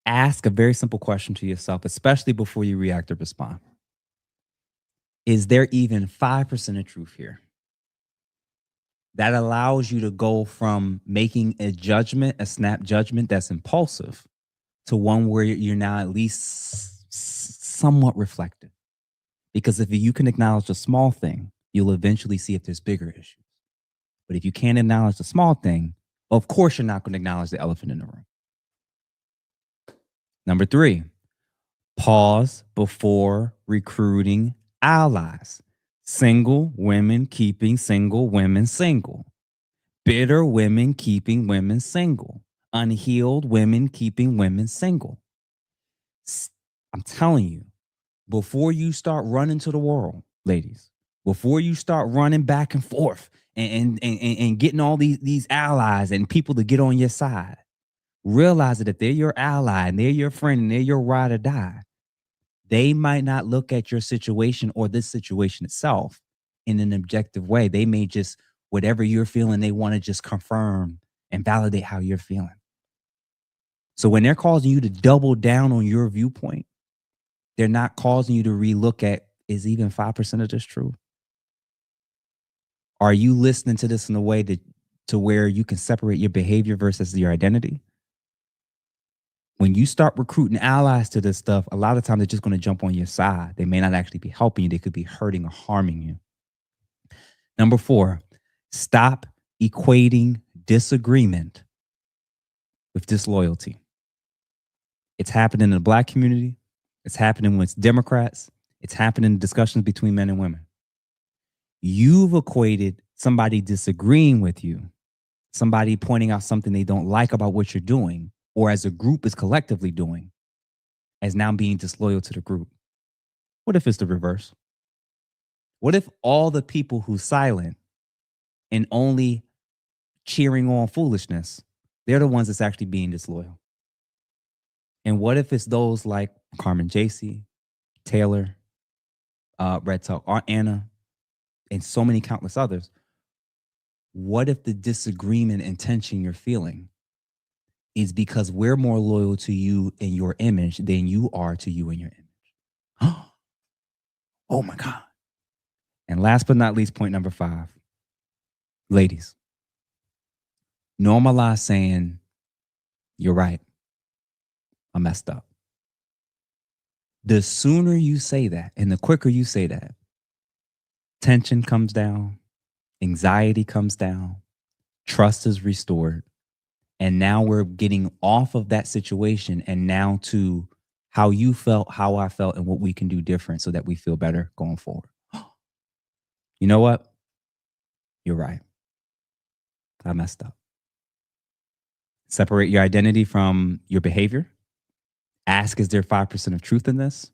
ask a very simple question to yourself, especially before you react or respond. Is there even 5% of truth here? That allows you to go from making a judgment, a snap judgment that's impulsive, to one where you're now at least somewhat reflective. Because if you can acknowledge a small thing, you'll eventually see if there's bigger issues. But if you can't acknowledge the small thing, of course you're not going to acknowledge the elephant in the room. Number 3, pause before recruiting allies. Single women keeping single women single. Bitter women keeping women single. Unhealed women keeping women single. I'm telling you, before you start running to the world, ladies, before you start running back and forth and getting all these allies and people to get on your side, realize that if they're your ally and they're your friend and they're your ride or die, they might not look at your situation or this situation itself in an objective way. They may just, whatever you're feeling, they want to just confirm and validate how you're feeling. So when they're causing you to double down on your viewpoint, they're not causing you to relook at, is even 5% of this true? Are you listening to this in a way to where you can separate your behavior versus your identity? When you start recruiting allies to this stuff, a lot of times they're just going to jump on your side. They may not actually be helping you. They could be hurting or harming you. Number 4, stop equating disagreement with disloyalty. It's happening in the Black community. It's happening with Democrats. It's happening in discussions between men and women. You've equated somebody disagreeing with you, somebody pointing out something they don't like about what you're doing, or as a group is collectively doing, as now being disloyal to the group. What if it's the reverse? What if all the people who's silent and only cheering on foolishness, they're the ones that's actually being disloyal? And what if it's those like Carmen JC, Taylor, Red Talk, Aunt Anna, and so many countless others? What if the disagreement and tension you're feeling is because we're more loyal to you and your image than you are to you and your image? Oh my God. And last but not least, point number 5, ladies, normalize saying, you're right, I messed up. The sooner you say that and the quicker you say that, tension comes down, anxiety comes down, trust is restored. And now we're getting off of that situation and now to how you felt, how I felt, and what we can do different so that we feel better going forward. You know what? You're right. I messed up. Separate your identity from your behavior. Ask, is there 5% of truth in this?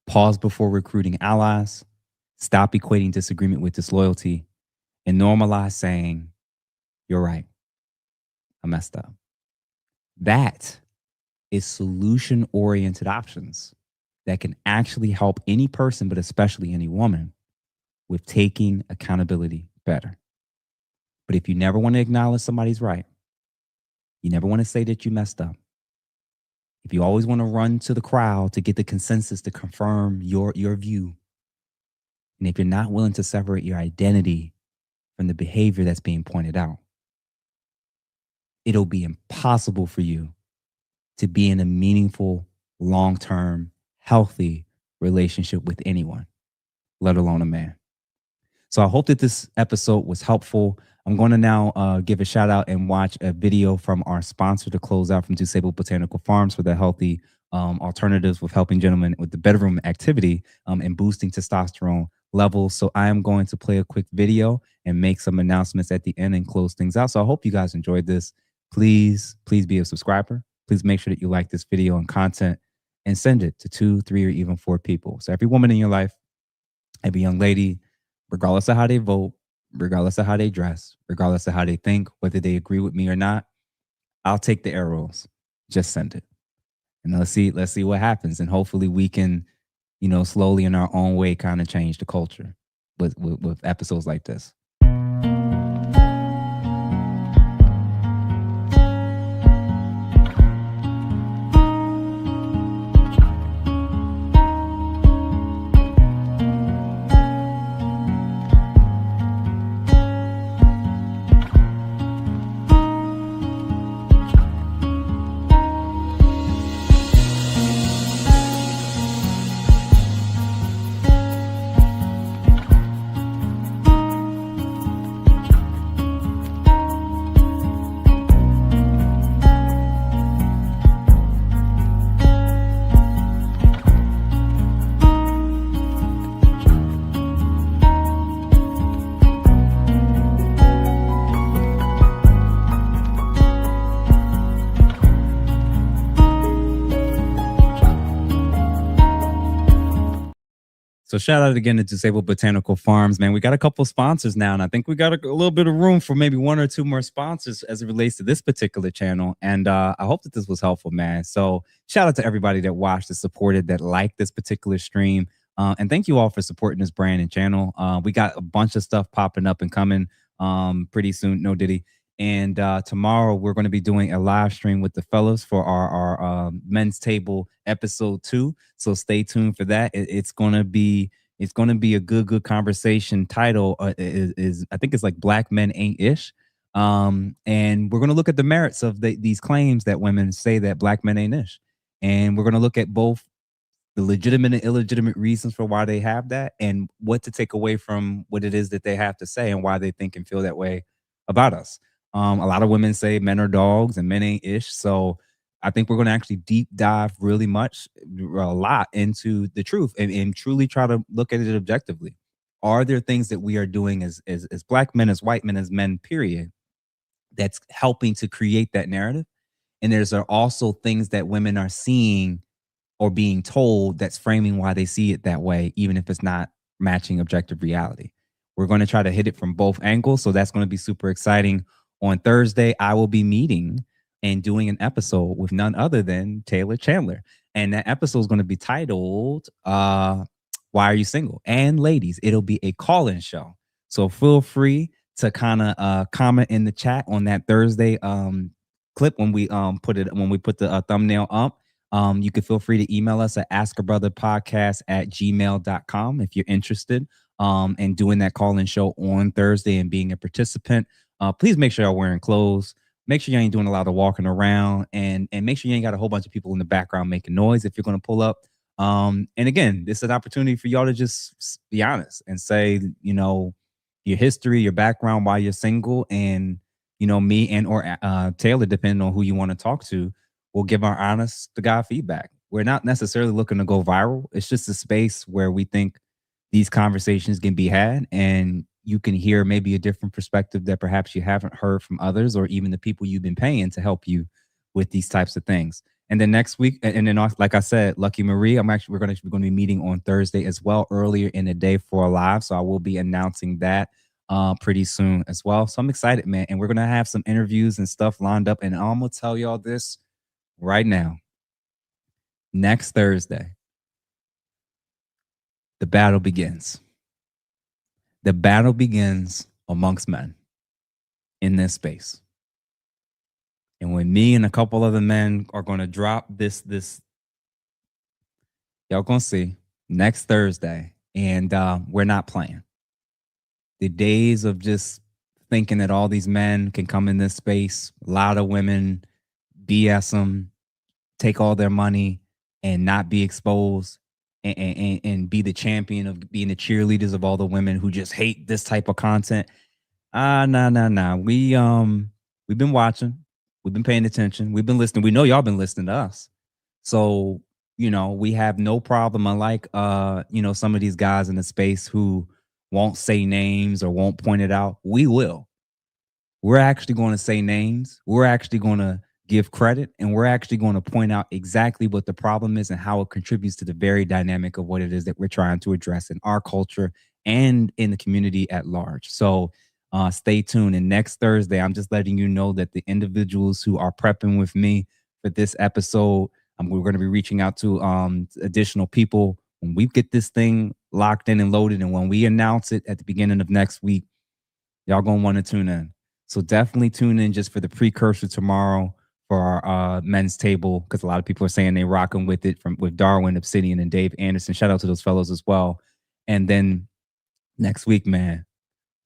Pause before recruiting allies. Stop equating disagreement with disloyalty. And normalize saying, you're right. I messed up. That is solution-oriented options that can actually help any person, but especially any woman, with taking accountability better. But if you never want to acknowledge somebody's right, you never want to say that you messed up, if you always want to run to the crowd to get the consensus to confirm your view, and if you're not willing to separate your identity from the behavior that's being pointed out, it'll be impossible for you to be in a meaningful, long-term, healthy relationship with anyone, let alone a man. So I hope that this episode was helpful. I'm going to now give a shout out and watch a video from our sponsor to close out, from Disabled Botanical Farms, for the healthy alternatives with helping gentlemen with the bedroom activity and boosting testosterone levels. So I am going to play a quick video and make some announcements at the end and close things out. So I hope you guys enjoyed this. Please be a subscriber. Please make sure that you like this video and content and send it to 2, 3, or even 4 people. So every woman in your life, every young lady, regardless of how they vote, regardless of how they dress, regardless of how they think, whether they agree with me or not, I'll take the arrows. Just send it. And let's see what happens. And hopefully we can, slowly in our own way kind of change the culture with episodes like this. So shout out again to Disabled Botanical Farms, man. We got a couple sponsors now, and I think we got a little bit of room for maybe 1 or 2 more sponsors as it relates to this particular channel. And I hope that this was helpful, man. So shout out to everybody that watched, that supported, that liked this particular stream. And thank you all for supporting this brand and channel. We got a bunch of stuff popping up and coming pretty soon. No Diddy. And tomorrow we're going to be doing a live stream with the fellas for our men's table episode 2. So stay tuned for that. It's going to be a good conversation. Title is I think it's like Black Men Ain't Ish. And we're going to look at the merits of these claims that women say that black men ain't ish. And we're going to look at both the legitimate and illegitimate reasons for why they have that, and what to take away from what it is that they have to say and why they think and feel that way about us. A lot of women say men are dogs and men ain't ish. So I think we're going to actually deep dive really a lot into the truth and truly try to look at it objectively. Are there things that we are doing as black men, as white men, as men, period, that's helping to create that narrative? And there's also things that women are seeing or being told that's framing why they see it that way, even if it's not matching objective reality. We're going to try to hit it from both angles. So that's going to be super exciting. On Thursday, I will be meeting and doing an episode with none other than Taylor Chandler. And that episode is going to be titled, Why Are You Single? And ladies, it'll be a call-in show. So feel free to kind of comment in the chat on that Thursday clip when we put the thumbnail up. You can feel free to email us at askabrotherpodcast@gmail.com if you're interested in doing that call-in show on Thursday and being a participant. Please make sure y'all wearing clothes. Make sure you ain't doing a lot of walking around, and make sure you ain't got a whole bunch of people in the background making noise if you're going to pull up. And again, this is an opportunity for y'all to just be honest and say, your history, your background, why you're single, and me and or Taylor, depending on who you want to talk to, will give our honest to God feedback. We're not necessarily looking to go viral. It's just a space where we think these conversations can be had, and you can hear maybe a different perspective that perhaps you haven't heard from others, or even the people you've been paying to help you with these types of things. And then next week, and then like I said, Lucky Marie, we're going to be meeting on Thursday as well, earlier in the day for a live. So I will be announcing that pretty soon as well. So I'm excited, man. And we're going to have some interviews and stuff lined up. And I'm going to tell y'all this right now. Next Thursday, the battle begins. The battle begins amongst men in this space. And when me and a couple other men are going to drop this, y'all going to see next Thursday. And we're not playing. The days of just thinking that all these men can come in this space, a lot of women, BS them, take all their money, and not be exposed, and be the champion of being the cheerleaders of all the women who just hate this type of content. Nah. We've been watching. We've been paying attention. We've been listening. We know y'all been listening to us. So, we have no problem, unlike, some of these guys in the space who won't say names or won't point it out. We will. We're actually going to say names. We're actually going to give credit, and we're actually going to point out exactly what the problem is and how it contributes to the very dynamic of what it is that we're trying to address in our culture and in the community at large. So stay tuned. And next Thursday, I'm just letting you know that the individuals who are prepping with me for this episode, we're going to be reaching out to additional people when we get this thing locked in and loaded. And when we announce it at the beginning of next week, y'all going to want to tune in. So definitely tune in just for the precursor tomorrow for our men's table, because a lot of people are saying they're rocking with it with Darwin, Obsidian, and Dave Anderson. Shout out to those fellows as well. And then next week, man,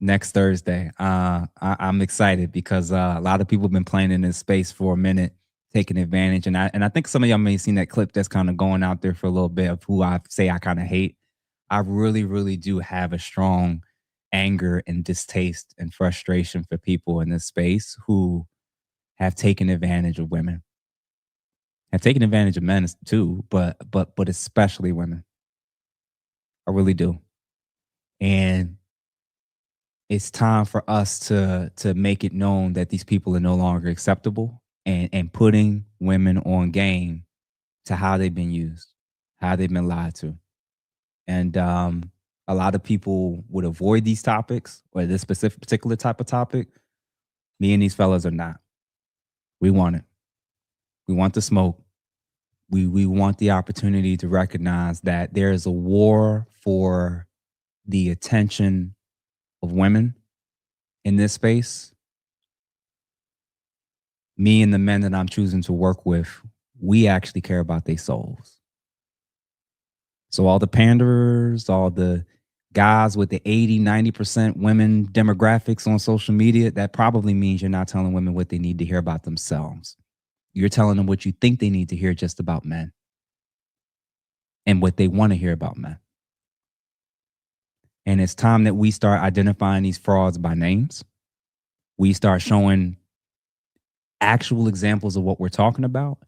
next Thursday, I'm excited because a lot of people have been playing in this space for a minute, taking advantage. And I think some of y'all may have seen that clip that's kind of going out there for a little bit of who I say I kind of hate. I really, really do have a strong anger and distaste and frustration for people in this space who have taken advantage of women, have taken advantage of men too, but especially women. I really do. And it's time for us to make it known that these people are no longer acceptable, and putting women on game to how they've been used, how they've been lied to. And a lot of people would avoid these topics or this particular type of topic. Me and these fellas are not. We want it. We want the smoke. We want the opportunity to recognize that there is a war for the attention of women in this space. Me and the men that I'm choosing to work with, we actually care about their souls. So all the panderers, all the guys with the 80, 90% women demographics on social media, that probably means you're not telling women what they need to hear about themselves. You're telling them what you think they need to hear just about men and what they want to hear about men. And it's time that we start identifying these frauds by names. We start showing actual examples of what we're talking about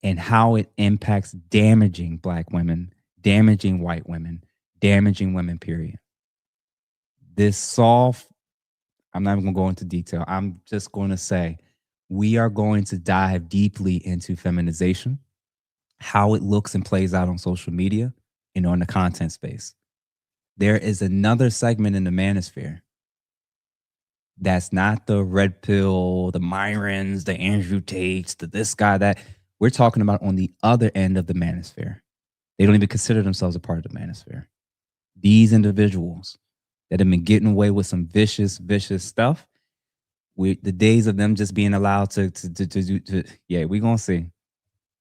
and how it impacts damaging Black women, damaging white women, damaging women, period. I'm not even going to go into detail. I'm just going to say we are going to dive deeply into feminization, how it looks and plays out on social media and on the content space. There is another segment in the manosphere that's not the red pill, the Myrons, the Andrew Tates, the this guy, that. We're talking about on the other end of the manosphere. They don't even consider themselves a part of the manosphere. These individuals that have been getting away with some vicious stuff, the days of them just being allowed to yeah, we're going to see.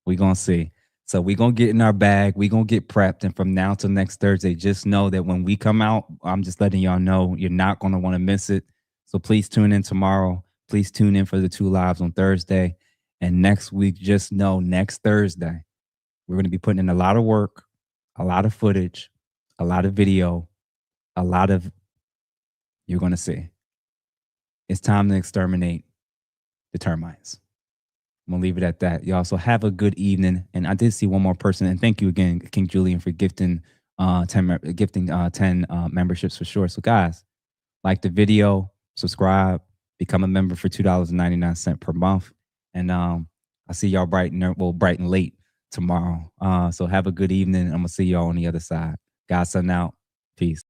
We're going to see. So we're going to get in our bag. We're going to get prepped. And from now till next Thursday, just know that when we come out, I'm just letting y'all know you're not going to want to miss it. So please tune in tomorrow. Please tune in for the 2 lives on Thursday. And next week, just know next Thursday, we're going to be putting in a lot of work. a lot of footage, a lot of video, a lot of, you're going to see. It's time to exterminate the termites. I'm going to leave it at that. Y'all, so have a good evening. And I did see one more person. And thank you again, King Julian, for gifting 10 memberships for sure. So guys, like the video, subscribe, become a member for $2.99 per month. And I'll see y'all bright and late tomorrow. So have a good evening. I'm going to see y'all on the other side. Guys, sign out. Peace.